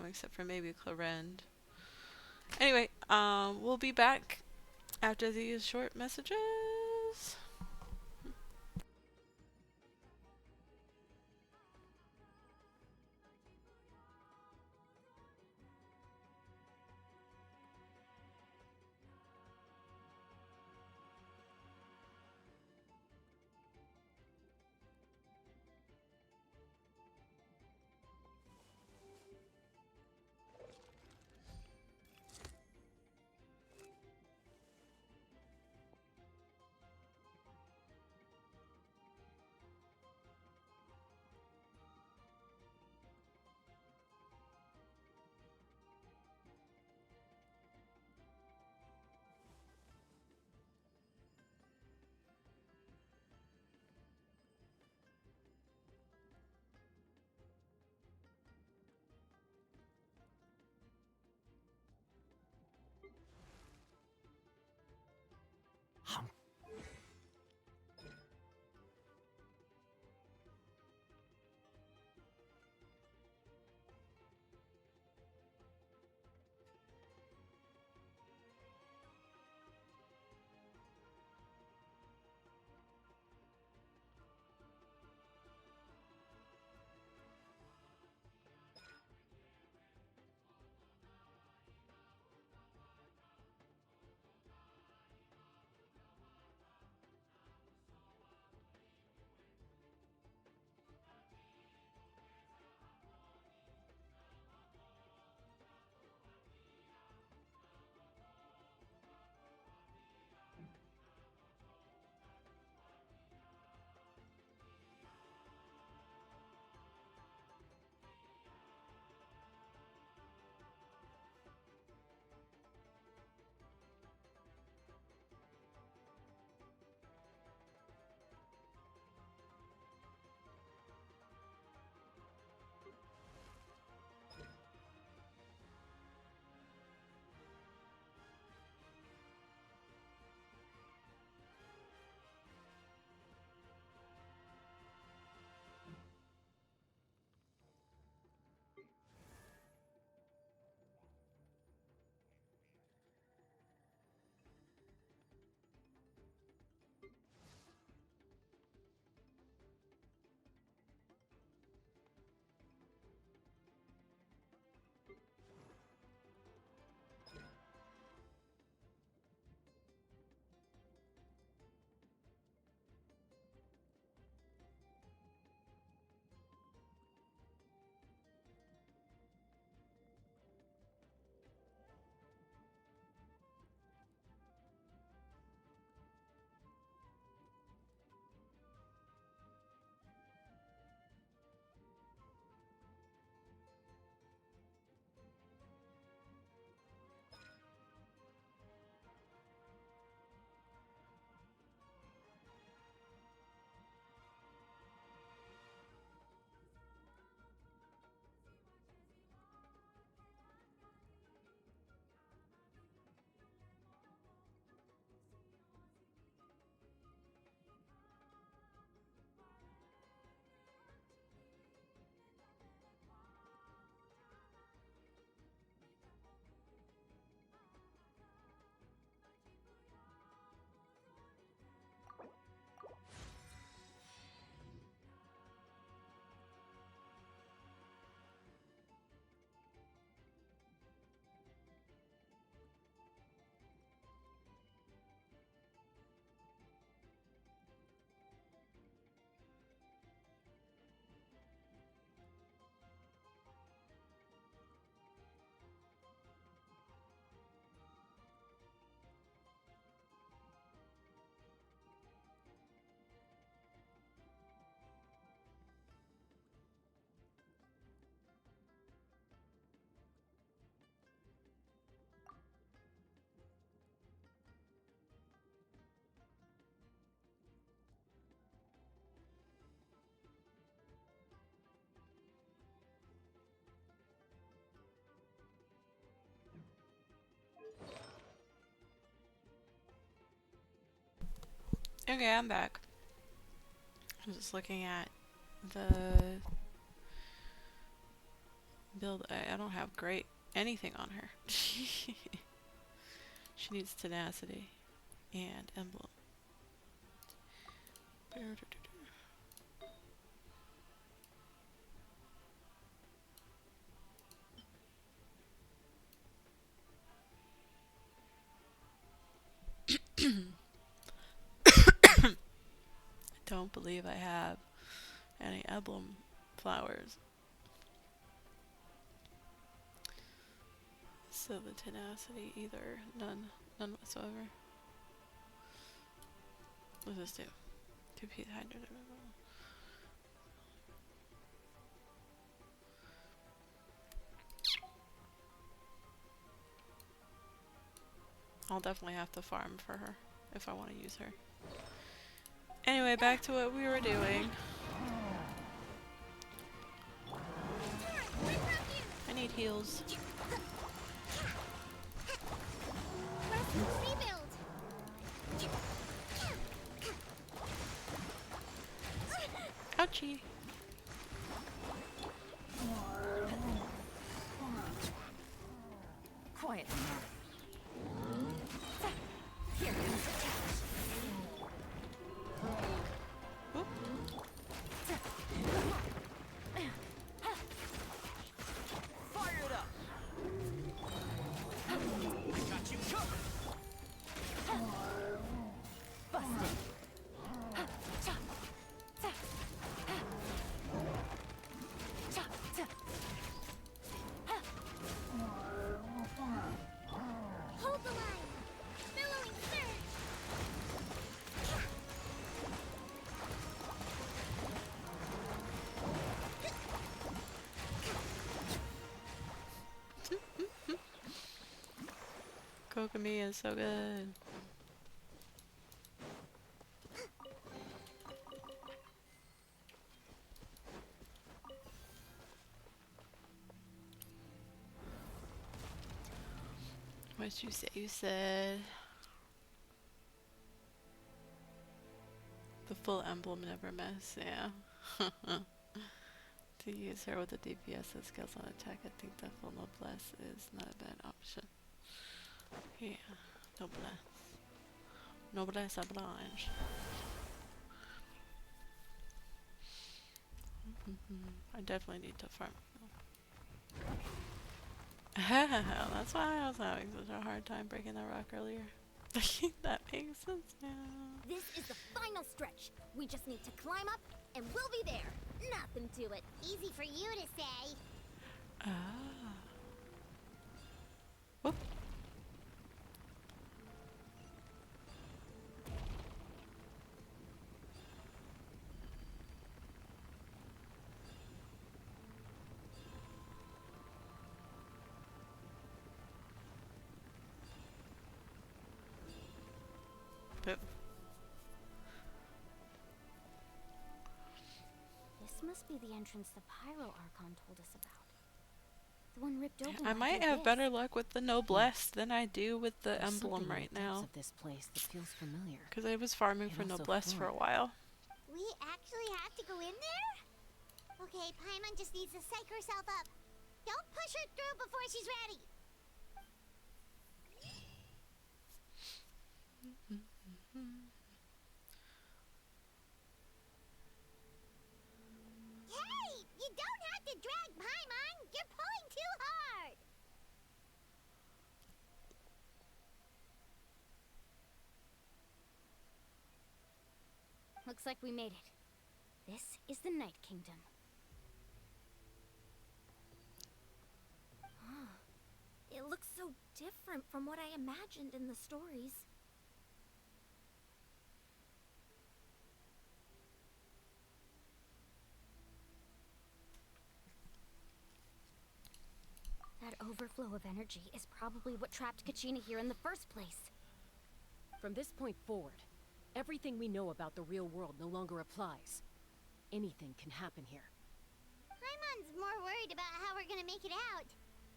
except for maybe Clarend. Anyway, we'll be back after these short messages. Okay, I'm back. I'm just looking at the build. I don't have great anything on her. She needs tenacity and emblem. I don't believe I have any emblem flowers. So the tenacity, either none whatsoever. What does this do? 2 piece hydrogen. I'll definitely have to farm for her if I want to use her. Anyway, back to what we were doing. I need heals. Ouchie. Quiet. Here comes the test. Oop. Fire it up. Got you covered. Busted. Hold the line! Billowing surge! Kokomi is so good. What'd you say? You said the full emblem never miss, yeah. To use her with the DPS and skills on attack, I think the full noblesse is not a bad option. Yeah, noblesse. Noblesse oblige. I definitely need to farm. That's why I was having such a hard time breaking that rock earlier. That makes sense now. This is the final stretch. We just need to climb up, and we'll be there. Nothing to it. Easy for you to say. Ah. Whoop. Boop. This must be the entrance the Pyro Archon told us about. The one ripped open. I might have better luck with the noblesse than I do with the There's emblem something right in the depths now. of this place that feels familiar. Because I was farming And for also noblesse for a foreign. while. We actually have to go in there? Okay, Paimon just needs to psych herself up. Don't push her through before she's ready. Hey, you don't have to drag Paimon. You're pulling too hard. Looks like we made it. This is the Night Kingdom. It looks so different from what I imagined in the stories. That overflow of energy is probably what trapped Kachina here in the first place. From this point forward, everything we know about the real world no longer applies. Anything can happen here. Paimon's more worried about how we're gonna make it out.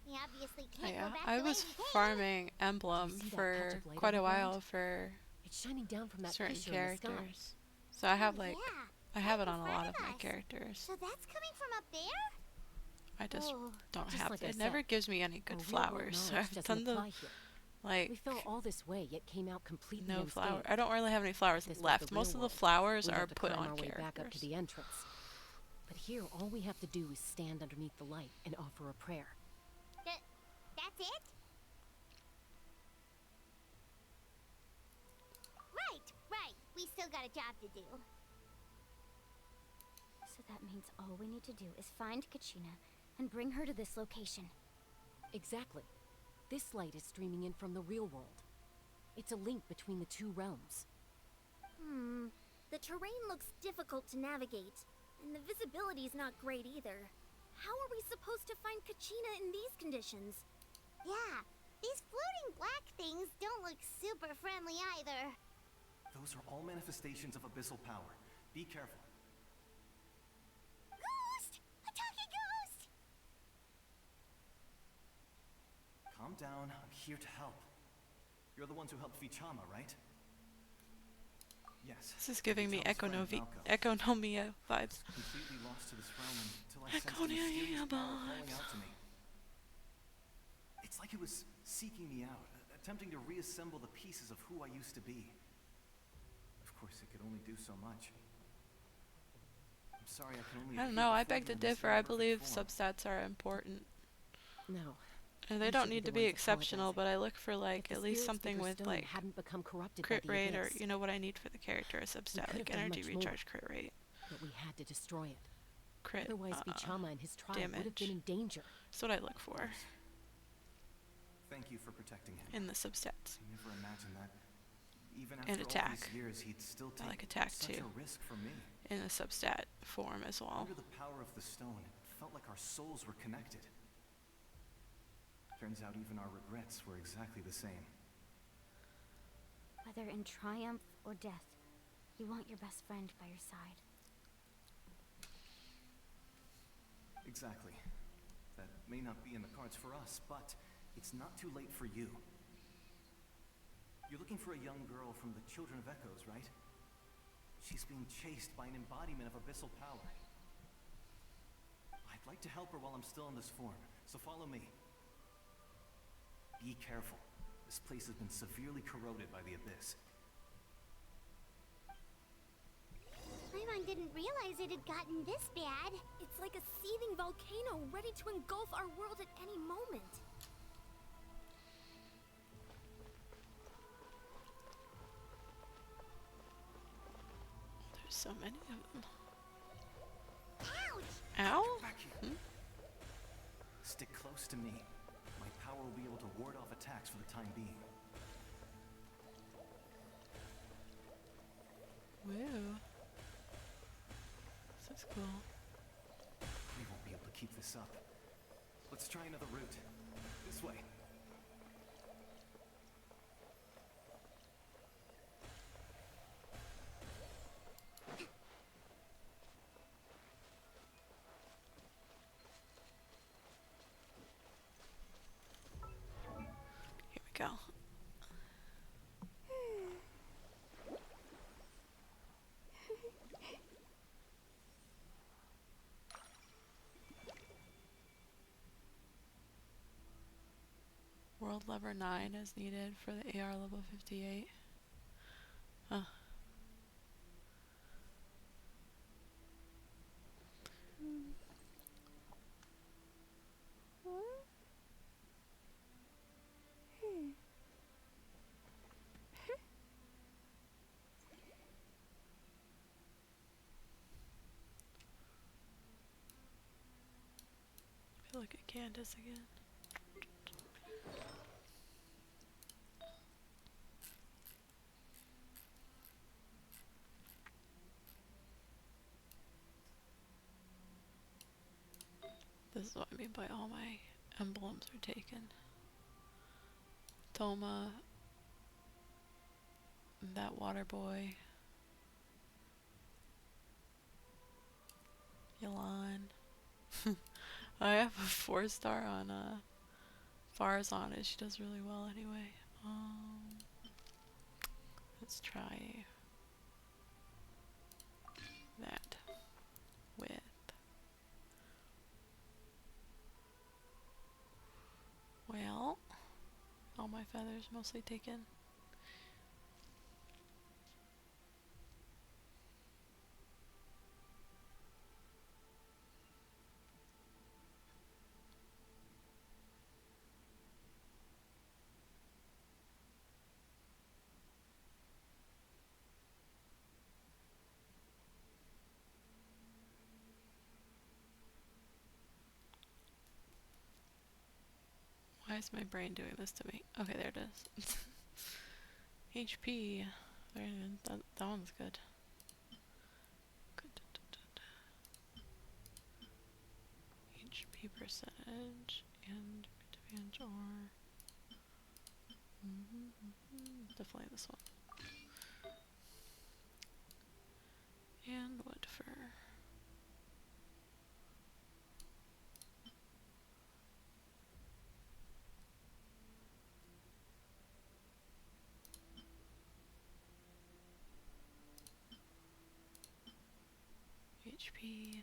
We obviously can't Yeah, go back I the was way we came. farming emblem see that for patch of light quite on a the while ground? for It's shining down from that certain fissure in the sky. characters. So I have like, Yeah, I have right it in on a front lot of of my us. characters. So that's coming from up there? I just Oh, don't just have like it. I It never said, gives me any good our real-world flowers. So knowledge I've doesn't done the apply here. like We fell all this way, yet came out completely no unscathed. flower. I don't really have any flowers This was left. the Most real of the world. flowers We'd are have to put climb on our way characters. back up to the entrance. But here, all we have to do is stand underneath the light and offer a prayer. That's it? Right. We still got a job to do. So that means all we need to do is find Kachina and bring her to this location. Exactly. This light is streaming in from the real world. It's a link between the two realms. The terrain looks difficult to navigate, and the visibility's not great either. How are we supposed to find Kachina in these conditions? Yeah, these floating black things don't look super friendly either. Those are all manifestations of abyssal power. Be careful. Ghost! A talking ghost! Calm down. I'm here to help. You're the ones who helped Vichama, right? Yes. This is giving me Vichama's friend, Malco. Economia vibes. Completely lost to this realm until I sensed a mysterious Economia power calling vibes. out to me. It's like it was seeking me out, attempting to reassemble the pieces of who I used to be. Of course, it could only do so much. I'm sorry, I can only. I don't appear know. I before beg you to in this differ. I imperfect believe form. substats are important. No. And they We don't should be need the to be ones exceptional, apologizing. but I look for like If at the least spirits something her with stone like hadn't become corrupted crit by the rate, or abyss, you know what I need for the character, a substat could like have done energy much more. recharge, crit rate, but we had to destroy it. crit Otherwise, Vichama and his tribe would have damage. been in danger. That's what I look for Thank you for protecting him. in the substats. I never imagined that. Even And after all attack. these years, he'd still I take like attack such too. a risk for me. In the substat form as well. Under the power of the stone, it felt like our souls were connected. Turns out even our regrets were exactly the same. Whether in triumph or death, you want your best friend by your side. Exactly. That may not be in the cards for us, but it's not too late for you. You're looking for a young girl from the Children of Echoes, right? She's being chased by an embodiment of abyssal power. I'd like to help her while I'm still in this form, so follow me. Be careful. This place has been severely corroded by the abyss. Paimon didn't realize it had gotten this bad. It's like a seething volcano ready to engulf our world at any moment. There's so many of them. Ouch! Ow? Back here. Stick close to me. My power will be able to ward off attacks for the time being. Woo. This is cool. We won't be able to keep this up. Let's try another route. This way. Here we go. World level 9 is needed for the AR level 58. Huh. I feel like a Candace again. This is what I mean by all my emblems are taken. Toma, that water boy, Yalan. I have a 4-star on Farzana. She does really well anyway. Let's try that with well, all my feathers mostly taken. Why is my brain doing this to me? Okay, there it is. HP. There, that one's good. HP percentage and advantage or definitely this one. And wood fur. HP.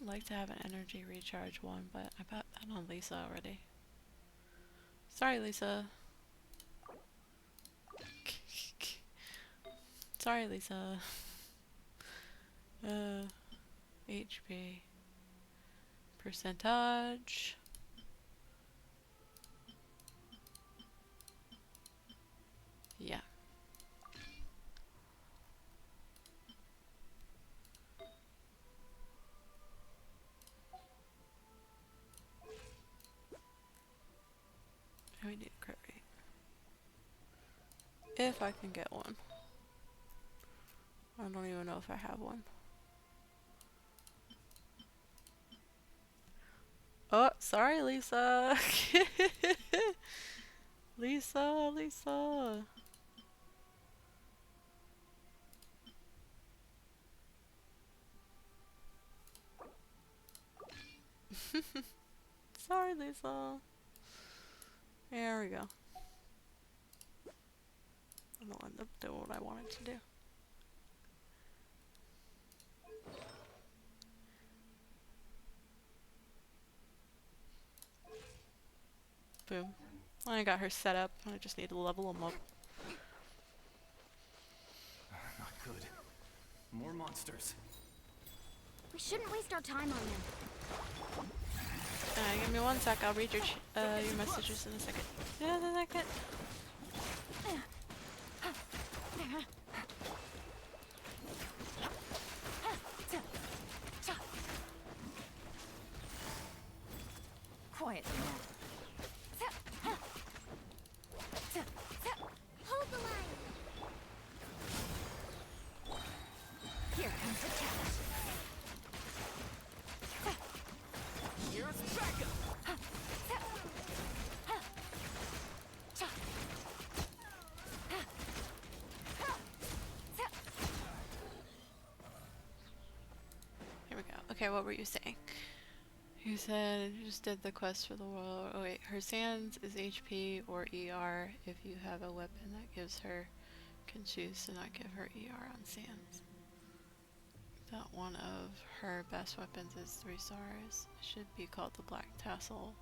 I'd like to have an energy recharge one, but I bet that on Lisa already. Sorry, Lisa. Sorry, Lisa. HP. Percentage. Yeah. We need a crit rate. If I can get one. I don't even know if I have one. Oh, sorry, Lisa. Lisa. Sorry, Lisa. There we go. I'll end up doing what I wanted to do. Boom. I got her set up. I just need to level them up. Not good. More monsters. We shouldn't waste our time on them. Give me 1 sec. I'll read your messages in a second. Yeah, in a second. Quietly now. Hold the line. Here comes the challenge. Here's backup. Here we go. Okay, what were you saying? You said you just did the quest for the world. Oh wait, her sands is HP or ER. If you have a weapon that gives her, can choose to not give her ER on sands. That one of her best weapons is 3 stars. It should be called the Black Tassel.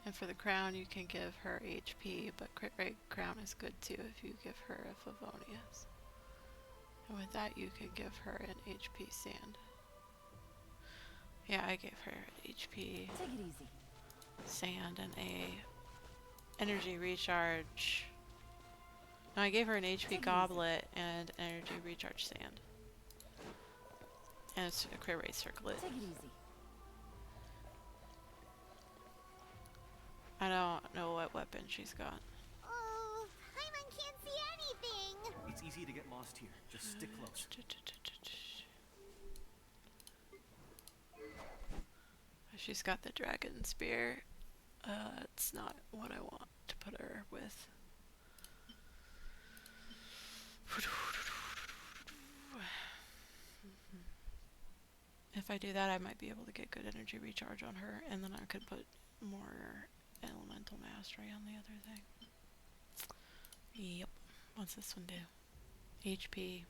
And for the crown, you can give her HP, but crit rate crown is good too if you give her a Favonius. And with that, you can give her an HP sand. Yeah, I gave her an HP Take it easy. sand and a energy recharge. No, I gave her an HP goblet and an energy recharge sand. And it's a crit rate circlet. Take it easy. I don't know what weapon she's got. Oh, Paimon can't see anything. It's easy to get lost here. Just stick close. She's got the dragon spear. It's not what I want to put her with. If I do that, I might be able to get good energy recharge on her, and then I could put more elemental mastery on the other thing. Yep. What's this one do? HP.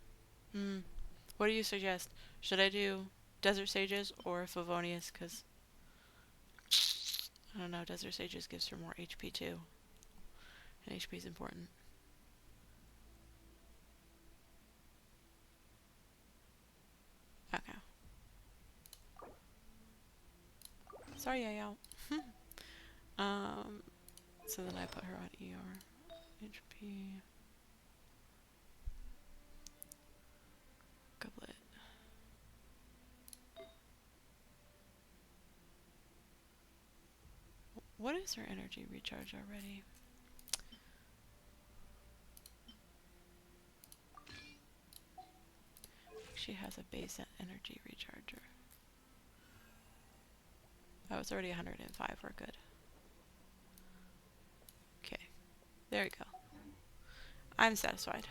What do you suggest? Should I do Desert Sages or Favonius? Because I don't know, Desert Sages gives her more HP too. And HP is important. Okay. Sorry, Yayo. So then I put her on ER. HP. Goblet. What is her energy recharge already? She has a base energy recharger. Oh, it's already 105. We're good. Okay. There we go. I'm satisfied.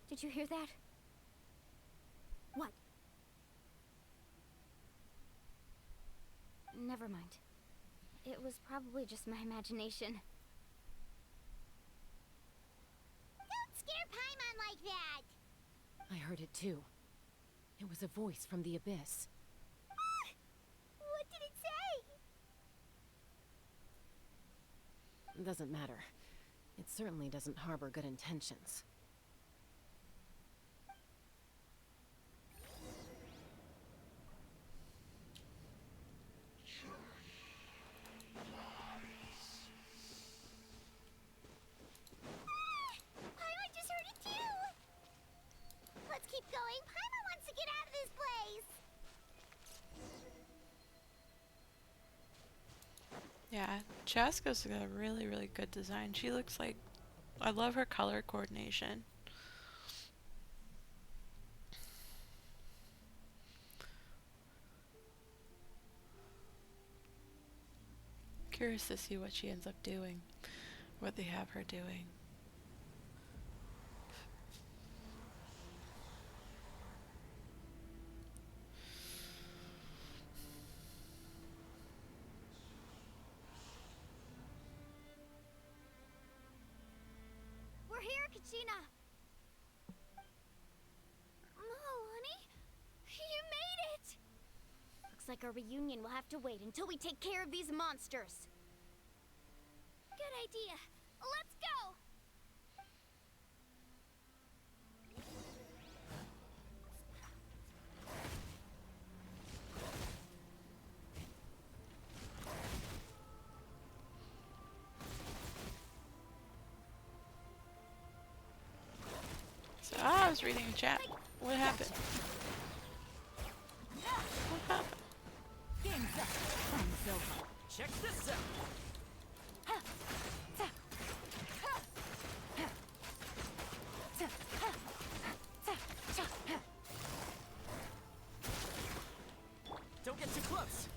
Did you hear that? What? Never mind. It was probably just my imagination. Don't scare Paimon like that! I heard it too. It was a voice from the abyss. What did it say? Doesn't matter. It certainly doesn't harbor good intentions. Paimon just heard it too! Let's keep going. Paimon wants to get out of this place! Yeah, Chaska's got a really, really good design. She looks like... I love her color coordination. Curious to see what she ends up doing. What they have her doing. We're here, Kachina! Oh, honey? You made it! Looks like our reunion will have to wait until we take care of these monsters. Good idea. Let's go! So, I was reading a chat. What happened? What happened? Game's up. Time's over. Check this out. Don't get too close.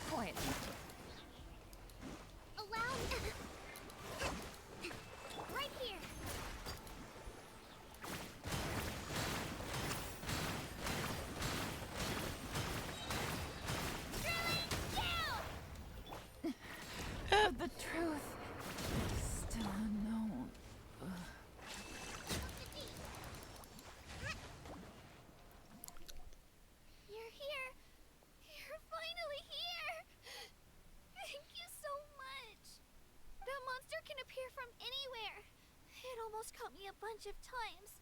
Quiet. Allow me. Right here. But the truth is still unknown. You're here. You're finally here. Thank you so much. That monster can appear from anywhere. It almost caught me a bunch of times.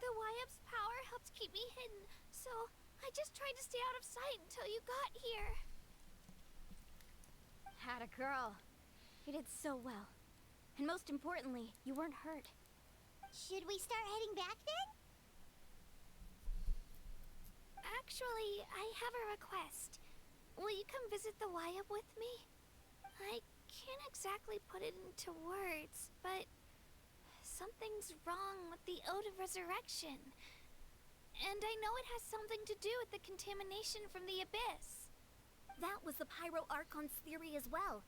The YF's power helped keep me hidden, so I just tried to stay out of sight until you got here. Had a girl. You did so well. And most importantly, you weren't hurt. Should we start heading back then? Actually, I have a request. Will you come visit the Wayab with me? I can't exactly put it into words, but something's wrong with the Ode of Resurrection. And I know it has something to do with the contamination from the Abyss. That was the Pyro Archon's theory as well.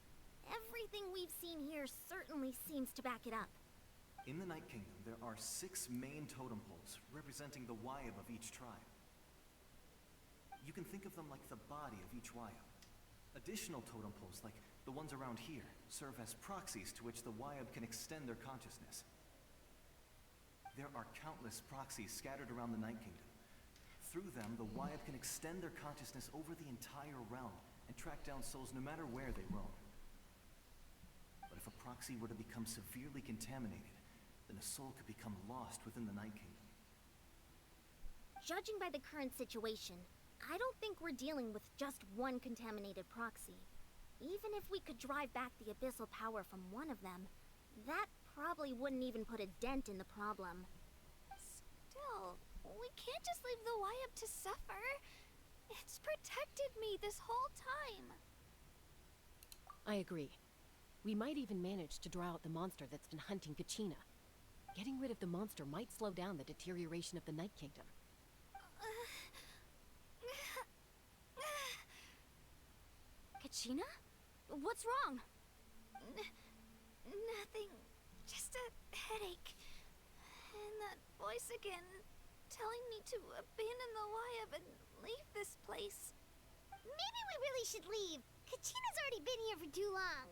Everything we've seen here certainly seems to back it up. In the Night Kingdom, there are 6 main totem poles representing the Wayab of each tribe. You can think of them like the body of each Wayab. Additional totem poles, like the ones around here, serve as proxies to which the Wayab can extend their consciousness. There are countless proxies scattered around the Night Kingdom. Through them, the Wayab can extend their consciousness over the entire realm and track down souls no matter where they roam. But if a proxy were to become severely contaminated, then a soul could become lost within the Night Kingdom. Judging by the current situation, I don't think we're dealing with just one contaminated proxy. Even if we could drive back the abyssal power from one of them, that probably wouldn't even put a dent in the problem. Still, we can't just leave the Wayab to suffer. It's protected me this whole time. I agree. We might even manage to draw out the monster that's been hunting Kachina. Getting rid of the monster might slow down the deterioration of the Night Kingdom. Kachina? What's wrong? Nothing. Just a headache. And that voice again, telling me to abandon the Wayab and leave this place. Maybe we really should leave. Kachina's already been here for too long.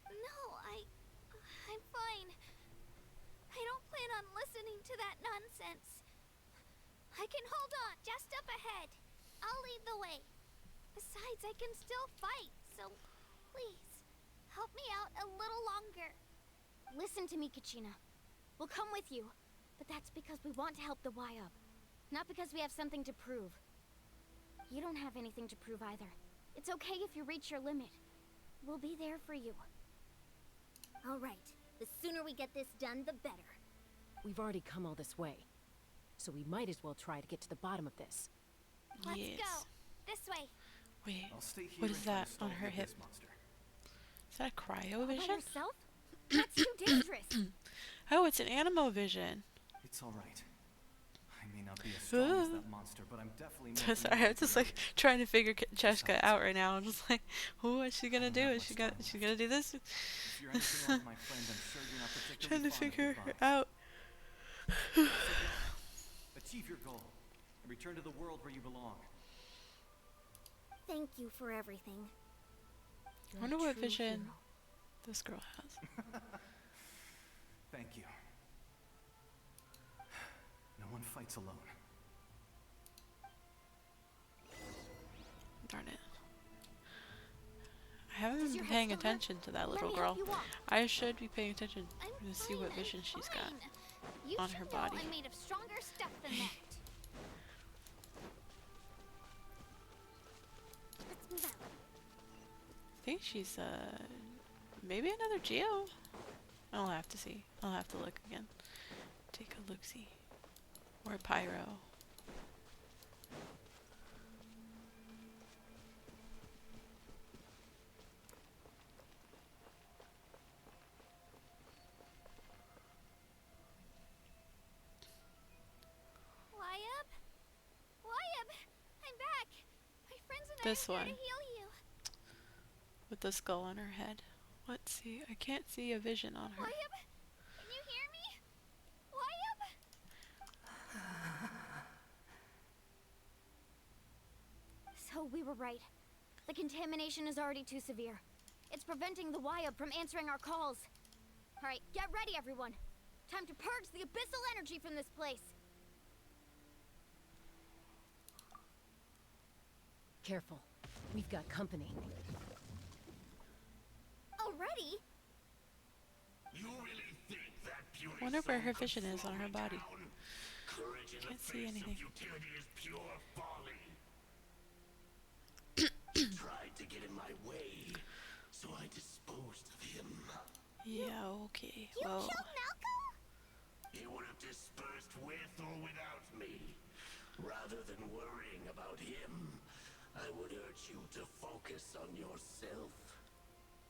No, I'm fine. I don't plan on listening to that nonsense. I can hold on just up ahead. I'll lead the way. Besides, I can still fight, so please, help me out a little longer. Listen to me, Kachina. We'll come with you, but that's because we want to help the Wayab, not because we have something to prove. You don't have anything to prove either. It's okay if you reach your limit. We'll be there for you. All right. The sooner we get this done, the better. We've already come all this way, so we might as well try to get to the bottom of this. Let's Yes. go. This way. Wait, I'll stay here what is and try to that stall on her the hip? Abyss monster. Is that a All by cryovision? yourself? That's too dangerous. Oh, it's an animal vision. It's all right. I may not be as strong as that monster, but I'm definitely more Sorry, I'm just like trying to figure Cheska out right now. I'm just like, what's she gonna do? Is she gonna do this? If you're anything like my friend, I'm sure you're not Trying particularly to fond of figure her goodbyes. out. Achieve your goal and return to the world where you belong. Thank you for everything. I wonder what vision this girl has. Thank you. No one fights alone. Darn it. I haven't Does been your head paying still hurt? attention to that Let little me girl. help you walk. I should be paying attention I'm to see fine, what I'm vision she's got. fine. You on should her know body. I'm made of stronger stuff than that. Let's move out. I think she's maybe another Geo. I'll have to see. I'll have to look again. Take a look see. Or Pyro. Wayab? Wayab! I'm back! My friends and This I are one. here to heal you. With the skull on her head. Let's see. I can't see a vision on her. Wayab? Can you hear me? Wayab? So we were right. The contamination is already too severe. It's preventing the Wayab from answering our calls. All right, get ready, everyone. Time to purge the abyssal energy from this place. Careful. We've got company. Already? You really think that beauty Wonder where her soul vision could is on slow her me body. down? Courage in Can't the see face anything. Of futility is pure folly. Tried to get in my way, so I disposed of him. Yeah, okay. You Whoa. killed Malcolm? He dispersed with or without me. Rather than worrying about him, I would urge you to focus on yourself.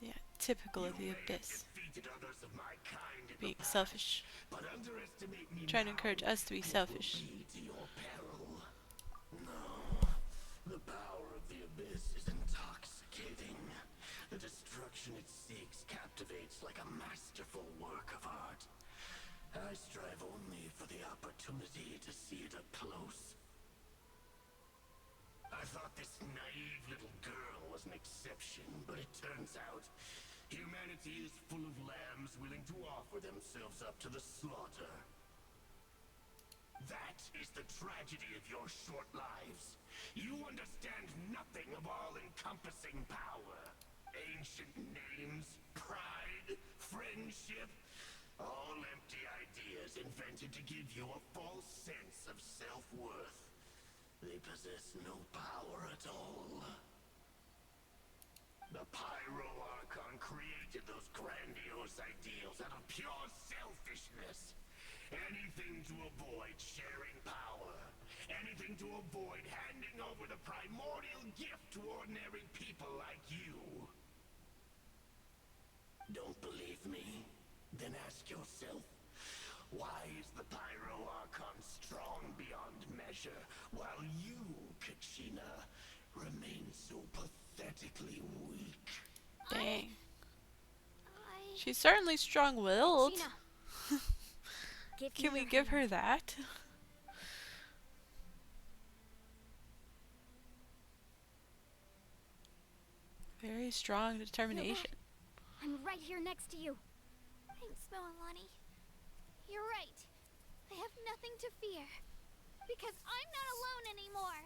Yeah, typical of the Abyss. Defeated others of my kind in Being the past, selfish. but underestimate me Trying to now, encourage us to be and it selfish. will be to your peril. No, the power of the Abyss is intoxicating. The destruction it seeks captivates like a masterful work of art. I strive only for the opportunity to see it up close. I thought this naive little girl was an exception, but it turns out humanity is full of lambs willing to offer themselves up to the slaughter. That is the tragedy of your short lives. You understand nothing of all-encompassing power. Ancient names, pride, friendship, all empty ideas invented to give you a false sense of self-worth. They possess no power at all. The Pyro Archon created those grandiose ideals out of pure selfishness. Anything to avoid sharing power. Anything to avoid handing over the primordial gift to ordinary people like you. Don't believe me? Then ask yourself, why is the Pyro Archon strong beyond measure, while you, Kachina, remain so pathetically weak? Dang. She's certainly strong-willed. Can we give her that? Very strong determination. I'm right here next to you. Thanks, Moalani. You're right. I have nothing to fear. Because I'm not alone anymore.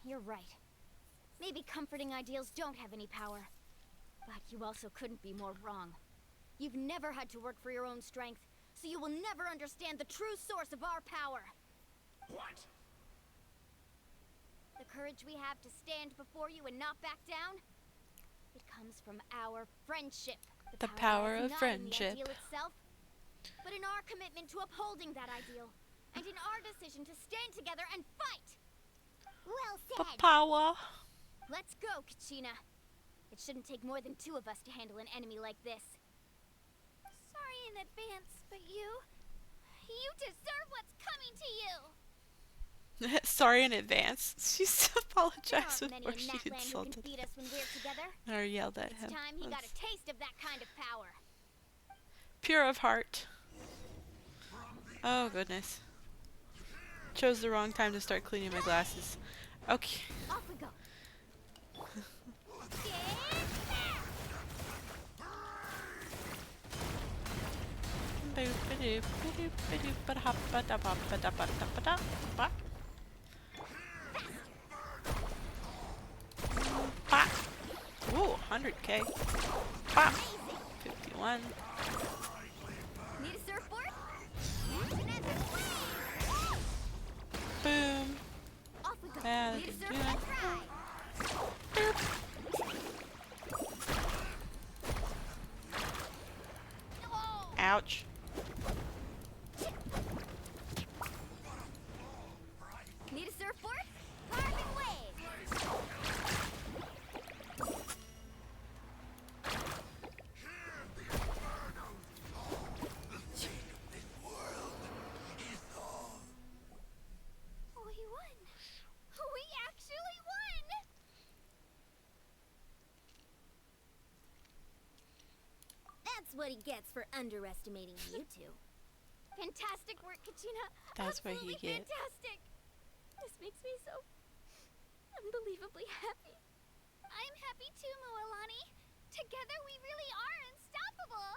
You're right. Maybe comforting ideals don't have any power. But you also couldn't be more wrong. You've never had to work for your own strength, so you will never understand the true source of our power. What? The courage we have to stand before you and not back down? It comes from our friendship. The power of lies not friendship. in the ideal itself, but in our commitment to upholding that ideal, and in our decision to stand together and fight. Well The said. power. Let's go, Kachina. It shouldn't take more than 2 of us to handle an enemy like this. Sorry in advance, but you deserve what's coming to you. Sorry in advance. She's There apologized aren't many before in she Natlan who can insulted beat him. us when we're together. Or yelled at It's him. time he got That's a taste of that kind of power. pure of heart. Oh goodness. Chose the wrong time to start cleaning my glasses. Okay. Off we go. Pop. Ooh, 100k. Pop. 51. Need a surfboard? Action as a wave! Boom. Off we go. Yeah, Need a look at surfboard that. ride. Boop. Ouch. Need a surfboard? Carving wave! We won. We actually won. That's what he gets for underestimating you two. Fantastic work, Kachina. That's what he Absolutely gets. fantastic. This makes me so unbelievably happy. I'm happy too, Moalani. Together we really are unstoppable.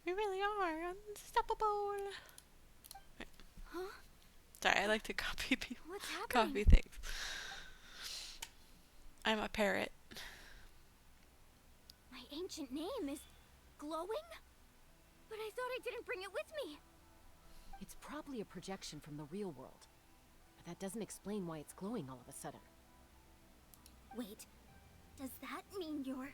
We really are unstoppable. Wait. Huh? Sorry, I like to copy people. What's happening? Copy things. I'm a parrot. My ancient name is glowing? But I thought I didn't bring it with me. It's probably a projection from the real world. But that doesn't explain why it's glowing all of a sudden. Wait, does that mean you're...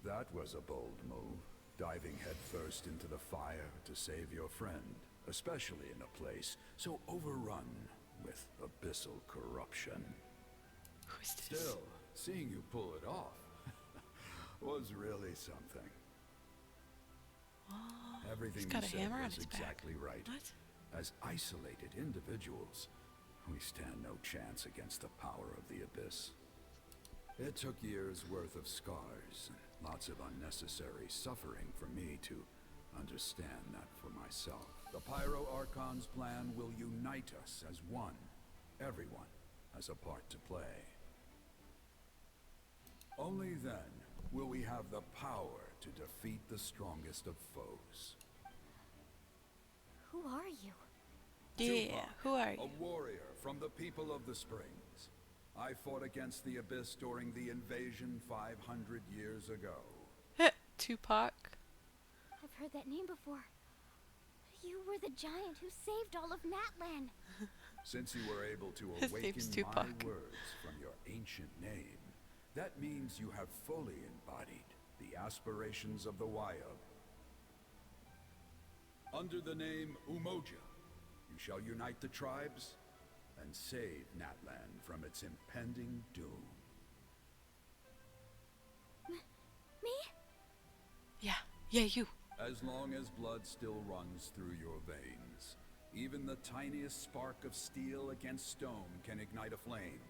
That was a bold move, diving headfirst into the fire to save your friend, especially in a place so overrun with abyssal corruption. Who's this? Still, seeing you pull it off was really something. Oh, Everything he's got you a said hammer on was his exactly back. right. What? As isolated individuals, we stand no chance against the power of the Abyss. It took years' worth of scars and lots of unnecessary suffering for me to understand that for myself. The Pyro Archon's plan will unite us as one. Everyone has a part to play. Only then will we have the power to defeat the strongest of foes. Who are you? Yeah, Tupac, who are you? a warrior from the people of the Springs. I fought against the Abyss during the invasion 500 years ago. Tupac. I've heard that name before. You were the giant who saved all of Natlan. Since you were able to His awaken name's my Tupac. words from your ancient name, that means you have fully embodied the aspirations of the Wayab. Under the name Umoja, you shall unite the tribes and save Natlan from its impending doom. Me? Yeah, you. As long as blood still runs through your veins, even the tiniest spark of steel against stone can ignite a flame.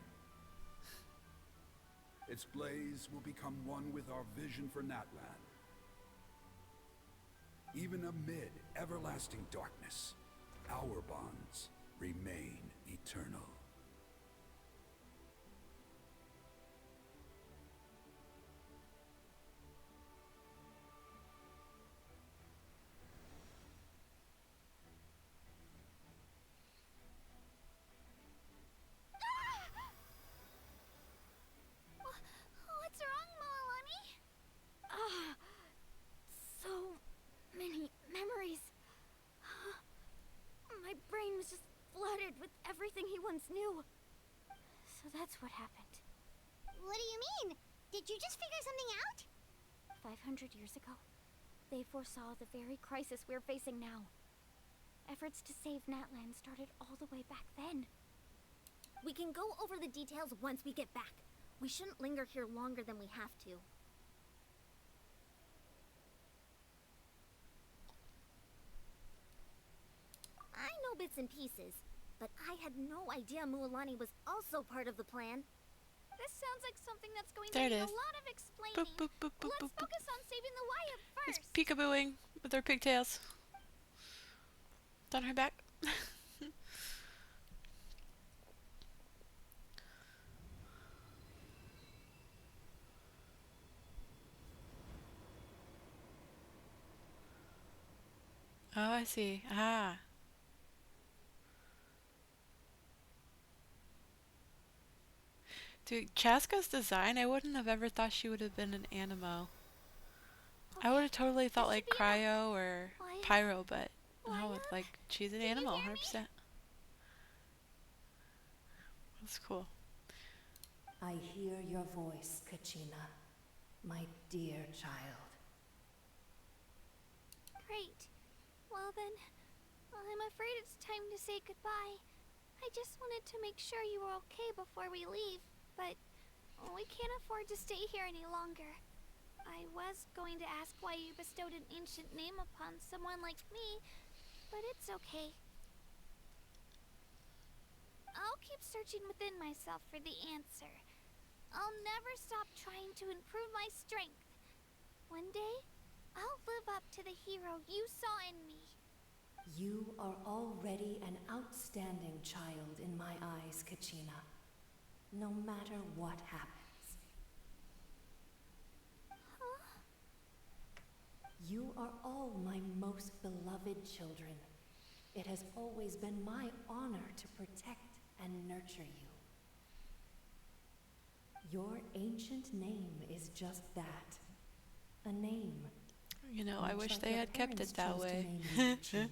Its blaze will become one with our vision for Natlan. Even amid everlasting darkness, our bonds remain eternal. What's wrong, Moalani? So many memories. My brain was just flooded with everything he once knew. So that's what happened. What do you mean? Did you just figure something out? 500 years ago, they foresaw the very crisis we're facing now. Efforts to save Natlan started all the way back then. We can go over the details once we get back. We shouldn't linger here longer than we have to. I know bits and pieces, but I had no idea Mualani was also part of the plan. This sounds like something that's going There to it need is. a lot of explaining. Boop, boop, boop, boop, Let's boop, boop. focus on saving the Wayab It's first. peekabooing with her pigtails. Down her back. Oh, I see. Ah. Dude, Chaska's design, I wouldn't have ever thought she would have been an Animo. I would have totally thought like Cryo or Pyro, but no, it's like she's an animal, 100%. That's cool. I hear your voice, Kachina, my dear child. Great. Well then, I'm afraid it's time to say goodbye. I just wanted to make sure you were okay before we leave, but we can't afford to stay here any longer. I was going to ask why you bestowed an ancient name upon someone like me, but it's okay. I'll keep searching within myself for the answer. I'll never stop trying to improve my strength. One day, I'll live up to the hero you saw in me. You are already an outstanding child in my eyes, Kachina. No matter what happens. Huh? You are all my most beloved children. It has always been my honor to protect and nurture you. Your ancient name is just that. A name. You know, I Much wish like they your had kept parents it that chose to way. name you Kachina,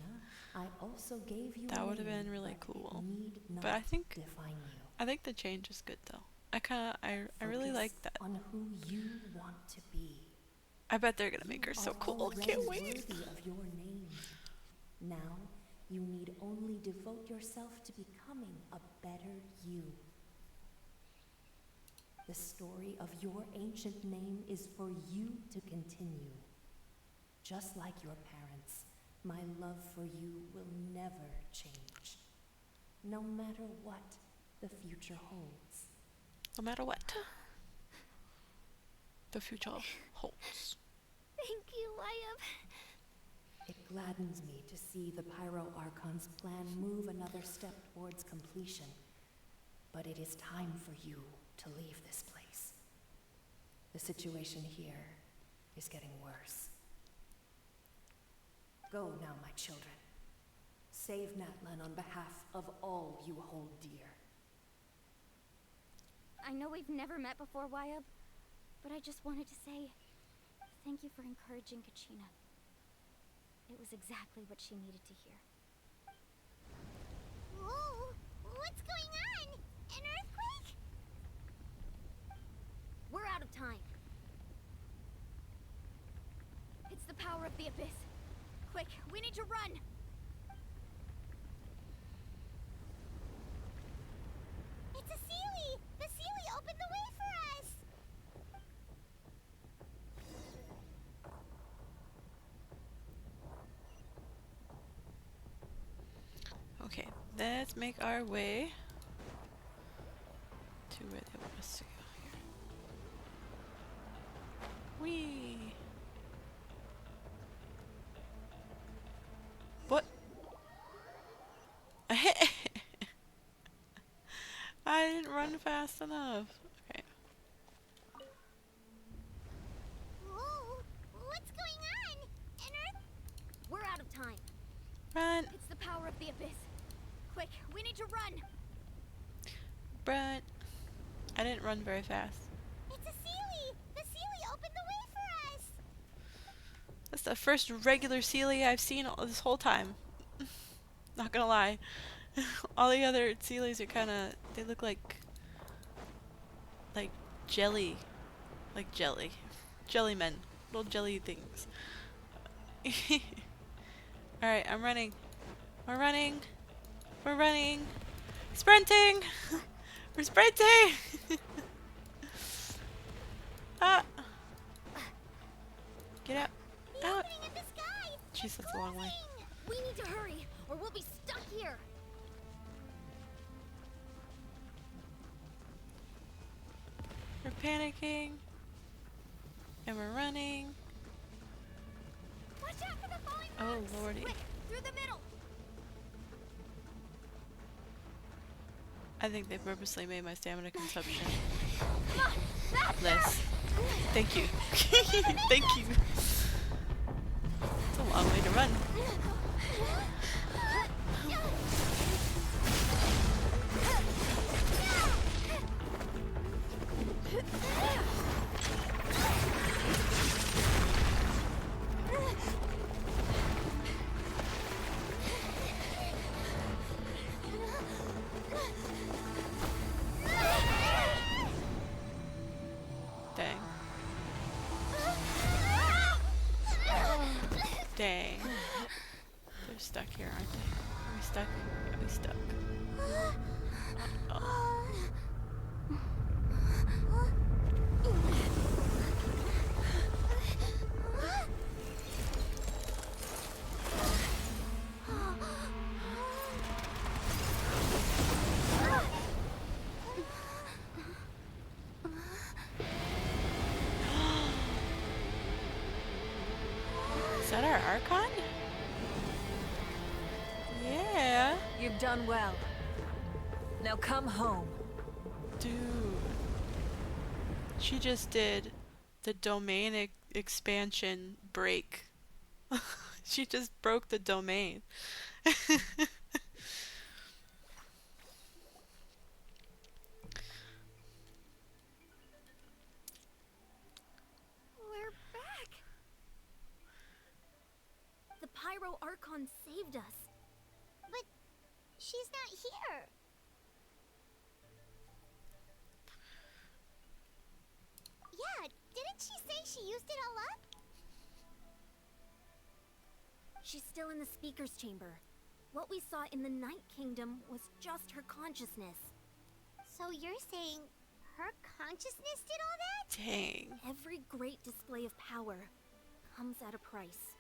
I also gave you That a would have been name, really but it cool. need But not I think define you. the change is good though. I really Focus like that. on who you want to be. I bet they're gonna make her so cool. Can't wait. Worthy of your name. Now, you need only devote yourself to becoming a better you. The story of your ancient name is for you to continue. Just like your parents, my love for you will never change. No matter what the future holds. No matter what the future holds. Thank you, Wyatt. It gladdens me to see the Pyro Archon's plan move another step towards completion. But it is time for you to leave this place. The situation here is getting worse. Go now, my children. Save Natlan on behalf of all you hold dear. I know we've never met before, Wyatt, but I just wanted to say thank you for encouraging Kachina. It was exactly what she needed to hear. Whoa! What's going on? An earthquake? We're out of time. It's the power of the Abyss. Quick, we need to run! It's a Seelie! The Seelie opened the way for us! Okay, let's make our way to where they want us to go here. Whee! What? I didn't run fast enough. Okay. Whoa! What's going on? An earth... We're out of time. Run! It's the power of the Abyss. Quick, we need to run! Run! I didn't run very fast. It's a Seelie! The Seelie opened the way for us! That's the first regular Seelie I've seen this whole time. Not gonna lie. All the other Seelies are kinda... they look like jelly. Like jelly. Jelly men. Little jelly things. Alright, I'm running. We're running. We're running. Sprinting! We're sprinting! Ah! Get out. Out! Jeez, that's a long way. We need to hurry, or we'll be stuck here! We're panicking. And we're running. Watch out for the falling Oh, rocks! lordy. Quick, through the middle! I think they purposely made my stamina consumption Come on! Faster! less. Thank you. Thank you. It's a long way to run. Dang. Dang. They're stuck here, aren't they? Are we stuck? Yeah, we stuck. Oh. Is that our Archon? Yeah. You've done well. Now come home. Dude. She just did the domain expansion break. She just broke the domain. We're back! The Pyro Archon saved us. But she's not here. Yeah, didn't she say she used it all up? She's still in the speaker's chamber. What we saw in the Night Kingdom was just her consciousness. So you're saying her consciousness did all that? Dang. Every great display of power comes at a price.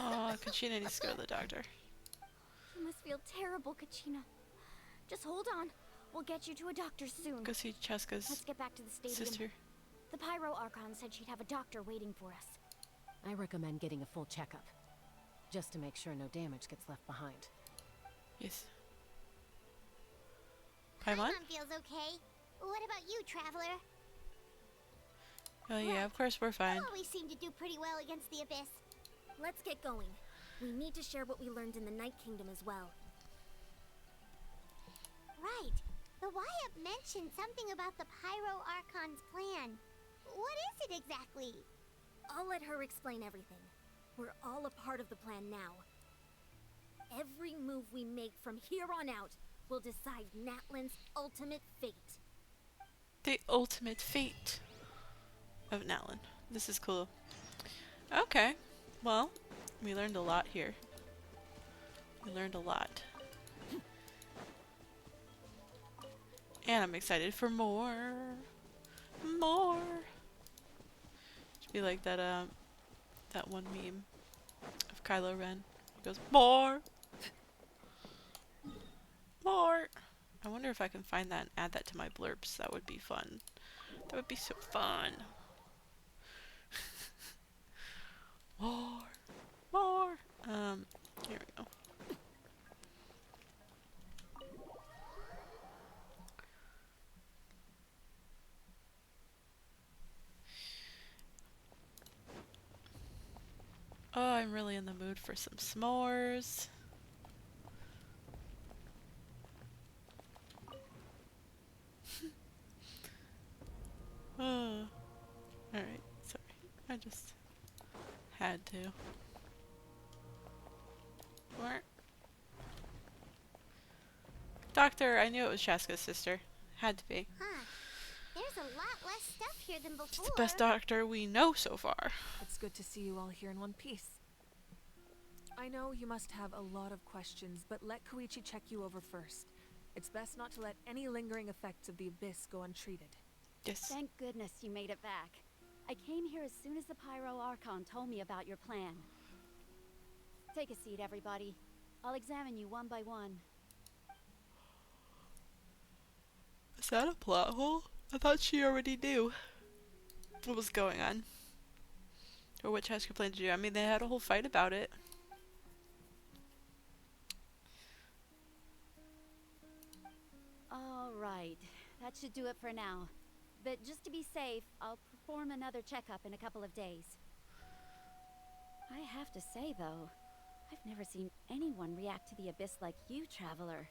Oh, Kachina needs to go to the doctor. You must feel terrible, Kachina. Just hold on. We'll get you to a doctor soon. Go see Cheska's Let's get back to the stadium. sister. The Pyro Archon said she'd have a doctor waiting for us. I recommend getting a full checkup, just to make sure no damage gets left behind. Yes. My Paimon? mom feels okay. What about you, Traveler? Oh yeah, of course we're fine. You always seem to do pretty well against the Abyss. Let's get going. We need to share what we learned in the Night Kingdom as well. Right. The Wyatt mentioned something about the Pyro Archon's plan. What is it exactly? I'll let her explain everything. We're all a part of the plan now. Every move we make from here on out will decide Natlan's ultimate fate. The ultimate fate of Natlan. This is cool. Okay. Well, we learned a lot here. We learned a lot. And I'm excited for more. More. Should be like that that one meme of Kylo Ren. He goes, more. More. I wonder if I can find that and add that to my blurbs. That would be fun. That would be so fun. More. More. Here we go. Oh, I'm really in the mood for some s'mores. Oh. Alright, sorry. I just had to. What? Doctor, I knew it was Shaska's sister. Had to be. Huh. There's a lot less stuff here than before. It's the best doctor we know so far. It's good to see you all here in one piece. I know you must have a lot of questions, but let Koichi check you over first. It's best not to let any lingering effects of the Abyss go untreated. Yes. Thank goodness you made it back. I came here as soon as the Pyro Archon told me about your plan. Take a seat, everybody. I'll examine you one by one. Is that a plot hole? I thought she already knew what was going on. Or what Cheska planned to do. I mean, they had a whole fight about it. All right, that should do it for now. But just to be safe, I'll perform another checkup in a couple of days. I have to say, though, I've never seen anyone react to the Abyss like you, Traveler.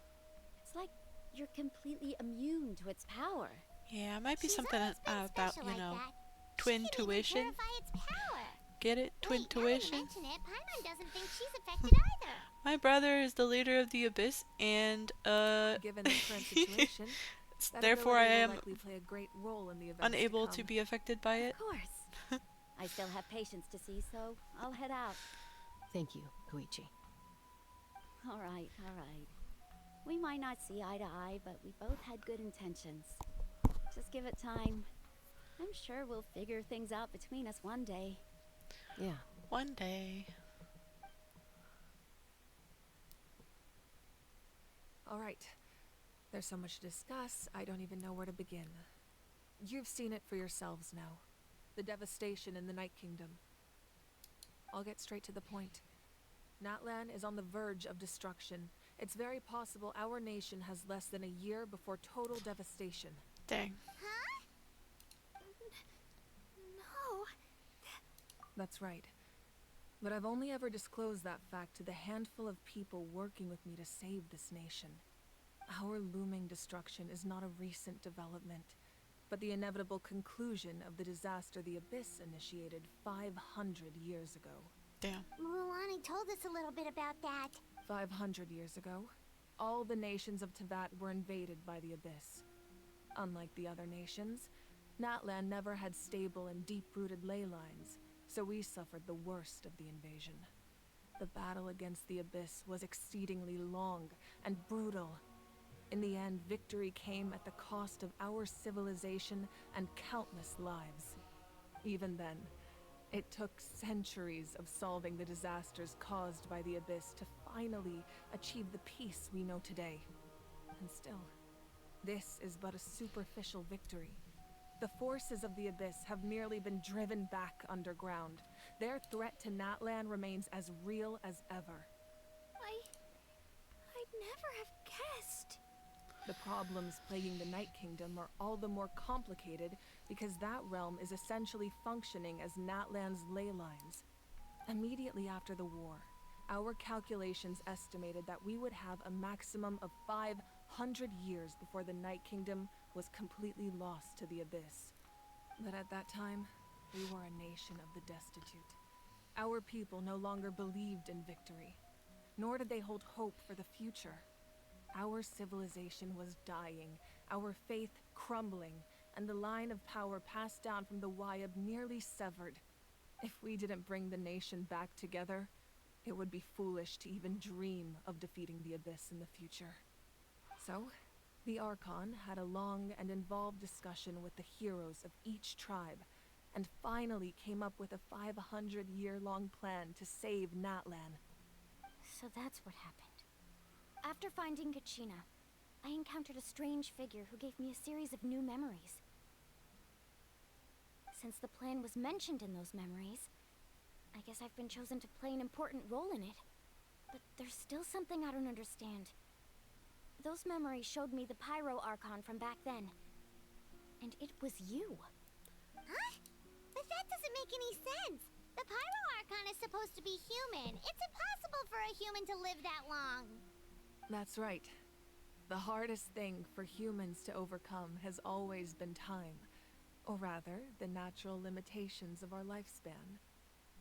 It's like you're completely immune to its power. Yeah, it might be She's something always been about, special you like know, that. twin She can even tuition. purify its power. Get it? Twin Wait, now that you tuition? mention it, Paimon doesn't think she's affected either. My brother is the leader of the Abyss, and Given the current situation, that therefore I ability will am likely play a great role in the events unable to to come. be affected by it. Of course. I still have patients to see, so I'll head out. Thank you, Koichi. All right, all right. We might not see eye to eye, but we both had good intentions. Just give it time. I'm sure we'll figure things out between us one day. Yeah. One day. All right. There's so much to discuss, I don't even know where to begin. You've seen it for yourselves now. The devastation in the Night Kingdom. I'll get straight to the point. Natlan is on the verge of destruction. It's very possible our nation has less than a year before total devastation. Dang. No. That's right. But I've only ever disclosed that fact to the handful of people working with me to save this nation. Our looming destruction is not a recent development, but the inevitable conclusion of the disaster the Abyss initiated 500 years ago. Damn. Mualani told us a little bit about that. 500 years ago, all the nations of Teyvat were invaded by the Abyss. Unlike the other nations, Natlan never had stable and deep-rooted ley lines, so we suffered the worst of the invasion. The battle against the Abyss was exceedingly long and brutal. In the end, victory came at the cost of our civilization and countless lives. Even then, it took centuries of solving the disasters caused by the Abyss to finally achieve the peace we know today. And still, this is but a superficial victory. The forces of the Abyss have merely been driven back underground. Their threat to Natlan remains as real as ever. I'd never have guessed. The problems plaguing the Night Kingdom are all the more complicated because that realm is essentially functioning as Natlan's ley lines. Immediately after the war, our calculations estimated that we would have a maximum of 500 years before the Night Kingdom was completely lost to the Abyss. But at that time, we were a nation of the destitute. Our people no longer believed in victory, nor did they hold hope for the future. Our civilization was dying, our faith crumbling, and the line of power passed down from the Wayab nearly severed. If we didn't bring the nation back together, it would be foolish to even dream of defeating the Abyss in the future. So, the Archon had a long and involved discussion with the heroes of each tribe, and finally came up with a 500-year-long plan to save Natlan. So that's what happened. After finding Kachina, I encountered a strange figure who gave me a series of new memories. Since the plan was mentioned in those memories, I guess I've been chosen to play an important role in it. But there's still something I don't understand. Those memories showed me the Pyro Archon from back then. And it was you. Huh? But that doesn't make any sense. The Pyro Archon is supposed to be human. It's impossible for a human to live that long. That's right. The hardest thing for humans to overcome has always been time. Or rather, the natural limitations of our lifespan.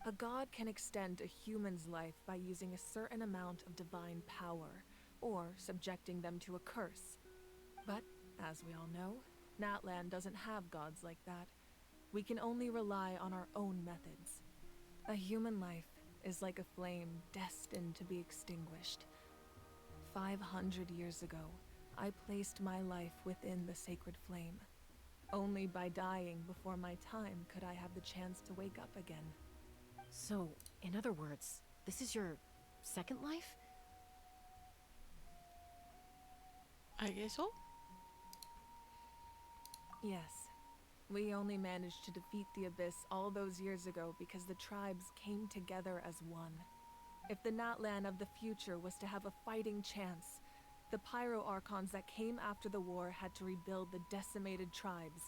A god can extend a human's life by using a certain amount of divine power, or subjecting them to a curse. But, as we all know, Natlan doesn't have gods like that. We can only rely on our own methods. A human life is like a flame destined to be extinguished. 500 years ago, I placed my life within the sacred flame. Only by dying before my time could I have the chance to wake up again. So, in other words, this is your second life? I guess so. Yes. We only managed to defeat the Abyss all those years ago because the tribes came together as one. If the Natlan of the future was to have a fighting chance, the Pyro Archons that came after the war had to rebuild the decimated tribes.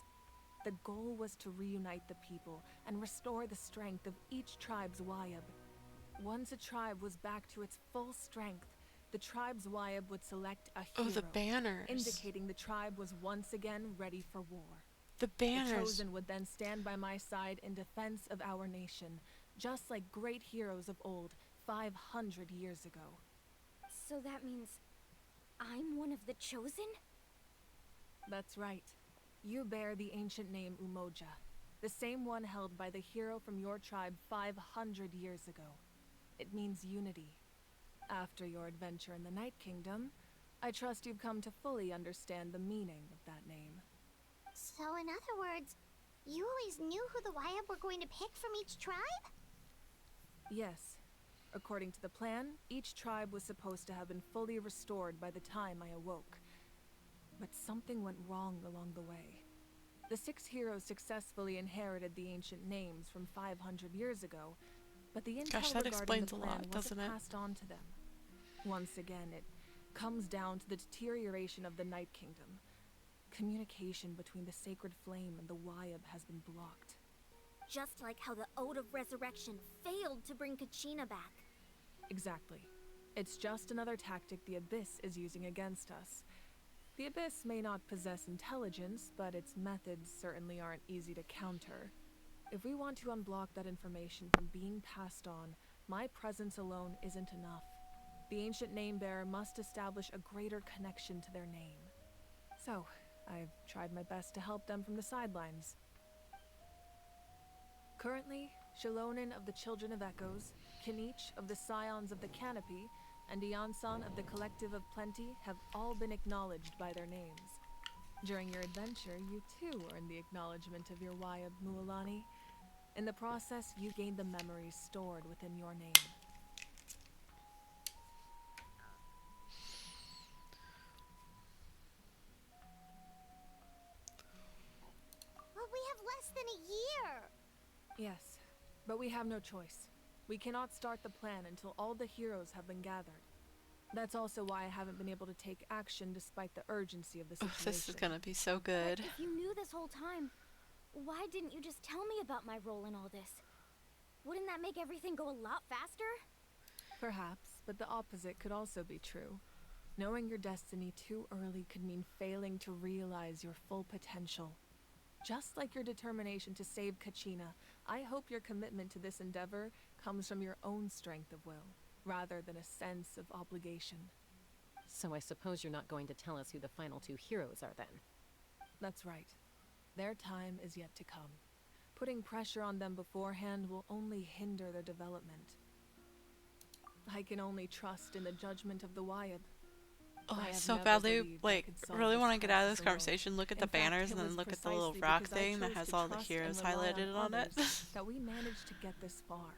The goal was to reunite the people and restore the strength of each tribe's Wayab. Once a tribe was back to its full strength, the tribe's Wayab would select a hero, the banners. indicating the tribe was once again ready for war. The banners. The Chosen would then stand by my side in defense of our nation, just like great heroes of old, 500 years ago. So that means I'm one of the Chosen? That's right. You bear the ancient name Umoja, the same one held by the hero from your tribe 500 years ago. It means unity. After your adventure in the Night Kingdom, I trust you've come to fully understand the meaning of that name. So in other words, you always knew who the Wayab were going to pick from each tribe? Yes. According to the plan, each tribe was supposed to have been fully restored by the time I awoke. But something went wrong along the way. The 6 heroes successfully inherited the ancient names from 500 years ago, but the intel that regarding explains the a plan lot, wasn't doesn't it? passed on to them. Once again, it comes down to the deterioration of the Night Kingdom. Communication between the Sacred Flame and the Wayab has been blocked. Just like how the Ode of Resurrection failed to bring Kachina back. Exactly. It's just another tactic the Abyss is using against us. The Abyss may not possess intelligence, but its methods certainly aren't easy to counter. If we want to unblock that information from being passed on, my presence alone isn't enough. The ancient name-bearer must establish a greater connection to their name. So, I've tried my best to help them from the sidelines. Currently, Shilonen of the Children of Echoes, Kinich of the Scions of the Canopy, and Iansan of the Collective of Plenty have all been acknowledged by their names. During your adventure, you too earned the acknowledgement of your Wayab Mualani. In the process, you gained the memories stored within your name. But we have less than a year! Yes, but we have no choice. We cannot start the plan until all the heroes have been gathered. That's also why I haven't been able to take action despite the urgency of the situation. This is gonna be so good. But if you knew this whole time, why didn't you just tell me about my role in all this? Wouldn't that make everything go a lot faster? Perhaps, but the opposite could also be true. Knowing your destiny too early could mean failing to realize your full potential. Just like your determination to save Kachina, I hope your commitment to this endeavor comes from your own strength of will, rather than a sense of obligation. So I suppose you're not going to tell us who the final two heroes are then? That's right. Their time is yet to come. Putting pressure on them beforehand will only hinder their development. I can only trust in the judgment of the Wayab. Oh, I I have so never badly, believed I like, could solve really this want to get out of crisis this alone. conversation. Look at In the fact, banners it and then was look at the little precisely rock because I thing that chose has to all the trust heroes and rely highlighted on it. others that we managed to get this far.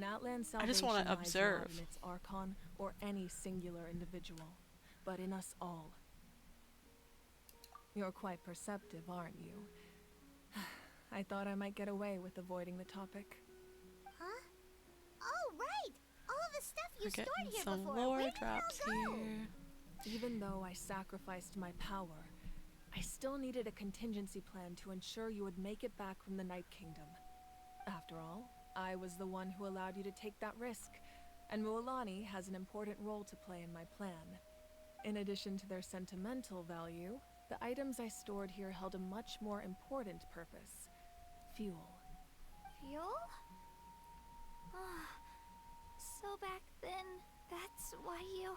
Natlan's salvation I just want to lies observe. not in its Archon or any singular individual, but in us all. You're quite perceptive, aren't you? I thought I might get away with avoiding the topic. Huh? Oh, right! All of the stuff you We're stored getting here some before. lore Where did it all drops go? here. Even though I sacrificed my power, I still needed a contingency plan to ensure you would make it back from the Night Kingdom. After all, I was the one who allowed you to take that risk, and Mualani has an important role to play in my plan. In addition to their sentimental value, the items I stored here held a much more important purpose. Fuel. Fuel? Ah, so back then, that's why you...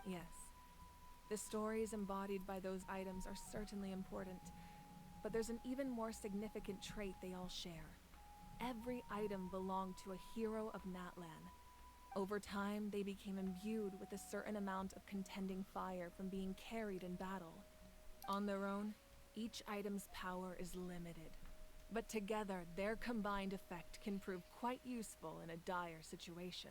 Yes. The stories embodied by those items are certainly important, but there's an even more significant trait they all share. Every item belonged to a hero of Natlan. Over time, they became imbued with a certain amount of contending fire from being carried in battle. On their own, each item's power is limited, but together, their combined effect can prove quite useful in a dire situation.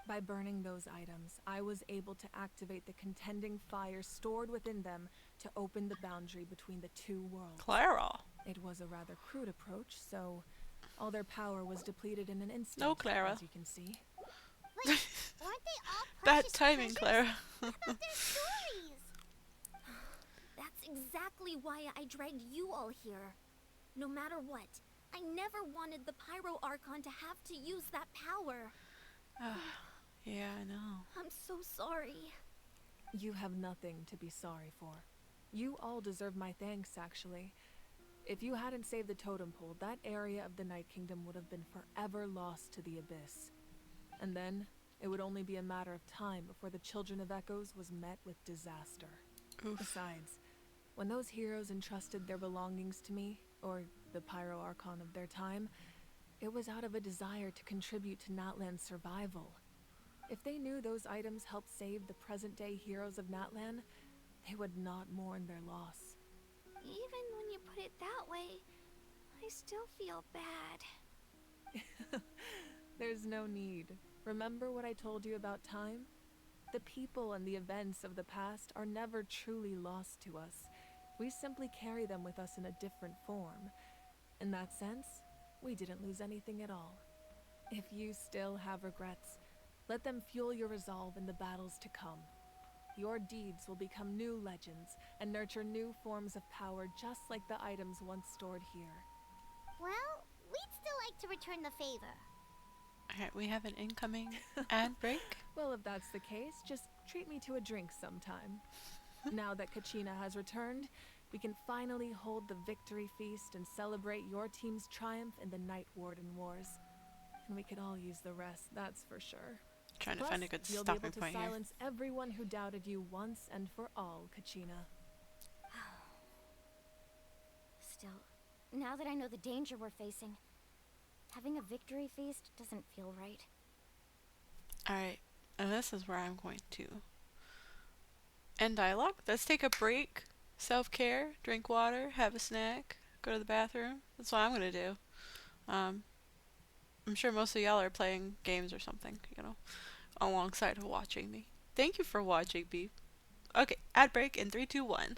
By burning those items, I was able to activate the contending fire stored within them to open the boundary between the two worlds. Clara. It was a rather crude approach, so all their power was depleted in an instant, No, Clara. as you can see. Wait, weren't they all Bad precious timing, treasures? Clara. What about their stories? That's exactly why I dragged you all here. No matter what, I never wanted the Pyro Archon to have to use that power. Yeah, I know. I'm so sorry. You have nothing to be sorry for. You all deserve my thanks, actually. If you hadn't saved the totem pole, that area of the Night Kingdom would have been forever lost to the Abyss. And then, it would only be a matter of time before the Children of Echoes was met with disaster. Oof. Besides, when those heroes entrusted their belongings to me, or the Pyro Archon of their time, it was out of a desire to contribute to Natlan's survival. If they knew those items helped save the present-day heroes of Natlan, they would not mourn their loss. Even when you put it that way, I still feel bad. There's no need. Remember what I told you about time? The people and the events of the past are never truly lost to us. We simply carry them with us in a different form. In that sense, we didn't lose anything at all. If you still have regrets, let them fuel your resolve in the battles to come. Your deeds will become new legends and nurture new forms of power just like the items once stored here. Well, we'd still like to return the favor. Alright, we have an incoming ad break. Well, if that's the case, just treat me to a drink sometime. Now that Kachina has returned, we can finally hold the victory feast and celebrate your team's triumph in the Night Warden Wars. And we could all use the rest, that's for sure. Trying to Plus, find a good you'll be stopping able to point here. silence everyone who doubted you once and for all, Kachina. Still, now that I know the danger we're facing, Having a victory feast doesn't feel right. Alright, and this is where I'm going to end dialogue. Let's take a break. Self-care, drink water, have a snack, go to the bathroom. That's what I'm gonna do. I'm sure most of y'all are playing games or something, you know, alongside of watching me. Thank you for watching me. Okay, ad break in 3, 2, 1.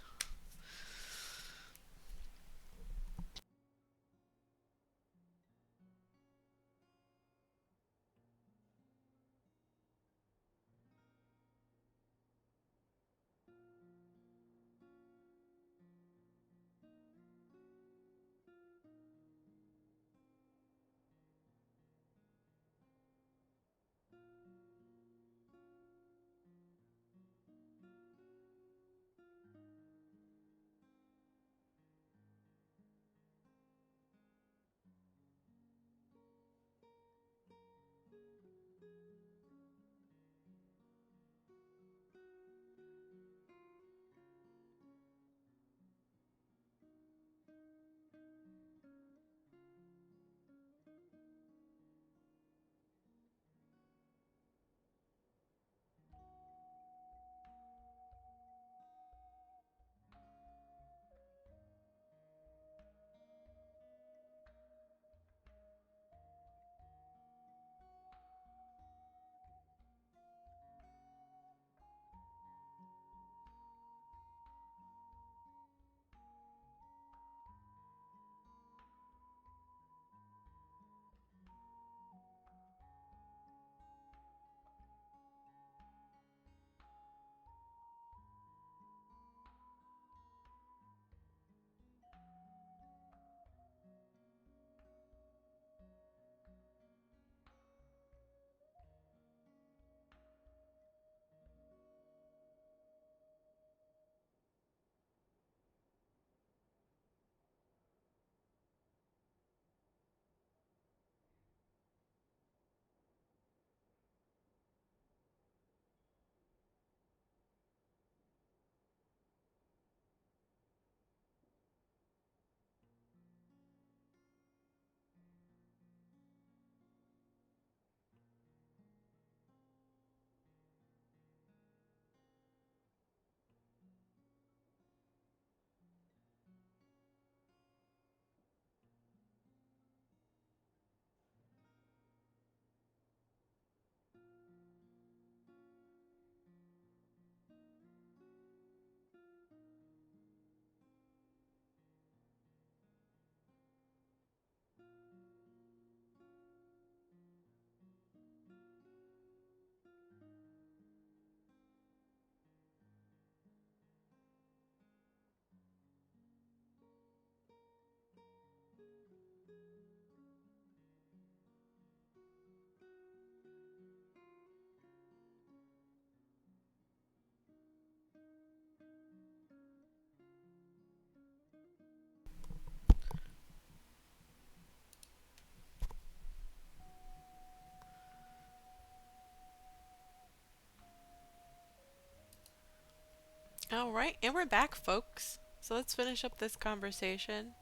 Alright, and we're back, folks. So let's finish up this conversation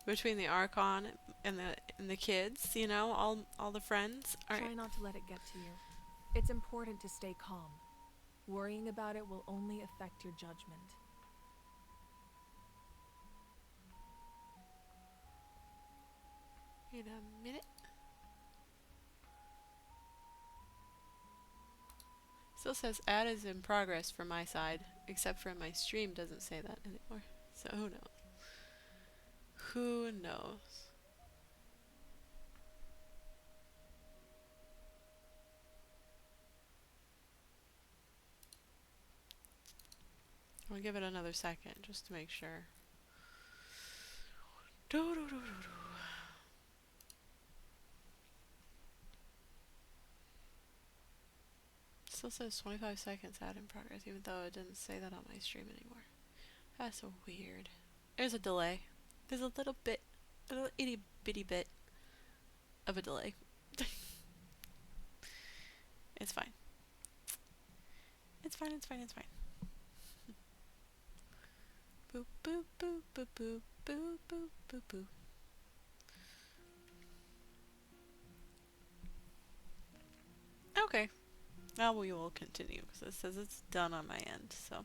between the Archon and the kids, you know, all the friends. Try not to let it get to you. It's important to stay calm. Worrying about it will only affect your judgment. Wait a minute. Still says ad is in progress for my side, except for my stream doesn't say that anymore. So who knows? Who knows? I'll give it another second just to make sure. Still says 25 seconds ad in progress, even though it didn't say that on my stream anymore. That's so weird. There's a delay. There's a little bit, a little itty bitty bit of a delay. It's fine. It's fine, it's fine, it's fine. Boop, boop, boop, boop, boop, boop, boop, boop, boop. Now we will continue because it says it's done on my end. So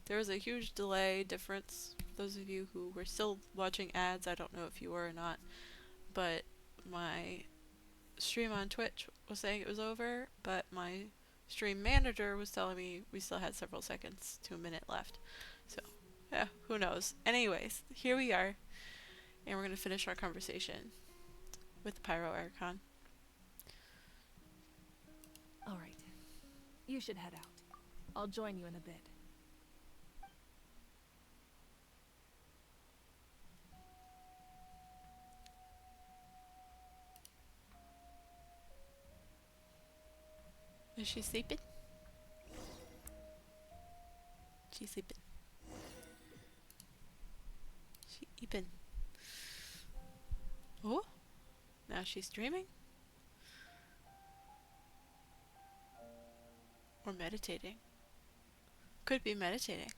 there was a huge delay difference. For those of you who were still watching ads, I don't know if you were or not, but my stream on Twitch was saying it was over, but my stream manager was telling me we still had several seconds to a minute left. So, yeah, who knows. Anyways, here we are, and we're going to finish our conversation with the Pyro Archon. All right. You should head out. I'll join you in a bit. Is she sleeping? She's sleeping. She eeping. Oh? Now she's dreaming? Or meditating. Could be meditating.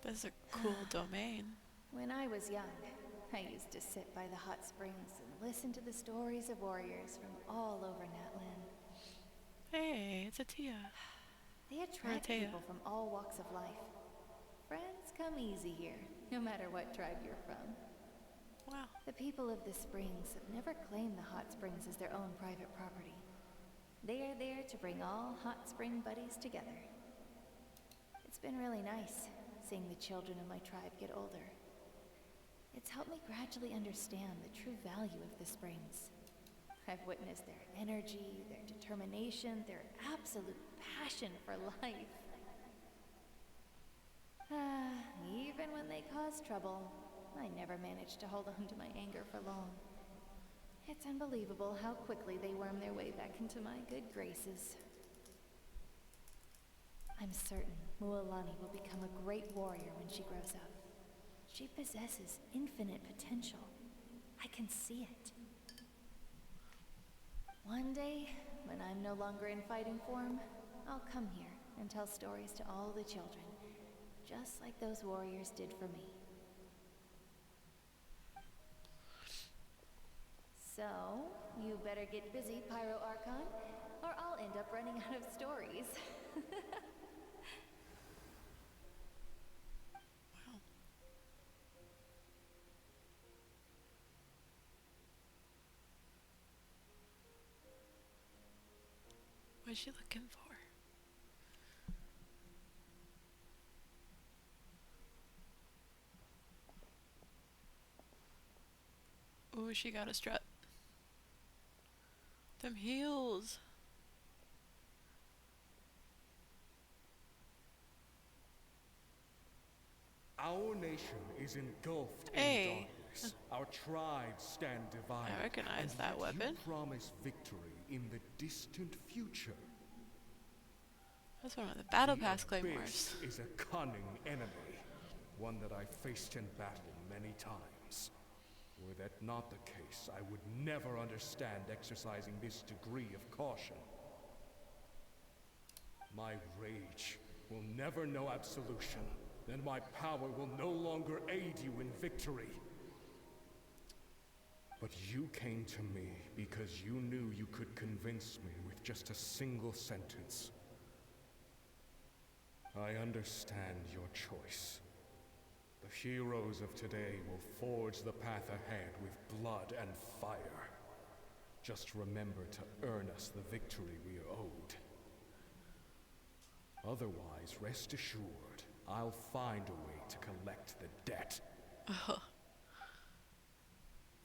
That's a cool domain. When I was young, I used to sit by the hot springs and listen to the stories of warriors from all over Natlan. Hey, it's a Tia. They attract people from all walks of life. Friends come easy here, no matter what tribe you're from. Wow. The people of the springs have never claimed the hot springs as their own private property. They are there to bring all hot spring buddies together. It's been really nice seeing the children of my tribe get older. It's helped me gradually understand the true value of the springs. I've witnessed their energy, their determination, their absolute passion for life. Even when they cause trouble, I never managed to hold on to my anger for long. It's unbelievable how quickly they worm their way back into my good graces. I'm certain Mualani will become a great warrior when she grows up. She possesses infinite potential. I can see it. One day, when I'm no longer in fighting form, I'll come here and tell stories to all the children, just like those warriors did for me. So, you better get busy, Pyro Archon, or I'll end up running out of stories. Wow. What's she looking for? Ooh, she got a strut. Them heels. Our nation is engulfed Hey. in darkness. Our tribes stand divided. I recognize and that yet weapon. You promise victory in the distant future. That's one of the battle pass The claymores. Abyss is a cunning enemy, one that I faced in battle many times. Were that not the case, I would never understand exercising this degree of caution. My rage will never know absolution, and my power will no longer aid you in victory. But you came to me because you knew you could convince me with just a single sentence. I understand your choice. The heroes of today will forge the path ahead with blood and fire. Just remember to earn us the victory we are owed. Otherwise, rest assured, I'll find a way to collect the debt.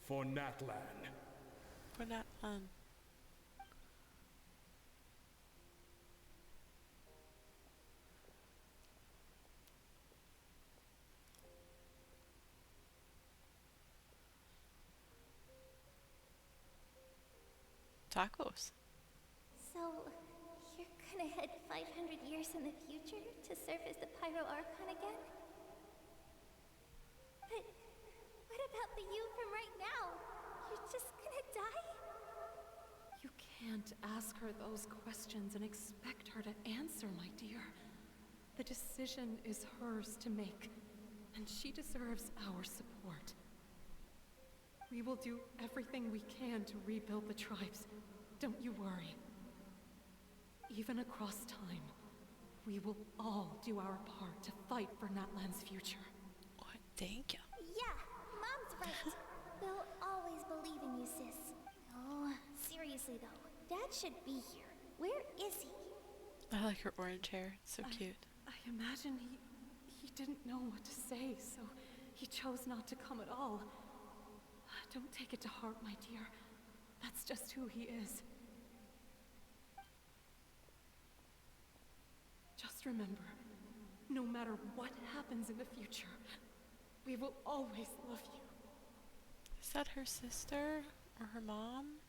For Natlan. For Natlan. Tacos. So, you're gonna head 500 years in the future to serve as the Pyro Archon again? But what about the you from right now? You're just gonna die? You can't ask her those questions and expect her to answer, my dear. The decision is hers to make, and she deserves our support. We will do everything we can to rebuild the tribes. Don't you worry. Even across time, we will all do our part to fight for Natlan's future. Oh, thank you. Yeah, Mom's right. We'll always believe in you, sis. Oh, seriously though, Dad should be here. Where is he? I like her orange hair. It's so cute. I imagine he didn't know what to say, so he chose not to come at all. Don't take it to heart, my dear. That's just who he is. Just remember, no matter what happens in the future, we will always love you. Is that her sister or her mom?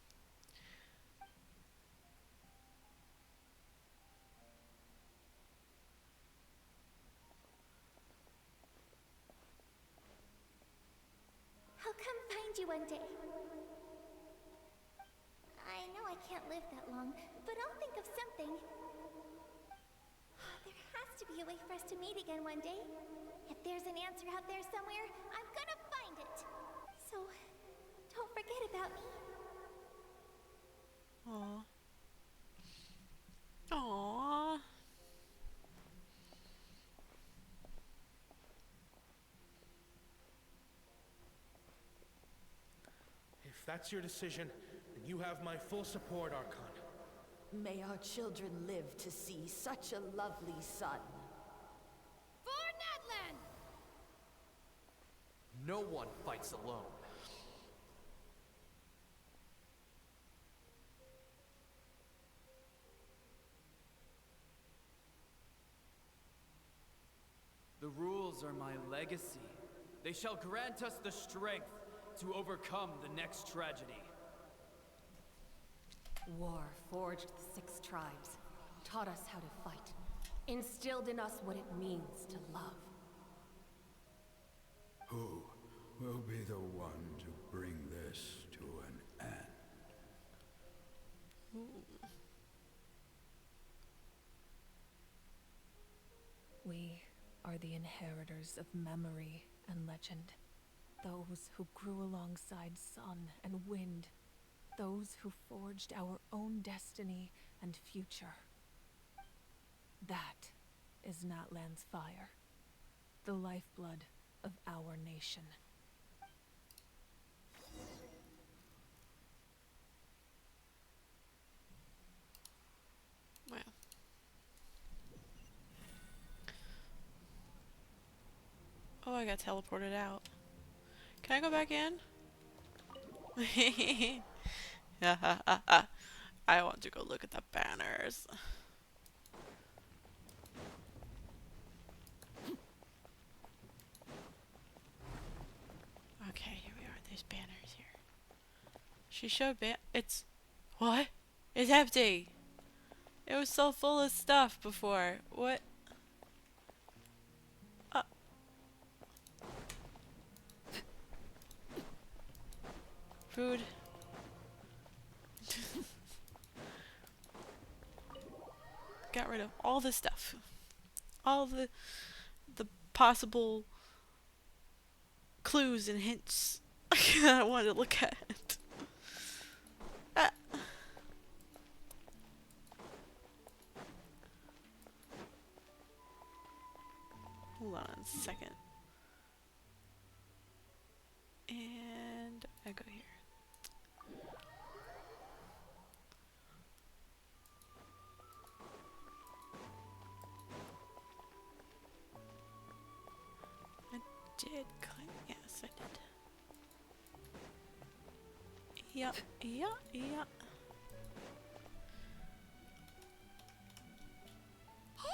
I'll come find you one day. I know I can't live that long, but I'll think of something. There has to be a way for us to meet again one day. If there's an answer out there somewhere, I'm gonna find it. So, don't forget about me. Aww. Aww. If that's your decision, then you have my full support, Archon. May our children live to see such a lovely son. For Natlan! No one fights alone. The rules are my legacy. They shall grant us the strength to overcome the next tragedy. War forged the 6 tribes, taught us how to fight, instilled in us what it means to love. Who will be the one to bring this to an end? We are the inheritors of memory and legend. Those who grew alongside sun and wind. Those who forged our own destiny and future. That is Natlan's fire. The lifeblood of our nation. Well. Oh, I got teleported out. Can I go back in? I want to go look at the banners. Okay, here we are. There's banners here. She showed it's... What? It's empty! It was so full of stuff before. What? Food. Got rid of all the stuff. All the possible clues and hints I wanted to look at. Hold on a second. And I go here. Did climb? Yes, I did. Yup, yup, yup.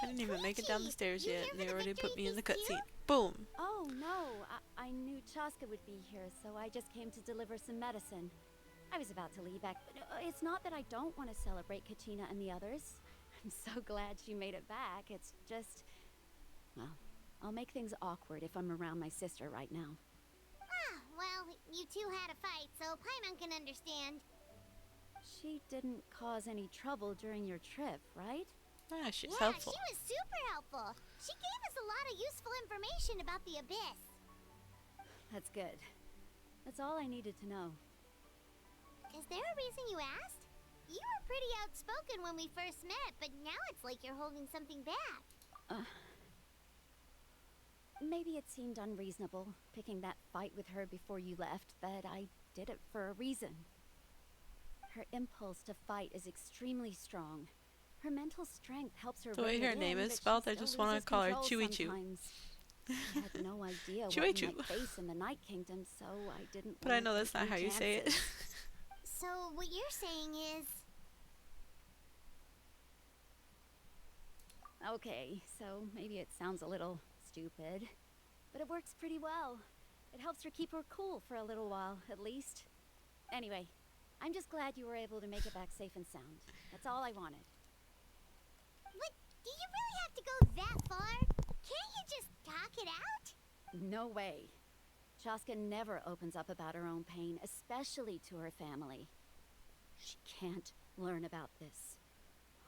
I didn't even make it down the stairs yet, and they already put me in the cutscene. Boom! Oh no, I knew Chaska would be here, so I just came to deliver some medicine. I was about to leave back, but it's not that I don't want to celebrate Kachina and the others. I'm so glad she made it back. It's just, well, I'll make things awkward if I'm around my sister right now. Ah, well, you two had a fight, so Paimon can understand. She didn't cause any trouble during your trip, right? Yeah, she's helpful. She was super helpful. She gave us a lot of useful information about the Abyss. That's good. That's all I needed to know. Is there a reason you asked? You were pretty outspoken when we first met, but now it's like you're holding something back. Maybe it seemed unreasonable, picking that fight with her before you left, but I did it for a reason. Her impulse to fight is extremely strong. Her mental strength helps her The way rein her it name in, is but she spelled, I still just want to loses call her control Chewy Chew. sometimes. I had no idea what Chewy we Chew. might face in the Night Kingdom, so I didn't But I want know to that's take not how any you say it. chances. So what you're saying is... Okay, so maybe it sounds a little stupid, but it works pretty well. It helps her keep her cool for a little while, at least. Anyway, I'm just glad you were able to make it back safe and sound. That's all I wanted. What? Do you really have to go that far? Can't you just talk it out? No way. Chaska never opens up about her own pain, especially to her family. She can't learn about this,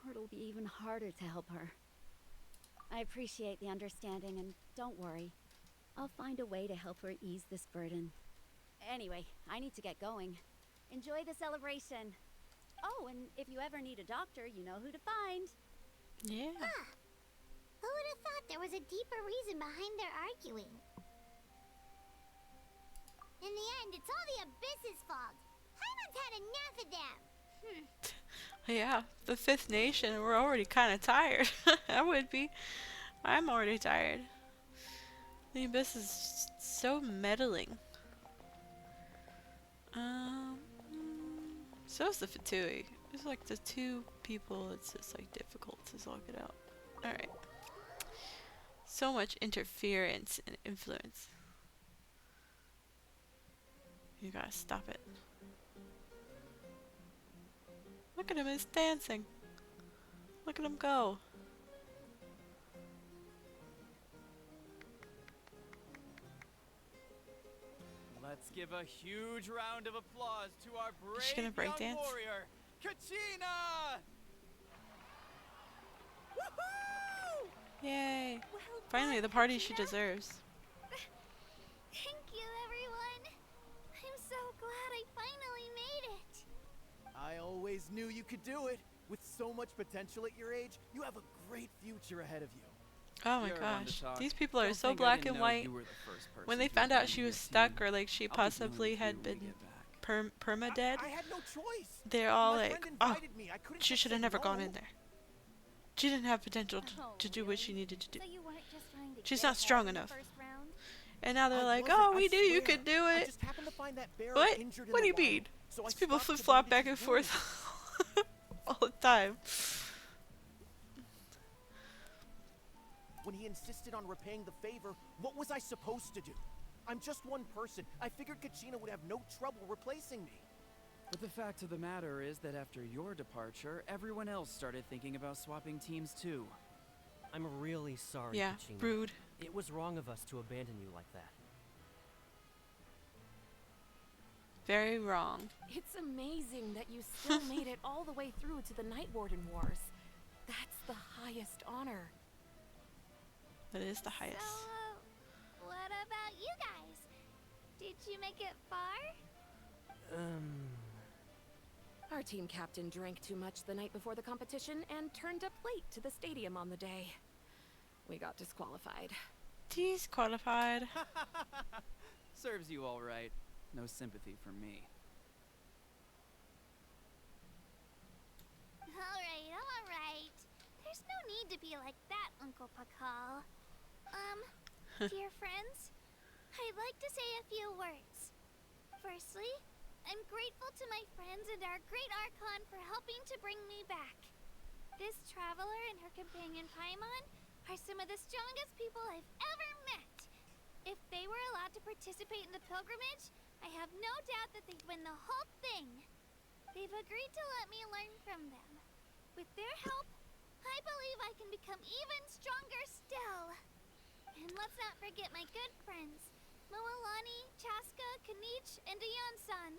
or it'll be even harder to help her. I appreciate the understanding, and don't worry. I'll find a way to help her ease this burden. Anyway, I need to get going. Enjoy the celebration. Oh, and if you ever need a doctor, you know who to find. Yeah. Huh. Who would have thought there was a deeper reason behind their arguing? In the end, it's all the Abyss's fault. Paimon's had enough of them. Yeah, the Fifth Nation, we're already kind of tired. I would be. I'm already tired. The Abyss is so meddling. So is the Fatui. It's like the two people, it's just like difficult to slog it out. Alright. So much interference and influence. You gotta stop it. Look at him, he's dancing. Look at him go. Let's give a huge round of applause to our Is she gonna brave break young dance? warrior, Kachina! Woohoo! Yay. Finally, the party she deserves. Thank you, everyone. I'm so glad I finally made it. I always knew you could do it. With so much potential at your age, you have a great future ahead of you. Oh my You're one to gosh. talk. These people are Don't so think I black didn't and know white. you were the first person When they to found out join she your was stuck team. or like she I'll be possibly dealing with had you when we been get back. perma-dead, I had no choice. they're all My like, friend oh, invited me. I couldn't she just should have say never gone no." in there. She didn't have potential to do what she needed to do. So you weren't just trying to She's get not strong ahead in the enough. first round? And now they're I like, wasn't, oh, I we knew you swear. could do I it. just happened to find that bear What? injured in What do the you wild, mean? so I These people stuck to the flip-flop back and bandage's forth wound. all the time. When he insisted on repaying the favor, what was I supposed to do? I'm just one person. I figured Kachina would have no trouble replacing me. But the fact of the matter is that after your departure, everyone else started thinking about swapping teams too. I'm really sorry, Yeah, Kachina. rude. It was wrong of us to abandon you like that. Very wrong. It's amazing that you still made it all the way through to the Night Warden Wars. That's the highest honor. That is the highest. So, what about you guys? Did you make it far? Our team captain drank too much the night before the competition and turned up late to the stadium on the day. We got disqualified. Disqualified. Serves you all right. No sympathy for me. Alright. There's no need to be like that, Uncle Pakal. Dear friends, I'd like to say a few words. Firstly, I'm grateful to my friends and our great Archon for helping to bring me back. This traveler and her companion Paimon are some of the strongest people I've ever met. If they were allowed to participate in the pilgrimage, I have no doubt that they'd win the whole thing. They've agreed to let me learn from them. With their help, I believe I can become even stronger still. And let's not forget my good friends, Moalani, Chaska, Kanich, and Aeon-san.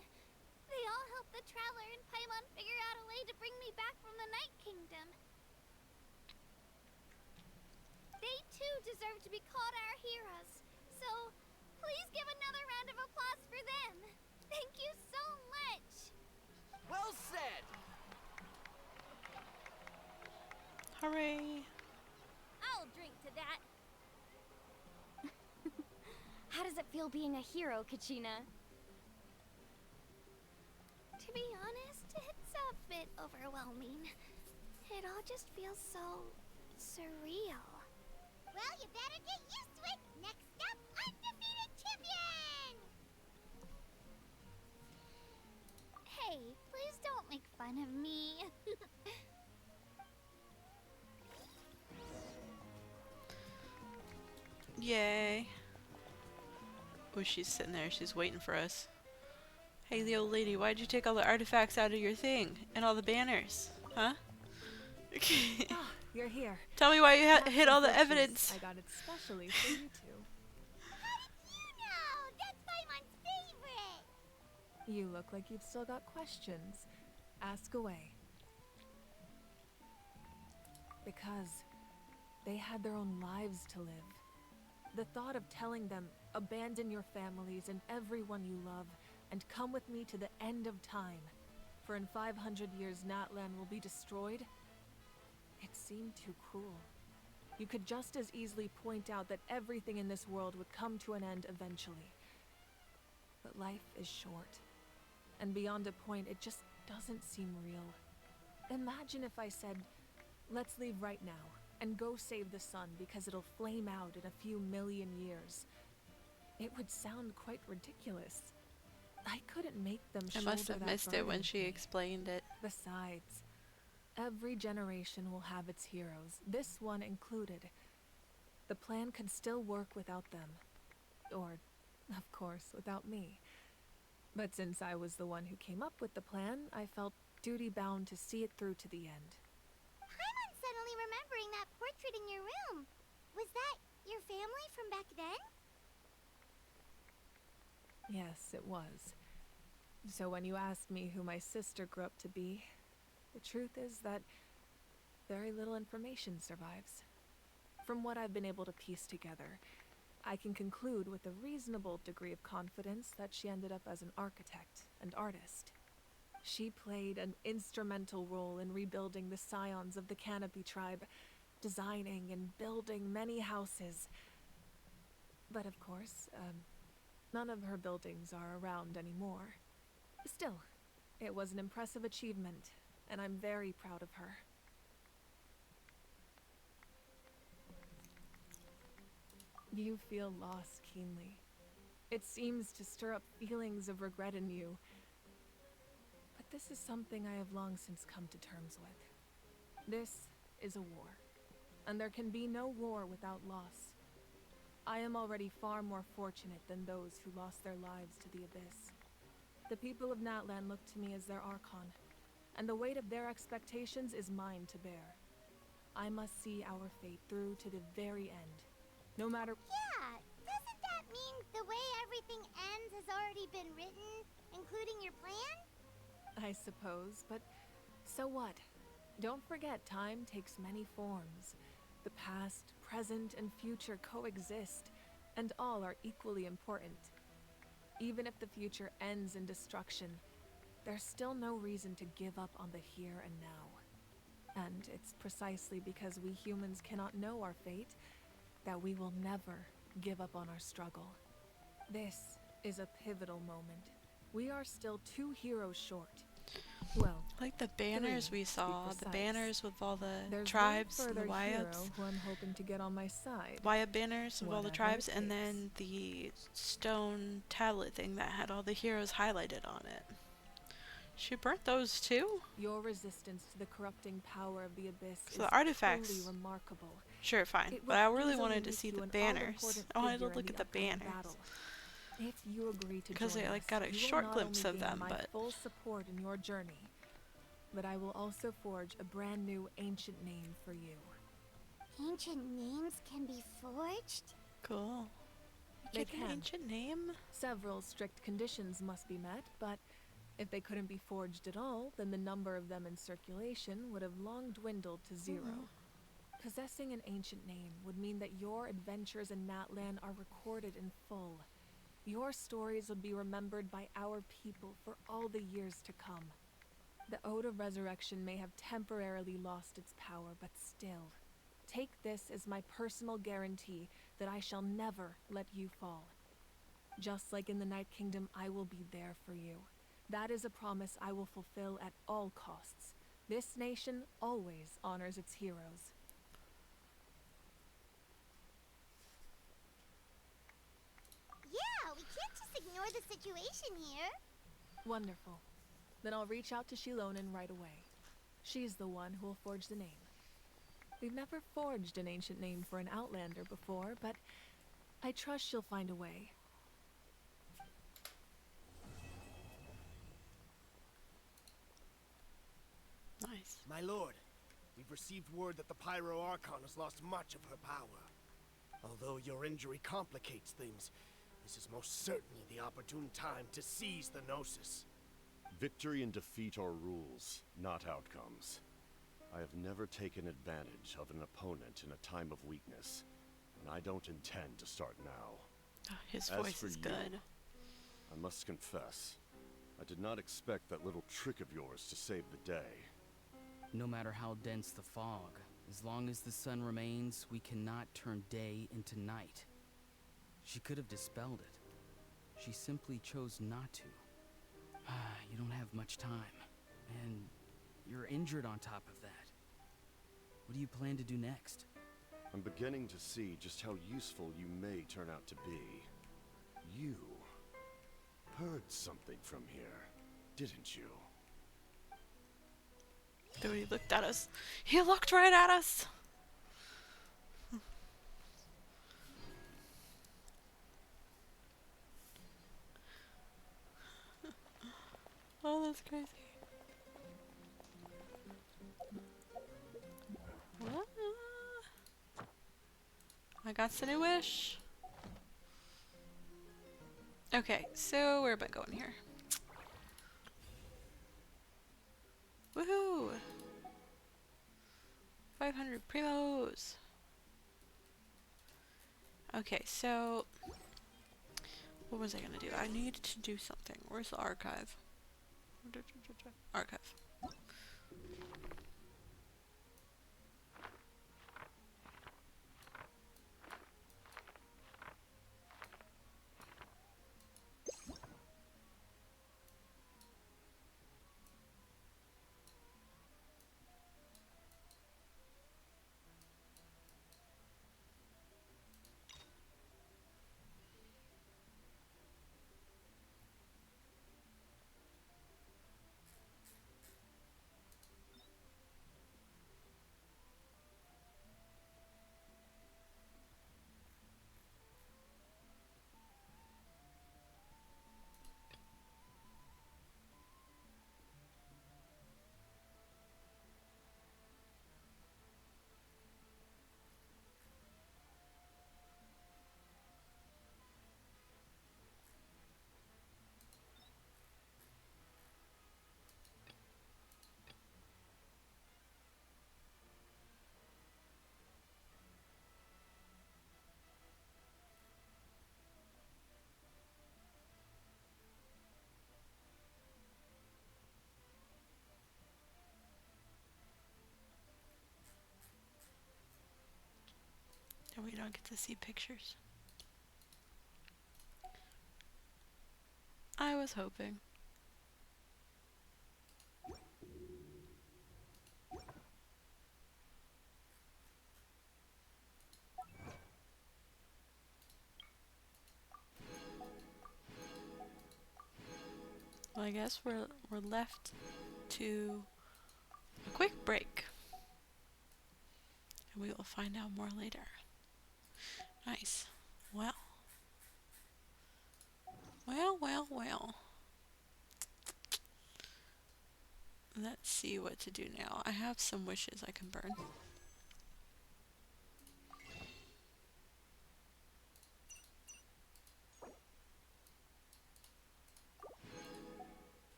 They all helped the Traveler and Paimon figure out a way to bring me back from the Night Kingdom. They too deserve to be called our heroes, so please give another round of applause for them. Thank you so much. Well said! feel being a hero, Kachina? To be honest, it's a bit overwhelming. It all just feels so surreal. Well, you better get used to it. Next up, undefeated champion! Hey, please don't make fun of me. Yay. Oh, she's sitting there. She's waiting for us. Hey, the old lady, why'd you take all the artifacts out of your thing? And all the banners? Huh? Ah, you're here. Tell me why you That's hid some all the pictures. evidence. I got it specially for you two. No, that's Paimon's favorite! You look like you've still got questions. Ask away. Because they had their own lives to live. The thought of telling them, abandon your families and everyone you love, and come with me to the end of time, for in 500 years Natlan will be destroyed, it seemed too cruel. You could just as easily point out that everything in this world would come to an end eventually. But life is short, and beyond a point, it just doesn't seem real. Imagine if I said, let's leave right now, and go save the sun because it'll flame out in a few million years. It would sound quite ridiculous. I couldn't make them shoulder I must have that missed it when burden she with me. explained it. Besides, every generation will have its heroes, this one included. The plan could still work without them. Or, of course, without me. But since I was the one who came up with the plan, I felt duty-bound to see it through to the end. Paimon's suddenly remembering that portrait in your room. Was that your family from back then? Yes, it was. So when you asked me who my sister grew up to be, the truth is that very little information survives. From what I've been able to piece together, I can conclude with a reasonable degree of confidence that she ended up as an architect and artist. She played an instrumental role in rebuilding the scions of the Canopy tribe, designing and building many houses. But of course, none of her buildings are around anymore. Still, it was an impressive achievement, and I'm very proud of her. You feel loss keenly. It seems to stir up feelings of regret in you. But this is something I have long since come to terms with. This is a war, and there can be no war without loss. I am already far more fortunate than those who lost their lives to the Abyss. The people of Natlan look to me as their Archon, and the weight of their expectations is mine to bear. I must see our fate through to the very end, no matter— Yeah, doesn't that mean the way everything ends has already been written, including your plan? I suppose, but so what? Don't forget, time takes many forms. The past, present, and future coexist, and all are equally important. Even if the future ends in destruction, there's still no reason to give up on the here and now. And it's precisely because we humans cannot know our fate that we will never give up on our struggle. This is a pivotal moment. We are still 2 heroes short. Well, Like the banners 3 we to be saw, the precise. banners with all the There's tribes one and the further Wyabs. hero who I'm hoping to get on my side. Wyab banners with all the Whatever tribes, it and takes. then the stone tablet thing that had all the heroes highlighted on it. She burnt those too? Your resistance to the corrupting power of the Abyss So is the artifacts. truly remarkable. Sure, fine. It But would I really easily wanted to make see you the an banners. all-important I wanted to figure in look the at the upcoming banners. battle. If you agree to Because join I, like, us, got a you will short not glimpse only of gain them, my but- full support in your journey, but I will also forge a brand new ancient name for you. Ancient names can be forged? Cool. They Get an can. ancient name? Several strict conditions must be met, but if they couldn't be forged at all, then the number of them in circulation would have long dwindled to 0. Possessing an ancient name would mean that your adventures in Natlan are recorded in full. Your stories would be remembered by our people for all the years to come. The Ode of Resurrection may have temporarily lost its power, but still, take this as my personal guarantee that I shall never let you fall. Just like in the Night Kingdom, I will be there for you. That is a promise I will fulfill at all costs. This nation always honors its heroes. Yeah, we can't just ignore the situation here. Wonderful. Then I'll reach out to Shilonen right away. She's the one who will forge the name. We've never forged an ancient name for an Outlander before, but I trust she'll find a way. Nice. My lord, we've received word that the Pyro Archon has lost much of her power. Although your injury complicates things, this is most certainly the opportune time to seize the Gnosis. Victory and defeat are rules, not outcomes. I have never taken advantage of an opponent in a time of weakness, and I don't intend to start now. Oh, his As voice for is you, good. I must confess, I did not expect that little trick of yours to save the day. No matter how dense the fog, as long as the sun remains, we cannot turn day into night. She could have dispelled it. She simply chose not to. You don't have much time, and you're injured on top of that. What do you plan to do next? I'm beginning to see just how useful you may turn out to be. You heard something from here, didn't you? Dude, he looked at us. He looked right at us! Oh, that's crazy. What? I got a new wish. Okay, so where am I going here? Woohoo! 500 primos! Okay, so what was I gonna do? I need to do something. Where's the archive? Archive. And we don't get to see pictures. I was hoping. Well, I guess we're left to a quick break. And we will find out more later. Nice. Well. Well. Let's see what to do now. I have some wishes I can burn.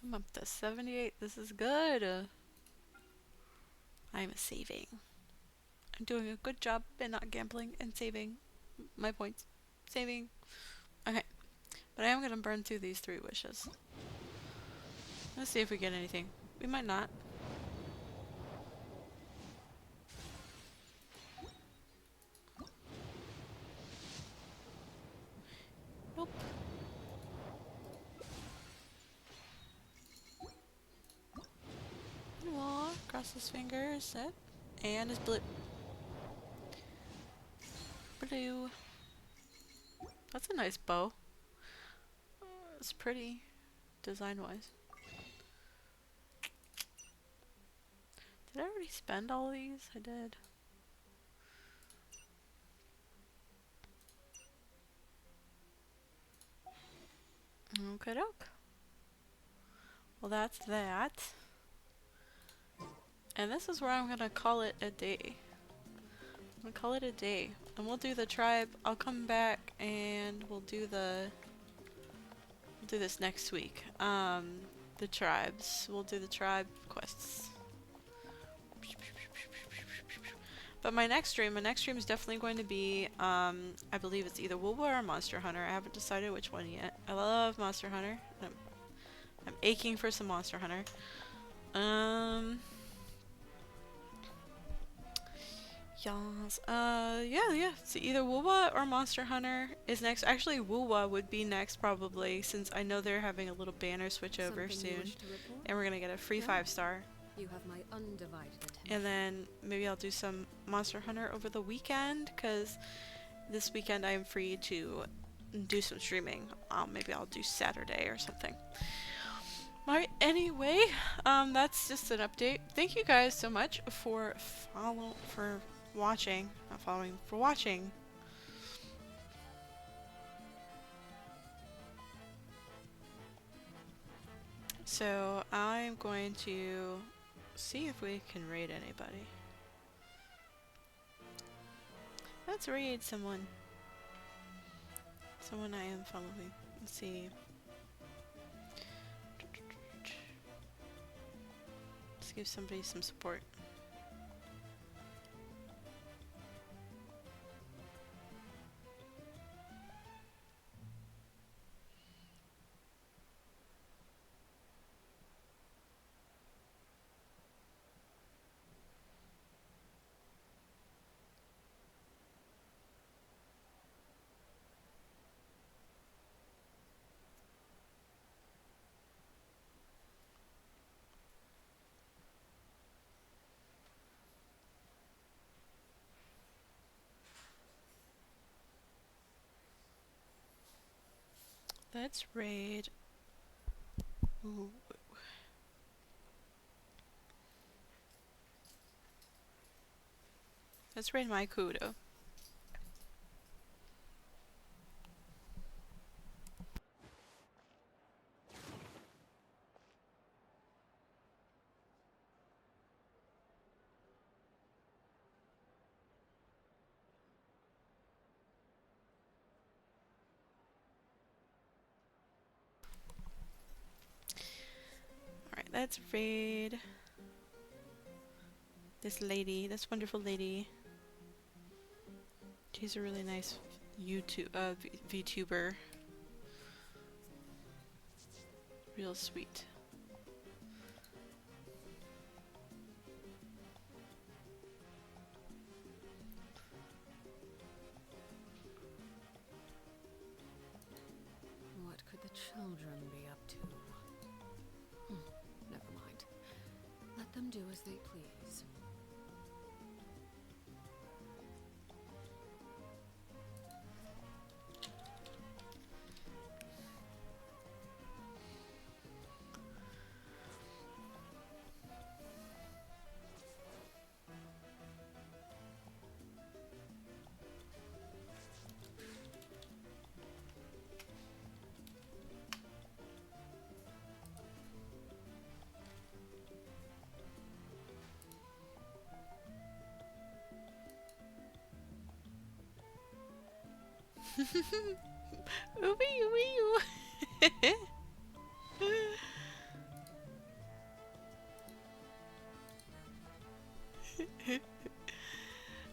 I'm up to 78. This is good. I'm saving. I'm doing a good job and not gambling and saving my points. Saving. Okay. But I am going to burn through these 3 wishes. Let's see if we get anything. We might not. cross his fingers. And his blue. Blue. That's a nice bow. It's pretty, design-wise. Did I already spend all these? I did. Okay, doke. Well, that's that. And this is where I'm gonna call it a day. I'm gonna call it a day. And we'll do the tribe. I'll come back and we'll do this next week. The tribes. We'll do the tribe quests. But my next stream is definitely going to be, I believe it's either Woowa or Monster Hunter. I haven't decided which one yet. I love Monster Hunter. I'm aching for some Monster Hunter. Yes. Yeah. So either Woowa or Monster Hunter is next. Actually, Woowa would be next probably, since I know they're having a little banner switch over soon. And we're gonna get a free 5-star. You have my undivided attention. And then maybe I'll do some Monster Hunter over the weekend, because this weekend I am free to do some streaming. Maybe I'll do Saturday or something. Alright, anyway, that's just an update. Thank you guys so much for watching. Not following, for watching. So I'm going to see if we can raid anybody. Let's raid someone. Someone I am following. Let's see. Let's give somebody some support. Let's raid. Ooh. Let's raid my Kudo. Alright, let's raid this lady, this wonderful lady. She's a really nice VTuber. Real sweet. What could the children be up to? Never mind. Let them do as they please.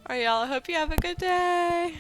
Alright, y'all. I hope you have a good day.